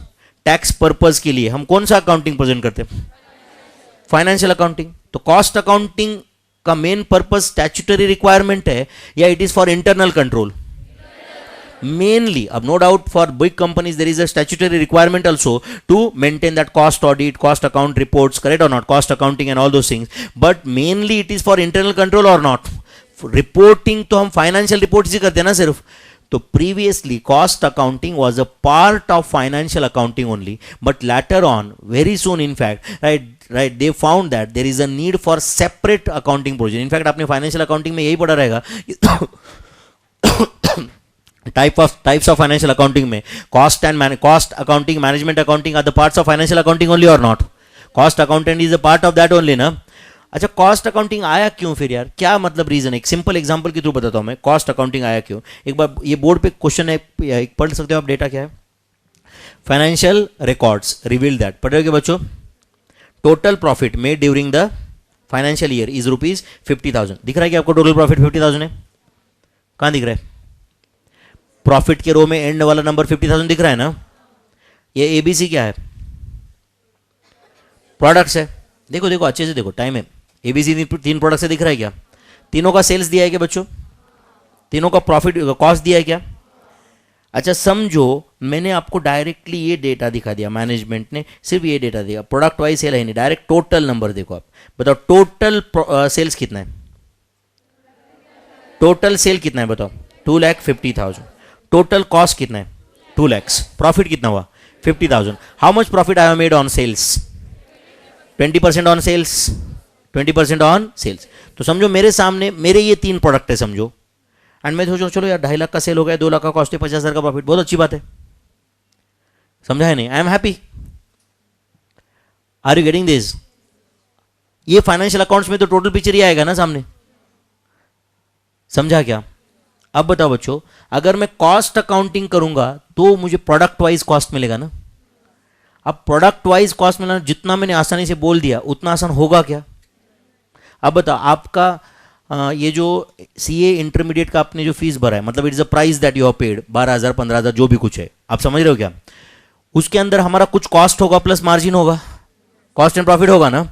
Tax purpose के लिए हम कौन सा अकाउंटिंग प्रेजेंट करते हैं, फाइनेंशियल अकाउंटिंग। तो कॉस्ट अकाउंटिंग का मेन पर्पस स्टैट्यूटरी रिक्वायरमेंट है या it is for internal control? Mainly, no doubt for big companies there is a statutory requirement also to maintain that cost audit, cost account reports, correct or not, cost accounting and all those things, but mainly it is for internal control or not, reporting तो हम financial reports ही करते हैं ना सिर्फ। तो previously cost accounting was a part of financial accounting only, but later on, very soon in fact, right, they found that there is a need for separate accounting provision. In fact आपने financial accounting में यही पढ़ा रहेगा types of financial accounting में cost accounting, management accounting are the parts of financial accounting only or not? Cost accountant is a part of that only ना। अच्छा कॉस्ट अकाउंटिंग आया क्यों फिर यार, क्या मतलब रीजन है, एक सिंपल एग्जांपल के थ्रू बताता हूं मैं, कॉस्ट अकाउंटिंग आया क्यों। एक बार ये बोर्ड पे क्वेश्चन है, एक पढ़ सकते हो आप, डेटा क्या है, फाइनेंशियल रिकॉर्ड्स रिवील दैट, पढ़ोगे बच्चों, total profit made during the financial year is ₹50,000। दिख रहा है कि आपको टोटल प्रॉफिट 50,000 है, कहां दिख रहा है, प्रॉफिट के रो में एंड वाला नंबर 50,000 दिख रहा है ना। ये एबीसी क्या है, प्रोडक्ट्स है, देखो देखो अच्छे से देखो, टाइम है, एबीसी 3 प्रोडक्ट से दिख रहा है क्या, तीनों का सेल्स दिया है क्या बच्चों, तीनों का प्रॉफिट कॉस्ट दिया है क्या। अच्छा समझो मैंने आपको डायरेक्टली ये डेटा दिखा दिया, मैनेजमेंट ने सिर्फ ये डेटा दिया, प्रोडक्ट वाइज सेल है नहीं, डायरेक्ट टोटल नंबर देखो आप, बताओ टोटल सेल्स कितना है, टोटल सेल कितना है बताओ, 2,50,000, टोटल कॉस्ट कितना है 2 लाख, प्रॉफिट कितना हुआ 50,000। How much profit I have made on sales, 20% on sales, 20% on sales. तो समझो मेरे सामने मेरे ये 3 प्रोडक्ट है समझो, एंड मैं सोचो चलो यार 2.5 लाख का सेल हो गया, 2 लाख का कॉस्ट है, 50,000 का प्रॉफिट, बहुत अच्छी बात है, समझा है नहीं, I am happy. Are you getting this? ये फाइनेंशियल अकाउंट्स में तो टोटल पिक्चर ही आएगा ना सामने, समझा क्या। अब बताओ बच्चों, अगर मैं कॉस्ट अकाउंटिंग करूंगा तो मुझे प्रोडक्ट वाइज कॉस्ट मिलेगा ना। अब प्रोडक्ट वाइज कॉस्ट मिलना, जितना मैंने आसानी से बोल दिया उतना आसान होगा क्या। अब बताओ आपका ये जो सीए इंटरमीडिएट का आपने जो फीस भरा है, मतलब it's a price that you have paid, 12,000 15,000 जो भी कुछ है, आप समझ रहे हो क्या, उसके अंदर हमारा कुछ कॉस्ट होगा प्लस मार्जिन होगा, कॉस्ट एंड प्रॉफिट होगा ना।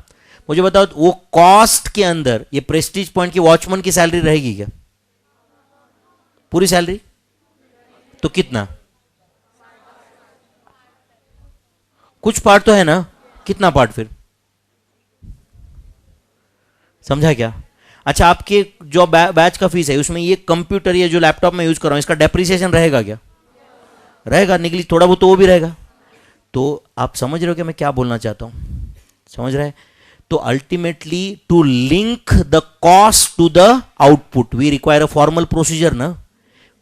मुझे बताओ वो कॉस्ट के अंदर ये प्रेस्टीज पॉइंट की वॉचमैन की सैलरी रहेगी क्या, पूरी सैलरी, तो कितना, कुछ पार्ट तो है ना, कितना पार्ट फिर, समझा क्या। अच्छा, आपके जो बैच का फीस है उसमें ये कंप्यूटर, ये जो लैपटॉप में यूज कर रहा हूं, इसका डेप्रिसिएशन रहेगा क्या? रहेगा, निकली थोड़ा बहुत तो वो भी रहेगा। तो आप समझ रहे हो कि मैं क्या बोलना चाहता हूं? समझ रहे हैं? तो ultimately to link the cost to the output we require a formal procedure ना,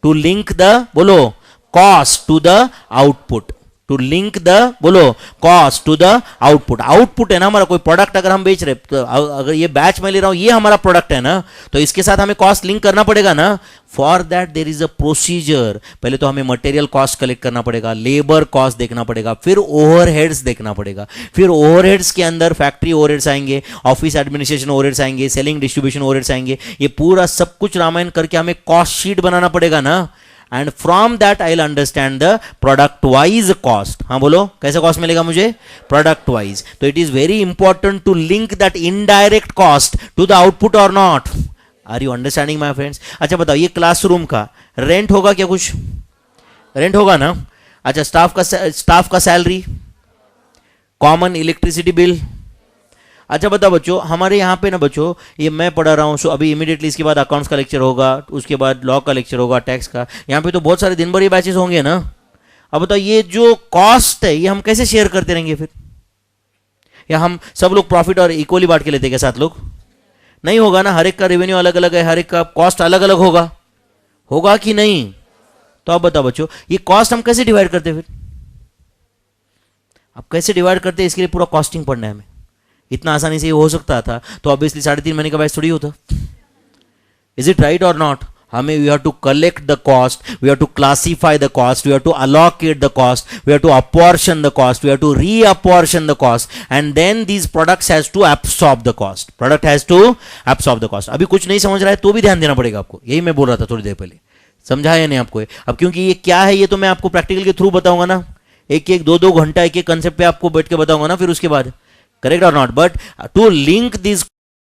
टू लिंक द, बोलो, cost to the output, to link the, बोलो, cost to the output. Output है ना हमारा, कोई प्रोडक्ट अगर हम बेच रहे, तो अगर ये बैच में ले रहा हूं, ये हमारा प्रोडक्ट है ना, तो इसके साथ हमें कॉस्ट लिंक करना पड़ेगा ना। For that there is a procedure. पहले तो हमें मटेरियल कॉस्ट कलेक्ट करना पड़ेगा, लेबर कॉस्ट देखना पड़ेगा, फिर ओवरहेड्स देखना पड़ेगा, फिर ओवरहेड्स के अंदर फैक्ट्री ओवरहेड्स आएंगे, ऑफिस एडमिनिस्ट्रेशन ओवरहेड्स आएंगे, सेलिंग डिस्ट्रीब्यूशन ओवरहेड्स आएंगे, ये पूरा सब कुछ रामायण करके हमें कॉस्ट शीट बनाना पड़ेगा ना। And from that I will understand the product wise cost. हाँ बोलो, कैसे कॉस्ट मिलेगा मुझे? Product wise. तो it is very important to link that indirect cost to the output or not. Are you understanding my friends? अच्छा बताओ, ये क्लासरूम का रेंट होगा क्या? कुछ रेंट होगा ना? अच्छा, स्टाफ का सैलरी, कॉमन इलेक्ट्रिसिटी बिल। अच्छा बताओ बच्चों, हमारे यहाँ पे ना बच्चों, ये मैं पढ़ा रहा हूँ, सो अभी इमीडिएटली इसके बाद अकाउंट्स का लेक्चर होगा, उसके बाद लॉ का लेक्चर होगा, टैक्स का, यहाँ पे तो बहुत सारे दिन भर ये बैचेस होंगे ना। अब बताओ, ये जो कॉस्ट है ये हम कैसे शेयर करते रहेंगे फिर? या हम सब लोग प्रॉफिट और इक्वली बांट के लेते हैं 7 लोग? नहीं होगा ना, हर एक का रेवेन्यू अलग अलग है, हर एक का कॉस्ट अलग अलग होगा, होगा कि नहीं? तो अब बताओ बच्चों, ये कॉस्ट हम कैसे डिवाइड करते फिर? अब कैसे डिवाइड करते, इसके लिए पूरा कॉस्टिंग पढ़ना है हमें। इतना आसानी से ये हो सकता था तो ऑब्वियसली 3.5 महीने का बैच थोड़ी होता। इज इट राइट और नॉट? हमें we have to collect the cost, we have to classify the cost, we have to allocate the cost, we have to apportion the cost, we have to reapportion the cost, and then these products has to absorb the cost. Product has to absorb the cost. अभी कुछ नहीं समझ रहा है तो भी ध्यान देना पड़ेगा आपको, यही मैं बोल रहा था थोड़ी देर पहले। समझा या नहीं आपको? अब क्योंकि ये क्या है ये तो मैं आपको प्रैक्टिकल के थ्रू बताऊंगा ना, एक एक 2-2 घंटा एक एक कंसेप्ट पे आपको बैठ के बताऊंगा ना फिर उसके बाद। Correct or not? But to link these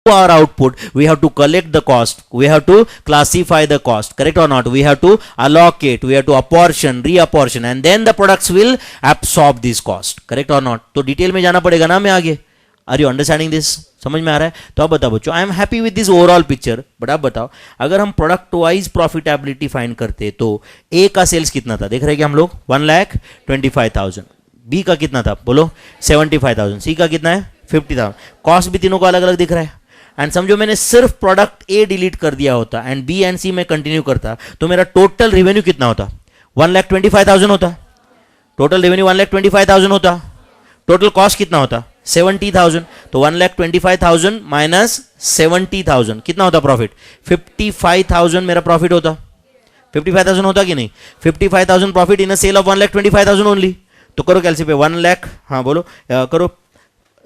to our output, we have to collect the cost, we have to classify the cost. Correct or not? We have to allocate, we have to apportion, reapportion, and then the products will absorb this cost. Correct or not? तो डिटेल में जाना पड़ेगा ना मैं आगे। Are you understanding this? समझ में आ रहा है? तो अब बताओ बच्चों, आई am happy with this overall picture, but आप बताओ, अगर हम प्रोडक्ट वाइज प्रॉफिटेबिलिटी फाइंड करते तो ए का सेल्स कितना था? देख रहे हैं कि हम लोग 1,25,000। बी का कितना था? बोलो 75,000। सी का कितना है? 50,000। कॉस्ट भी तीनों का अलग अलग दिख रहा है। एंड समझो मैंने सिर्फ प्रोडक्ट ए डिलीट कर दिया होता एंड बी एंड सी में कंटिन्यू करता तो मेरा टोटल रेवेन्यू कितना होता? 1,25,000 होता। टोटल रेवेन्यू 1,25,000 होता। टोटल कॉस्ट कितना होता? 70,000। तो 1,25,000 माइनस 70,000 कितना होता प्रॉफिट? 55,000 मेरा प्रॉफिट होता। 55,000 होता कि नहीं? 55,000 profit in a sale of 1,25,000 only. तो करो कैलसी पे 1 लाख, हाँ बोलो करो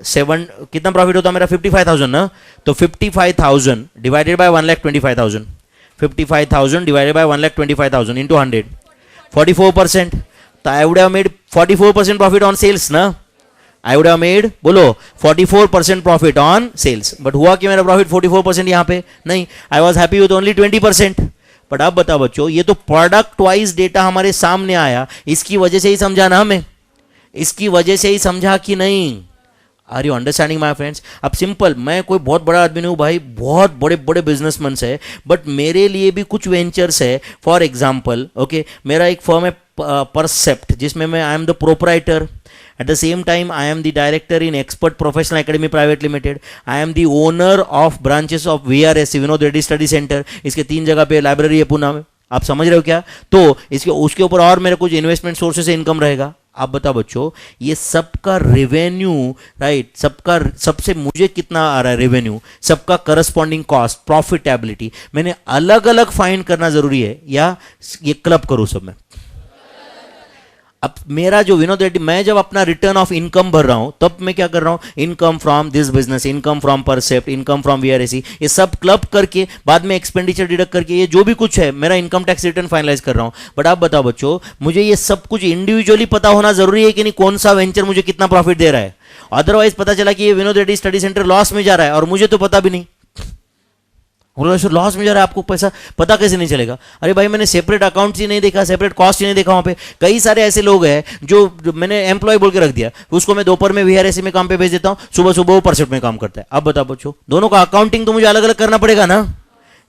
7, कितना प्रॉफिट होता मेरा? 55,000 ना। तो 55,000 divided by 1,25,000, 55,000 divided by 1,25,000 into 100, 44%। तो I would have made 44% profit on sales ना। आई वुड हैव मेड, बोलो, 44% प्रॉफिट ऑन सेल्स। बट हुआ कि मेरा प्रॉफिट 44% यहाँ पे नहीं, I was happy with only 20%। But अब बताओ बच्चों, ये तो प्रोडक्ट वाइज डेटा हमारे सामने आया, इसकी वजह से ही समझा ना हमें, इसकी वजह से ही समझा कि नहीं? Are you understanding my friends? अब सिंपल, मैं कोई बहुत बड़ा आदमी नहीं हूँ भाई, बहुत बड़े बड़े बिजनेसमैन है, बट मेरे लिए भी कुछ वेंचर्स है। फॉर एग्जांपल, ओके, मेरा एक फर्म है परसेप्ट, जिसमें मैं आई am the proprietor. At the same time, I am the director in Expert Professional Academy Private Limited. I am the owner of branches of VRSC, Vinod Reddy study centre. इसके 3 जगह पे लाइब्रेरी है पुणे में। आप समझ रहे हो क्या? तो इसके उसके ऊपर और मेरे कुछ इन्वेस्टमेंट सोर्सेस से इनकम रहेगा। आप बताओ बच्चों, ये सबका रेवेन्यू, राइट, सबका सबसे मुझे कितना आ रहा है रेवेन्यू, सबका करस्पॉन्डिंग कॉस्ट, प्रॉफिटेबिलिटी मैंने अलग अलग फाइंड करना जरूरी है या ये क्लब करूँ सब में? अब मेरा जो विनोद रेड्डी, मैं जब अपना रिटर्न ऑफ इनकम भर रहा हूं तब मैं क्या कर रहा हूं? Income from this business, income from percept, income from VRAC, ये सब क्लब करके बाद में एक्सपेंडिचर डिडक्ट करके ये जो भी कुछ है मेरा इनकम टैक्स रिटर्न फाइनलाइज कर रहा हूं। बट आप बताओ बच्चों, मुझे ये सब कुछ इंडिविजुअली पता होना जरूरी है कि नहीं? कौन सा वेंचर मुझे कितना प्रॉफिट दे रहा है? अदरवाइज पता चला कि ये Vinod Reddy study centre loss में जा रहा है और मुझे तो पता भी नहीं। बोला सर लॉस में जा रहा है, आपको पैसा पता कैसे नहीं चलेगा? अरे भाई मैंने सेपरेट अकाउंट ही नहीं देखा, सेपरेट कॉस्ट ही नहीं देखा। वहाँ पे कई सारे ऐसे लोग हैं जो मैंने एम्प्लॉय बोल के रख दिया, उसको मैं दोपहर में वीआरएसी में काम पे भेज देता हूँ, सुबह सुबह वो परसेंट में काम करता है। अब बताओ बच्चों, दोनों का अकाउंटिंग तो मुझे अलग अलग करना पड़ेगा ना?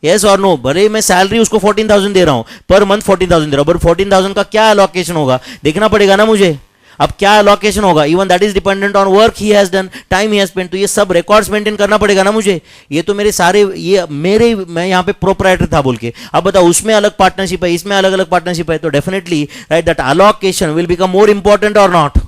यस और नो? भले मैं सैलरी उसको 14,000 दे रहा हूँ, पर मंथ 14,000 दे रहा हूँ, पर 14,000 का क्या अलोकेशन होगा देखना पड़ेगा ना मुझे। अब क्या अलोकेशन होगा, even that is dependent on work he has done, time he has spent, तो ये सब रिकॉर्ड्स मेंटेन करना पड़ेगा ना मुझे। ये तो मेरे सारे, ये मेरे, मैं यहाँ पे प्रोप्राइटर था बोल के, अब बताओ उसमें अलग पार्टनरशिप है, इसमें अलग अलग पार्टनरशिप है, तो definitely right that allocation will become more important और नॉट?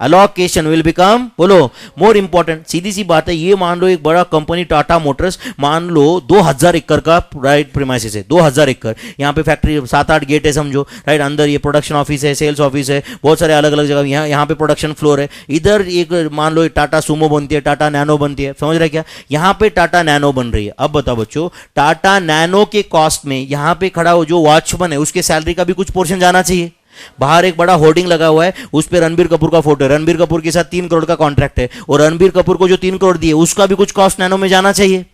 अलोकेशन विल बिकम, बोलो, मोर इंपॉर्टेंट। सीधी सी बात है, ये मान लो एक बड़ा कंपनी टाटा मोटर्स, मान लो 2000 एकड़ का राइट प्रीमाइसेस है, 2000 एकड़, यहाँ पे फैक्ट्री 7-8 गेट है समझो, राइट, अंदर ये प्रोडक्शन ऑफिस है, सेल्स ऑफिस है, बहुत सारे अलग अलग जगह, यहाँ पे प्रोडक्शन फ्लोर है, इधर एक मान लो टाटा सुमो बनती है, टाटा नैनो बनती है, समझ रहे क्या? यहाँ पे टाटा नैनो बन रही है। अब बताओ बच्चों, टाटा नैनो के कॉस्ट में यहाँ पे खड़ा हो जो वॉचमैन है उसके सैलरी का भी कुछ पोर्शन जाना चाहिए। बाहर एक बड़ा होर्डिंग लगा हुआ है, उस पर रणबीर कपूर का फोटो है, रणबीर कपूर के साथ 3 करोड़ का कॉन्ट्रैक्ट है, और रणबीर कपूर को जो 3 करोड़ दिए उसका भी कुछ कॉस्ट नैनो में जाना चाहिए।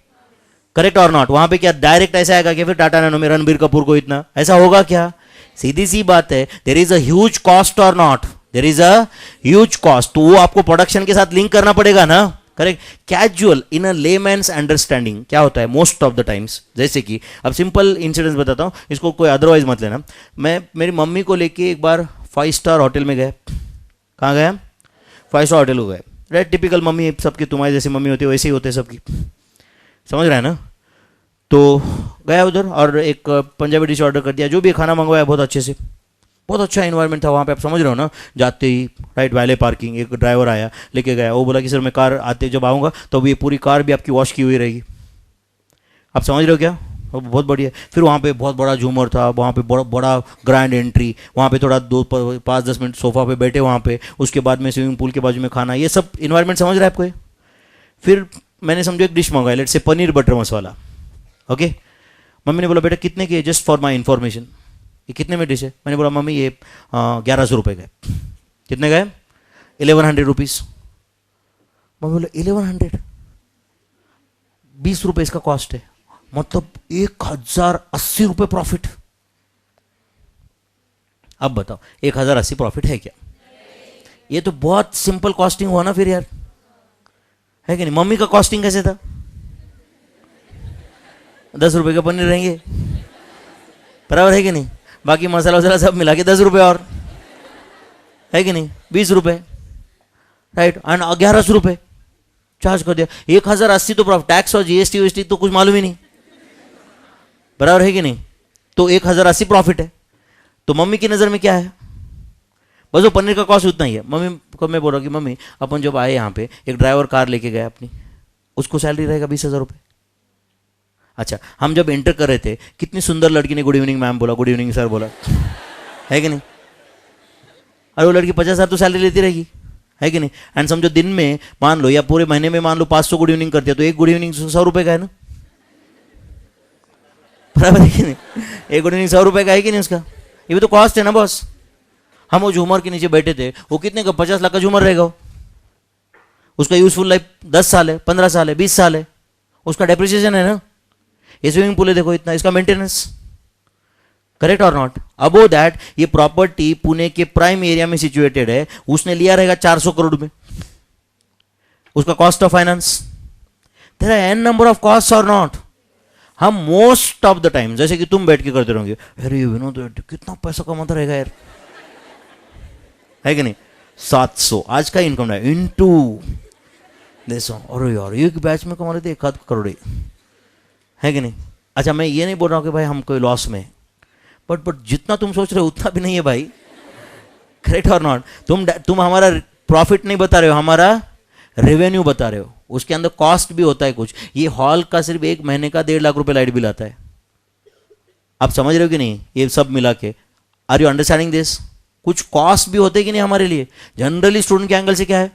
करेक्ट और नॉट? वहां पे क्या डायरेक्ट ऐसा आएगा कि फिर टाटा नैनो में रणबीर कपूर को इतना, ऐसा होगा क्या? सीधी सी बात है, there is a huge cost और not? There is a huge cost, तो वो आपको प्रोडक्शन के साथ लिंक करना पड़ेगा ना। Correct? Casual in a layman's understanding क्या होता है मोस्ट ऑफ द टाइम्स, जैसे कि अब सिंपल इंसिडेंस बताता हूँ, इसको कोई अदरवाइज मत लेना। मैं मेरी मम्मी को लेके एक बार 5 स्टार होटल में गए। कहाँ गए? 5 स्टार होटल को गए। राइट, टिपिकल मम्मी सबकी, तुम्हारी जैसी मम्मी होती है वैसे ही होते हैं सबकी, समझ रहे हैं ना? तो गया उधर और एक पंजाबी डिश ऑर्डर कर दिया, जो भी खाना मंगवाया बहुत अच्छे से, बहुत अच्छा इन्वायरमेंट था वहाँ पे, आप समझ रहे हो ना? जाते ही राइट वैले पार्किंग, एक ड्राइवर आया लेके गया, वो बोला कि सर मैं कार आते जब आऊँगा तो ये पूरी कार भी आपकी वॉश की हुई रहेगी। आप समझ रहे हो क्या? बहुत बढ़िया। फिर वहाँ पे बहुत बड़ा झूमर था, वहाँ पे बड़ा बड़ा ग्रैंड एंट्री, वहाँ पे थोड़ा 5-10 मिनट सोफा पे बैठे वहाँ पे, उसके बाद में स्विमिंग पूल के बाजू में खाना, ये सब इन्वायरमेंट समझ रहा है आपको? फिर मैंने समझो एक डिश मंगाई, लेट से पनीर बटर मसाला। ओके, मम्मी ने बोला बेटा कितने की है, जस्ट फॉर माई इन्फॉर्मेशन, ये कितने में डिश है? मैंने बोला मम्मी ये 1100 रुपये का है। कितने का है? 1100 रुपीज़। मम्मी बोला 1100, 20 रुपये इसका कॉस्ट है, मतलब 1080 रुपये प्रॉफिट। अब बताओ 1080 प्रॉफिट है क्या? ये तो बहुत सिंपल कॉस्टिंग हुआ ना फिर यार, है कि नहीं? मम्मी का कॉस्टिंग कैसे था? 10 रुपये का पनीर रहेंगे, बराबर है कि नहीं? बाकी मसाला वसाला सब मिला के 10 रुपये और, है कि नहीं? 20 रुपये, राइट, एंड 1100 रुपये चार्ज कर दिया। 1080 तो प्रॉफिट, टैक्स और जीएसटी वीएसटी तो कुछ मालूम ही नहीं, बराबर है कि नहीं? तो 1080 प्रॉफिट है। तो मम्मी की नज़र में क्या है? बस वो पनीर का कॉस्ट उतना ही है। मम्मी को मैं बोल रहा हूँ कि मम्मी अपन जब आए यहाँ पे, एक ड्राइवर कार लेके गया अपनी, उसको सैलरी रहेगा 20,000 रुपये। अच्छा, हम जब एंटर कर रहे थे, कितनी सुंदर लड़की ने गुड इवनिंग मैम बोला, गुड इवनिंग सर बोला, है कि नहीं? अरे वो लड़की 50,000 तो सैलरी लेती रहेगी, है कि नहीं? एंड समझो दिन में मान लो या पूरे महीने में मान लो 500 गुड इवनिंग करती है, तो एक गुड इवनिंग 100 रुपये का है ना, बराबर है कि नहीं? एक गुड इवनिंग 100 रुपये का है कि नहीं उसका? ये भी तो कॉस्ट है ना बॉस। हम वो झूमर के नीचे बैठे थे, वो कितने का? 50 लाख का झूमर रहेगा वो। उसका यूजफुल लाइफ 10 साल है, 15 साल है, 20 साल है, उसका डेप्रिसिएशन है ना। ये स्विमिंग पूल है देखो इतना, इसका मेंटेनेंस, करेक्ट और नॉट? अबो दैट ये प्रॉपर्टी पुणे के प्राइम एरिया में सिचुएटेड है, उसने लिया रहेगा 400 करोड़ में, उसका cost of finance. There are an number of cost और नॉट? हम मोस्ट ऑफ द टाइम, जैसे कि तुम बैठ के करते रहोगे, अरे विनोद कितना पैसा कमाता रहेगा यार, है कि नहीं? 700 आज का इनकम है इनटू देखो, अरे यार एक बैच में कमा रहे थे 1 करोड़, है कि नहीं? अच्छा, मैं ये नहीं बोल रहा हूँ कि भाई हम कोई लॉस में, बट जितना तुम सोच रहे हो उतना भी नहीं है भाई, करेक्ट और नॉट? तुम हमारा प्रॉफिट नहीं बता रहे हो, हमारा रेवेन्यू बता रहे हो, उसके अंदर कॉस्ट भी होता है कुछ। ये हॉल का सिर्फ 1 महीने का 1.5 लाख रुपए लाइट बिल आता है, आप समझ रहे हो कि नहीं? ये सब मिला के, आर यू अंडरस्टैंडिंग दिस? कुछ कॉस्ट भी होते कि नहीं हमारे लिए। जनरली स्टूडेंट के एंगल से क्या है,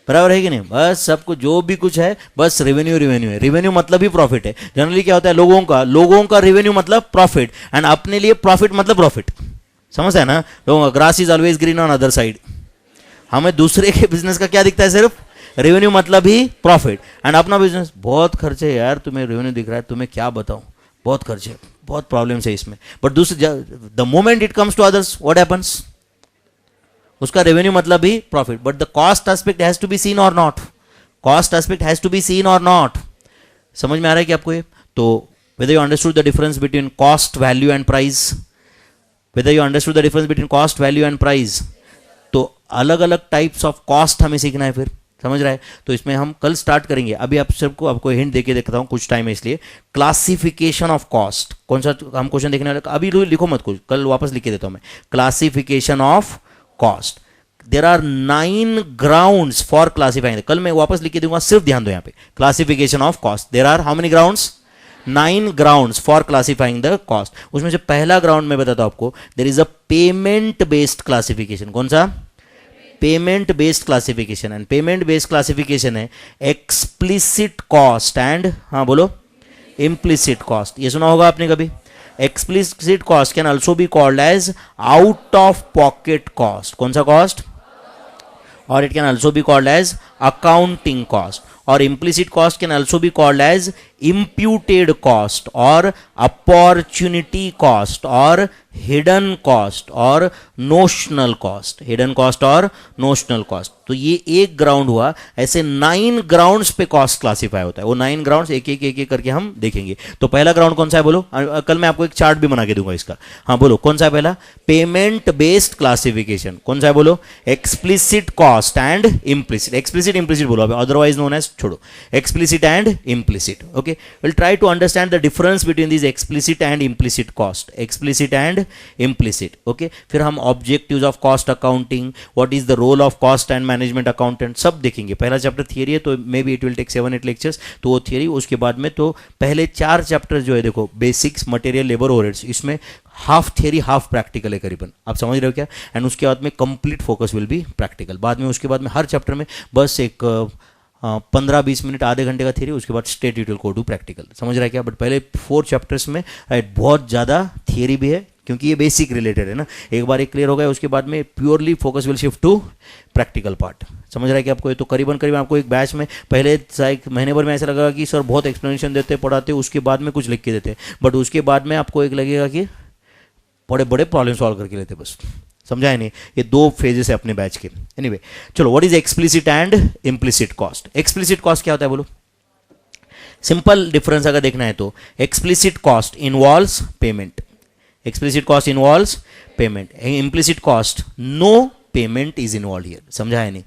बराबर है कि नहीं? बस सबको जो भी कुछ है बस रेवेन्यू रेवेन्यू है। रेवेन्यू मतलब ही प्रॉफिट है। जनरली क्या होता है, लोगों का रेवेन्यू मतलब प्रॉफिट, एंड अपने लिए प्रॉफिट मतलब प्रॉफिट, समझ है ना? लोगों का grass is always green on other side. हमें दूसरे के बिजनेस का क्या दिखता है? सिर्फ रेवेन्यू मतलब ही प्रॉफिट। एंड अपना बिजनेस बहुत खर्चे है यार, तुम्हें रेवेन्यू दिख रहा है, तुम्हें क्या बताऊं, बहुत खर्चे, बहुत प्रॉब्लम्स है इसमें। बट दूसरे the moment it comes to others what happens, उसका रेवेन्यू मतलब भी profit. But the cost aspect has to be seen or not, cost aspect has to be seen or not. समझ में आ रहा है कि आपको ये? तो whether you understood the difference between cost, value and price, whether you understood the difference between cost, value and price, तो अलग अलग टाइप्स ऑफ कॉस्ट हमें सीखना है फिर, समझ रहा है? तो इसमें हम कल स्टार्ट करेंगे। अभी आप सबको आपको हिंट देके देखता हूँ, कुछ टाइम है इसलिए। क्लासिफिकेशन ऑफ कॉस्ट, कौन सा हम क्वेश्चन देखने वाले, अभी लिखो मत कुछ, कल वापस लिख के देता हूँ मैं। Classification of cost, there are 9 grounds for classifying, कल मैं वापस लिख के दूंगा, सिर्फ ध्यान दो यहाँ पे। Classification of cost, there are how many grounds? 9 grounds for classifying the cost. उसमें से पहला ग्राउंड मैं बताता हूं आपको, there is a payment based classification. कौन सा? Payment based classification. And payment based classification है एक्सप्लिसिट कॉस्ट एंड, हाँ बोलो, इम्प्लिसिट कॉस्ट। ये सुना होगा आपने कभी? Explicit cost can also be called as out of pocket cost. कौन सा कॉस्ट? और it can also be called as accounting cost. और implicit cost can also be called as imputed cost or opportunity cost or hidden cost or notional cost, hidden cost और notional cost। तो ये एक ग्राउंड हुआ। ऐसे 9 ग्राउंड्स पे कॉस्ट क्लासिफाई होता है। वो 9 ग्राउंड्स एक एक करके हम देखेंगे। तो पहला ग्राउंड कौन सा है बोलो? कल मैं आपको एक चार्ट भी बना के दूंगा इसका। हाँ बोलो, कौन सा है पहला? Payment based classification. कौन सा है बोलो? Explicit cost and implicit. Explicit implicit बोलो, अदरवाइज नोन एज, छोड़ो, explicit and implicit. Okay, will try to understand the difference between this explicit and implicit cost, explicit and implicit. Okay, फिर हम objectives of cost accounting, what is the role of cost and management accountant, सब देखेंगे। पहला चैप्टर थियरी है, तो maybe it will take 7-8 lectures, तो वो थियरी। उसके बाद में तो पहले 4 चैप्टर जो है, देखो, बेसिक्स, मटेरियल, लेबर, ओवरहेड्स, इसमें हाफ थियरी हाफ प्रैक्टिकल है करीबन, आप समझ रहे हो क्या? एंड उसके बाद में complete focus will be practical. बाद में उसके बाद में हर चैप्टर में बस एक 15-20 मिनट, आधे घंटे का थियरी, उसके बाद straight it will go to practical. समझ रहा है क्या? बट पहले 4 चैप्टर्स में बहुत ज़्यादा थियरी भी है, क्योंकि ये बेसिक रिलेटेड है ना। एक बार एक क्लियर हो गया, उसके बाद में purely focus will shift to practical part. समझ रहा है कि आपको ये? तो करीबन आपको एक बैच में पहले एक महीने भर में ऐसा लगेगा कि सर बहुत एक्सप्लेनेशन देते, पढ़ाते, उसके बाद में कुछ लिख के देते, बट उसके बाद में आपको एक लगेगा कि बड़े बड़े प्रॉब्लम सॉल्व करके लेते बस। समझा है नहीं? ये 2 फेजेस है अपने बैच के। एनीवे, चलो, what is explicit and implicit cost? Explicit cost क्या होता है बोलो? सिंपल डिफरेंस अगर देखना है तो explicit cost involves payment, explicit cost involves payment, implicit cost no payment is involved here। समझा है नहीं?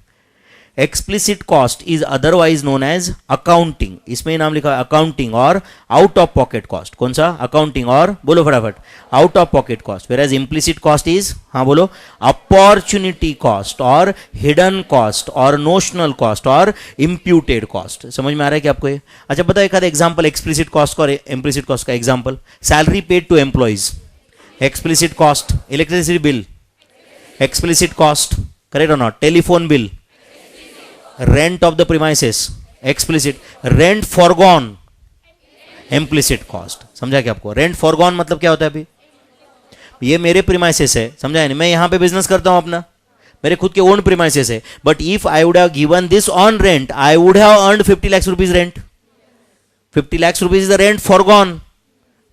explicit cost is otherwise known as accounting, इसमें नाम लिखा है accounting और out of pocket cost। कौन सा? accounting और, बोलो फटाफट, out of pocket cost। whereas implicit cost is, हाँ बोलो, opportunity cost और hidden cost और notional cost और imputed cost। समझ में आ रहा है कि आपको ये? अच्छा, बताओ एक आधा एग्जाम्पल explicit cost का और implicit cost का। Example, salary paid to employees, explicit cost, electricity bill, explicit cost, correct or not? Telephone bill, rent of the premises, explicit, rent foregone, implicit cost। समझा क्या आपको? rent foregone मतलब क्या होता है? अभी ये मेरे प्रीमाइसेस है, समझा है नहीं? मैं यहाँ पे बिजनेस करता हूँ अपना, मेरे खुद के ओन प्रीमाइसेस है, but if I would have given this on rent, I would have earned 50 lakhs rupees rent. 50 lakhs rupees is the rent foregone,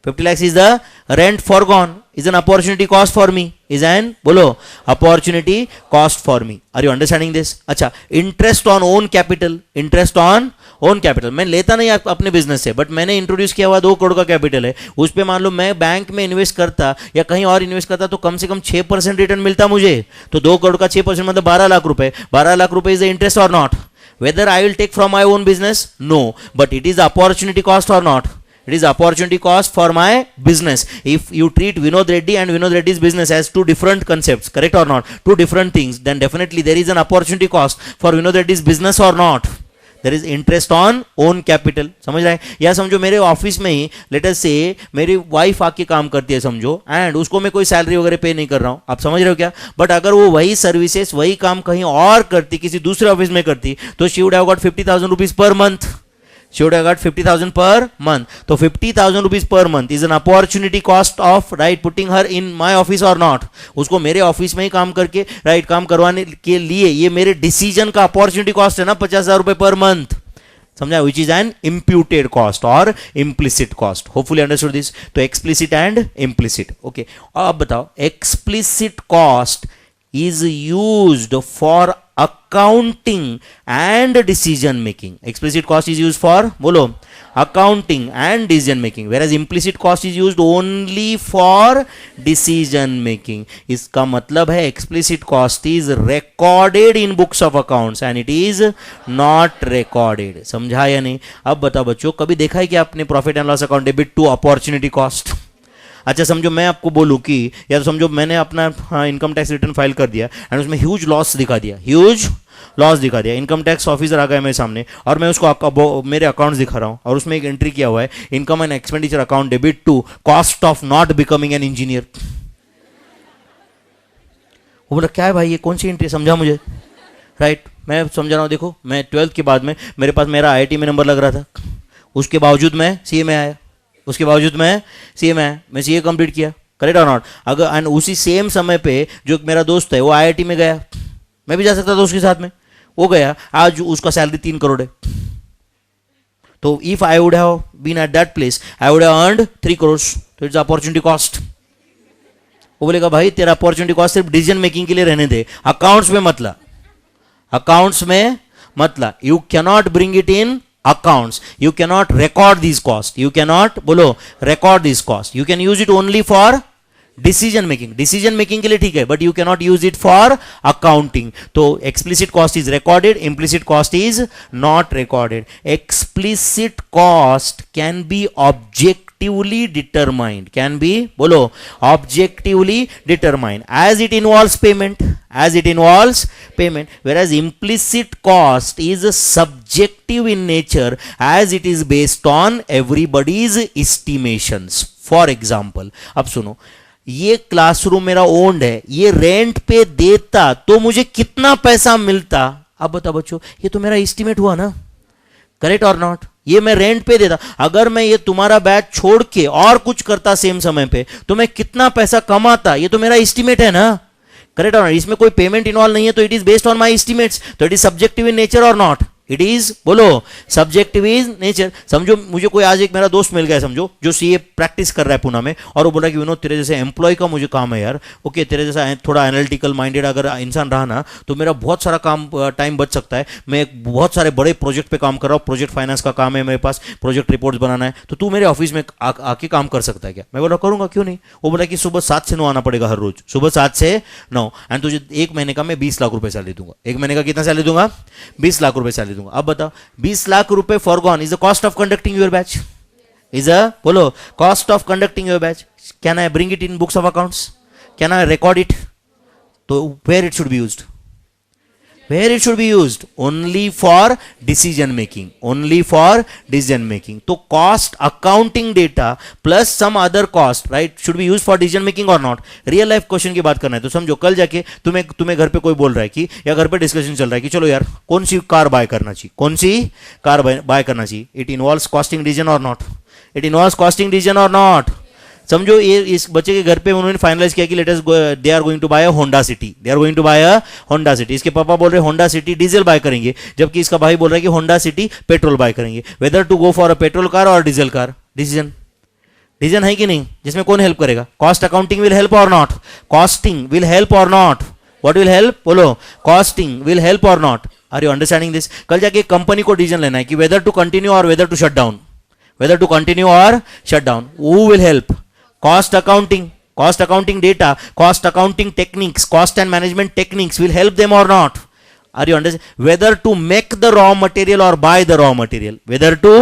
50 lakhs is the rent foregone, is an opportunity cost for me, is an, बोलो, opportunity cost for me। Are you understanding this? अच्छा, interest on own capital, interest on own capital, मैं लेता नहीं अपने बिजनेस से, बट मैंने इंट्रोड्यूस किया हुआ 2 करोड़ का कैपिटल है, उस पर मान लो मैं बैंक में इन्वेस्ट करता या कहीं और इन्वेस्ट करता तो कम से कम 6% रिटर्न मिलता मुझे। तो 2 करोड़ का 6% मतलब 12 लाख रुपए। 12 लाख रुपए इज द इंटरेस्ट और not? Whether I will take from my own business? No, but it is opportunity cost or not? It is opportunity cost for my business. If you treat Vinod Reddy and Vinod Reddy's business as 2 different concepts, correct or not? 2 different things, then definitely there is an opportunity cost for Vinod Reddy's business or not? There is interest on own capital। समझ रहे हैं? या समझो मेरे ऑफिस में ही, लेट अस से मेरी वाइफ आके काम करती है समझो, एंड उसको मैं कोई सैलरी वगैरह पे नहीं कर रहा हूँ, आप समझ रहे हो क्या? बट अगर वो वही सर्विसेज, वही काम कहीं और करती, किसी दूसरे ऑफिस में करती, तो she would have got 50,000 rupees per month। She would have got 50,000 per month. So 50,000 rupees per month is an opportunity cost of right putting her in my office or not. उसको मेरे ऑफिस में ही काम करके right काम करवाने के लिए ये मेरे डिसीजन का अपॉर्चुनिटी कॉस्ट है ना 50,000 रुपए पर मंथ. समझा? Which is an imputed cost or implicit cost. Hopefully understood this. तो एक्सप्लिसिट एंड इम्प्लिसिट. ओके, अब बताओ explicit cost is used for accounting and decision making. Explicit cost is used for बोलो accounting and decision making, whereas implicit cost is used only for decision making. इसका मतलब है explicit cost is recorded in books of accounts and it is not recorded. समझा या नहीं? अब बताओ बच्चों, कभी देखा है कि आपने profit and loss account debit to opportunity cost? अच्छा समझो मैं आपको बोलूँ कि या तो समझो मैंने अपना इनकम टैक्स रिटर्न फाइल कर दिया एंड उसमें ह्यूज लॉस दिखा दिया, ह्यूज लॉस दिखा दिया. इनकम टैक्स ऑफिसर आ गया मेरे सामने और मैं उसको मेरे अकाउंट्स दिखा रहा हूँ और उसमें एक एंट्री किया हुआ है income and expenditure account debit to cost of not becoming an engineer. वो बोला क्या है भाई, ये कौन सी एंट्री, समझा मुझे? राइट, मैं समझ रहा हूँ. देखो मैं 12th के बाद में मेरे पास मेरा IIT में नंबर लग रहा था, उसके बावजूद मैं CA में आया, उसके बावजूद मैं CA में आया, मैं CA कंप्लीट किया. करेक्ट और नॉट? अगर एंड उसी सेम समय पे जो मेरा दोस्त है वो IIT में गया, मैं भी जा सकता था उसके साथ में, वो गया, आज उसका सैलरी 3 करोड़ है. तो if I would have been at that place I would have earned 3 crore. तो इट्स अपॉर्चुनिटी कॉस्ट. वो बोलेगा भाई तेरा अपॉर्चुनिटी कॉस्ट सिर्फ डिसीजन मेकिंग के लिए रहने दे, अकाउंट्स में मतला, अकाउंट्स में मतला. You cannot bring it in accounts. You cannot record these costs. You cannot बोलो record these costs. You can use it only for decision making. Decision making के लिए ठीक है, but you cannot use it for accounting. तो explicit cost is recorded, implicit cost is not recorded. Explicit cost can be objectively determined. Can be बोलो objectively determined as it involves payment. As it involves payment, whereas implicit cost is subjective in nature as it is based on everybody's estimations. For example, अब सुनो, ये क्लासरूम मेरा ओन्ड है, ये रेंट पे देता तो मुझे कितना पैसा मिलता? अब बताओ बच्चों, ये तो मेरा एस्टिमेट हुआ ना, करेक्ट और नॉट? ये मैं रेंट पे देता, अगर मैं ये तुम्हारा बैच छोड़ के और कुछ करता सेम समय पे तो मैं कितना पैसा कमाता? ये तो मेरा एस्टिमेट है ना, करेक्ट और इसमें कोई पेमेंट इन्वॉल्व नहीं है, तो it is based on my estimates. तो it is subjective in nature or not? It is बोलो सब्जेक्टिव इज नेचर. समझो मुझे कोई आज एक मेरा दोस्त मिल गया समझो जो CA प्रैक्टिस कर रहा है पुणे में, और वो बोल रहा है कि विनोद तेरे जैसे एम्प्लॉय का मुझे काम है यार. ओके, तेरे जैसा थोड़ा एनालिटिकल माइंडेड अगर इंसान रहा ना तो मेरा बहुत सारा काम टाइम बच सकता है. मैं बहुत सारे बड़े प्रोजेक्ट पे काम कर रहा हूँ, प्रोजेक्ट फाइनेंस का काम है मेरे पास, प्रोजेक्ट रिपोर्ट्स बनाना है, तो तू मेरे ऑफिस में आके काम कर सकता है क्या? मैं बोला करूंगा, क्यों नहीं. वो बोला कि सुबह 7 से 9 आना पड़ेगा हर रोज, सुबह 7 से 9, एंड तुझे 1 महीने का मैं 20 लाख रुपए सैलरी दूंगा. 1 महीने का कितना सैलरी दूंगा? 20 लाख रुपए सैलरी दूंगा. अब बताओ 20 लाख रुपए forgone is the cost of conducting your batch. Is a बोलो cost of conducting your batch. Can I bring it in books of accounts? Can I record it? तो where it should be used? Where it should be used? Only for decision making. Only for decision making. तो cost accounting data plus some other cost, right, should be used for decision making or not? Real life question की बात करना है तो समझो कल जाके तुम्हें घर पे कोई बोल रहा है कि, या घर पे डिस्कशन चल रहा है कि चलो यार कौन सी कार बाय करना चाहिए, कौन सी कार बाय करना चाहिए. इट इन्वॉल्व्स कॉस्टिंग डिसीजन और not? It involves costing decision और नॉट? समझो ये इस बच्चे के घर पे उन्होंने फाइनलाइज किया कि let us they are going to buy a Honda City. They are going to buy a Honda City. इसके पापा बोल रहे होंडा सिटी डीजल बाय करेंगे, जबकि इसका भाई बोल रहा है कि होंडा सिटी पेट्रोल बाय करेंगे. Whether to go for a petrol car और डीजल कार, डिसीजन है कि नहीं? जिसमें कौन हेल्प करेगा? कॉस्ट अकाउंटिंग विल हेल्प और नॉट? कॉस्टिंग विल हेल्प और नॉट? What will help? बोलो कॉस्टिंग विल हेल्प और not? Are you understanding this? कल जाके कंपनी को डिसीजन लेना है कि वेदर टू कंटिन्यू और whether to shut down. Whether to continue और shut down. Who will help? Cost accounting data, cost accounting techniques, cost and management techniques will help them or not? Are you understand? Whether to make the raw material or buy the raw material. Whether to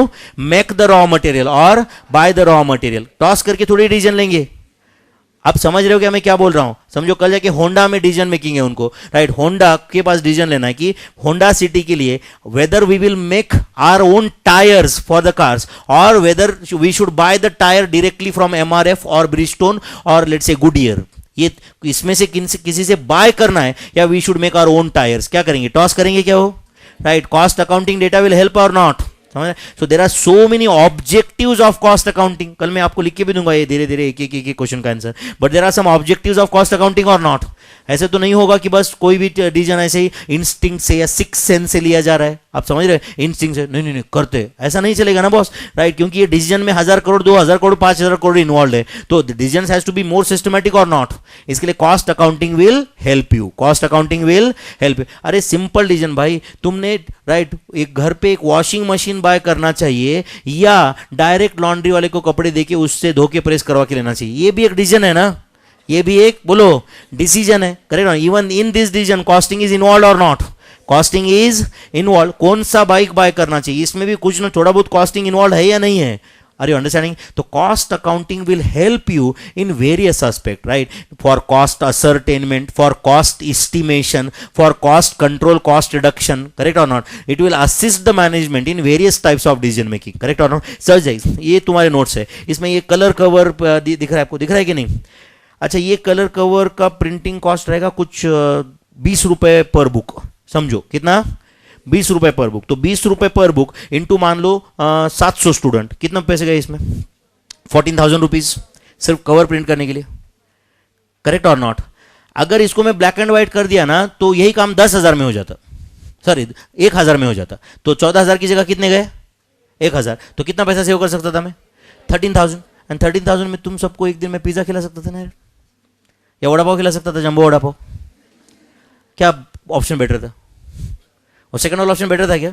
make the raw material or buy the raw material. Toss करके थोड़ी डिसीजन लेंगे. आप समझ रहे हो क्या मैं क्या बोल रहा हूं? समझो कल जाके होंडा में डिसीजन मेकिंग है उनको, राइट? होंडा के पास डिसीजन लेना है कि होंडा सिटी के लिए whether we will make our own tyres for the cars or whether we should buy the tyre directly from MRF or Bridgestone or let's say Goodyear. ये इसमें से किसी से बाय करना है या we should make our own tyres. क्या करेंगे? टॉस करेंगे क्या हो? Right? Cost accounting data will help और नॉट? समझ रहे? So there are so many objectives of cost accounting. कल मैं आपको लिख के भी दूंगा ये धीरे धीरे एक एक क्वेश्चन का answer. But there are some objectives of cost accounting और नॉट. ऐसे तो नहीं होगा कि बस कोई भी डिसीजन ऐसे ही इंस्टिंक्ट से या सिक्स सेंस से लिया जा रहा है. आप समझ रहे हैं? इंस्टिंक्ट से नहीं नहीं नहीं करते, ऐसा नहीं चलेगा ना बॉस, राइट? क्योंकि ये डिसीजन में 1000 करोड़ 2000 करोड़ 5000 करोड़ इन्वॉल्व है. तो decision has to be more systematic और नॉट. इसके लिए cost accounting will help you. Cost accounting will help you. अरे सिंपल डिसीजन भाई, तुमने राइट एक घर पे एक वॉशिंग मशीन बाय करना चाहिए या डायरेक्ट लॉन्ड्री वाले को कपड़े देके उससे धो के प्रेस करवा के लेना चाहिए. ये भी एक डिसीजन है ना, ये भी एक बोलो डिसीजन है. करेक्ट ना? Even in this decision costing is involve और नॉट? Costing is involve. कौन सा बाइक बाय करना चाहिए, इसमें भी कुछ ना थोड़ा बहुत कॉस्टिंग इन्वॉल्व है या नहीं है? Are you understanding? तो cost accounting will help you in various aspect, right? For cost ascertainment, for cost estimation, for cost control, cost reduction. Correct और not? It will assist the management in various types of decision making. Correct और नॉट? सर जाइए, ये तुम्हारे नोट्स है. इसमें ये कलर कवर दिख रहा है आपको, दिख रहा है कि नहीं? अच्छा, ये कलर कवर का प्रिंटिंग कॉस्ट रहेगा कुछ 20 रुपए पर बुक. समझो कितना? 20 रुपए पर बुक. तो 20 रुपए पर बुक इंटू मान लो 700 स्टूडेंट, कितना पैसे गए इसमें? 14,000 रुपीज सिर्फ कवर प्रिंट करने के लिए. करेक्ट और नॉट? अगर इसको मैं ब्लैक एंड व्हाइट कर दिया ना तो यही काम 10,000 में हो जाता, सॉरी 1,000 में हो जाता. तो 14,000 की जगह कितने गए? 1,000. तो कितना पैसा सेव कर सकता था मैं? 13,000. एंड 13,000 में तुम सबको एक दिन में पिज्जा खिला सकता था ना, या वड़ा पाव खिला सकता था, जंबो वड़ा पाव. क्या ऑप्शन बेटर था? और सेकंड वाला ऑप्शन बेटर था क्या?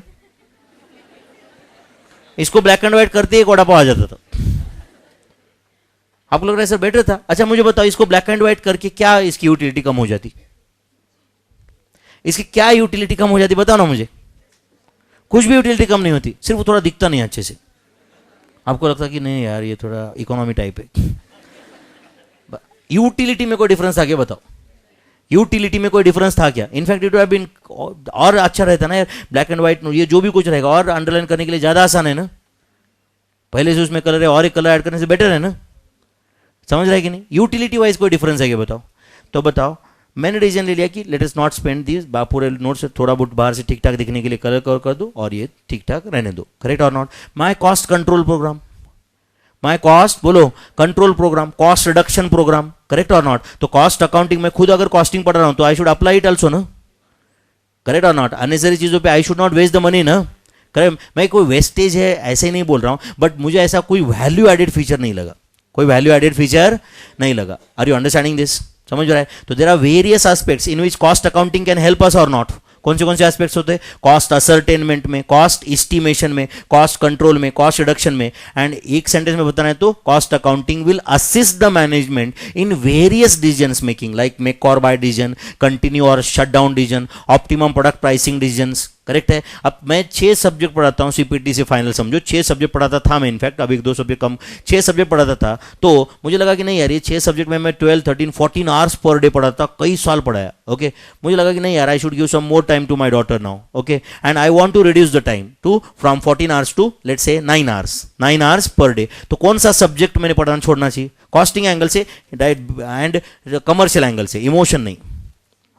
इसको ब्लैक एंड व्हाइट करते एक वड़ा पाव आ जाता था. आपको लग रहा है सर बेटर था? अच्छा मुझे बताओ, इसको ब्लैक एंड व्हाइट करके क्या इसकी यूटिलिटी कम हो जाती? इसकी क्या यूटिलिटी कम हो जाती बताओ ना मुझे. कुछ भी यूटिलिटी कम नहीं होती, सिर्फ वो थोड़ा दिखता नहीं अच्छे से. आपको लगता कि नहीं यार ये थोड़ा इकोनॉमी टाइप है. यूटिलिटी में कोई डिफरेंस था क्या? बताओ, यूटिलिटी में कोई डिफरेंस था क्या? इनफैक्ट इट हैव बीन और अच्छा रहता ना यार, ब्लैक एंड व्हाइट. ये जो भी कुछ रहेगा और अंडरलाइन करने के लिए ज्यादा आसान है ना. पहले से उसमें कलर है और एक कलर ऐड करने से बेटर है ना. समझ रहा है कि नहीं? यूटिलिटी वाइज कोई डिफरेंस है क्या? बताओ. तो बताओ, मैंने डिसीजन ले लिया कि let us not spend this, पूरे नोट से थोड़ा बहुत बाहर से ठीक ठाक दिखने के लिए कलर कवर कर दो और ये ठीक ठाक रहने दो. करेक्ट और not? My cost control programme, my cost बोलो control programme, cost reduction programme. Correct और नॉट? तो कॉस्ट अकाउंटिंग में खुद अगर कॉस्टिंग पढ़ रहा हूं तो I should apply it also ना. करेक्ट और नॉट? अननेसेसरी चीजों पे I should not waste the money ना. करेक्ट? मैं कोई वेस्टेज है ऐसे ही नहीं बोल रहा हूं, बट मुझे ऐसा कोई वैल्यू एडेड फीचर नहीं लगा, कोई वैल्यू एडेड फीचर नहीं लगा. Are you understanding this? समझ रहा है? तो there are various aspects in which cost accounting can help us और नॉट. कौन से एस्पेक्ट्स होते हैं? कॉस्ट असर्टेनमेंट में, कॉस्ट एस्टिमेशन में, कॉस्ट कंट्रोल में, कॉस्ट रिडक्शन में. एंड एक सेंटेंस में बताना है तो cost accounting will assist the management in various decisions making, like make और बाय डिसीजन, कंटिन्यू और shut down decision, optimum product pricing decisions. Correct है? अब मैं 6 सब्जेक्ट पढ़ाता हूं सीपीटी से फाइनल, समझो 6 सब्जेक्ट पढ़ाता था मैं. इनफैक्ट अब 1-2 सब्जेक्ट कम, 6 सब्जेक्ट पढ़ाता था. तो मुझे लगा कि नहीं यार ये 6 सब्जेक्ट में मैं 12, 13, 14 आवर्स पर डे पढ़ाता, कई साल पढ़ाया. ओके, मुझे लगा कि नहीं यार I should give some more time to my daughter now. Okay, and I want to reduce the time to from 14 hours to let's say 9 hours per day. तो कौन सा सब्जेक्ट मैंने पढ़ाना छोड़ना चाहिए? कॉस्टिंग एंगल से एंड कमर्शियल एंगल से, इमोशन नहीं.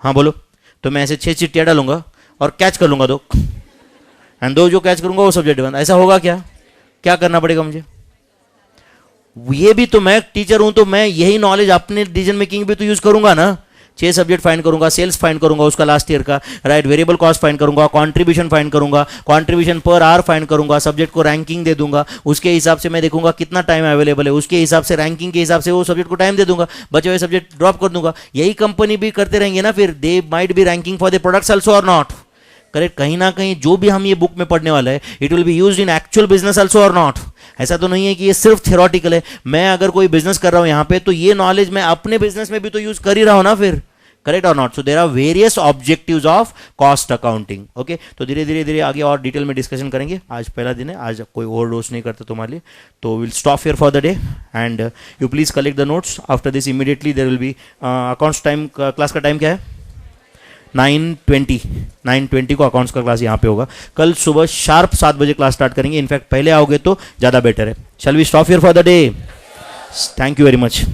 हाँ बोलो. तो मैं ऐसे 6 चिट्ठियां डालूंगा और कैच कर लूंगा 2, एंड 2 जो कैच करूंगा वो सब्जेक्ट बंद. ऐसा होगा क्या? क्या करना पड़ेगा मुझे? ये भी तो मैं टीचर हूं तो मैं यही नॉलेज अपने डिसीजन मेकिंग भी तो यूज करूंगा ना. 6 सब्जेक्ट फाइंड करूंगा, सेल्स फाइंड करूंगा उसका लास्ट ईयर का, राइट, वेरिएबल कॉस्ट फाइंड करूंगा, कंट्रीब्यूशन फाइंड करूंगा, कंट्रीब्यूशन पर आवर फाइंड करूंगा, सब्जेक्ट को रैंकिंग दे दूंगा, उसके हिसाब से मैं देखूंगा कितना टाइम अवेलेबल है, उसके हिसाब से रैंकिंग के हिसाब से वो सब्जेक्ट को टाइम दे दूंगा, बचे हुए सब्जेक्ट ड्रॉप कर दूंगा. यही कंपनी भी करते रहेंगे ना, फिर they might be ranking for the products also और नॉट. करेक्ट? कहीं ना कहीं जो भी हम ये बुक में पढ़ने वाला है it will be used in actual business also और नॉट. ऐसा तो नहीं है कि ये सिर्फ थ्योरेटिकल है. मैं अगर कोई बिजनेस कर रहा हूं यहां पे तो ये नॉलेज मैं अपने बिजनेस में भी तो यूज कर ही रहा हूं ना फिर. करेक्ट और not? So there are various objectives of cost accounting. Okay, तो धीरे धीरे धीरे आगे और डिटेल में डिस्कशन करेंगे. आज पहला दिन है, आज कोई ओवरडोज नहीं करता तुम्हारे लिए. तो will stop here for the day and you please collect the notes. After this immediately there will be accounts time. Class का टाइम क्या है? 9:20 को अकाउंट्स का क्लास यहाँ पे होगा. कल सुबह शार्प 7 बजे क्लास स्टार्ट करेंगे. इनफैक्ट पहले आओगे तो ज़्यादा बेटर है. Shall we stop here for the day? Thank you very much.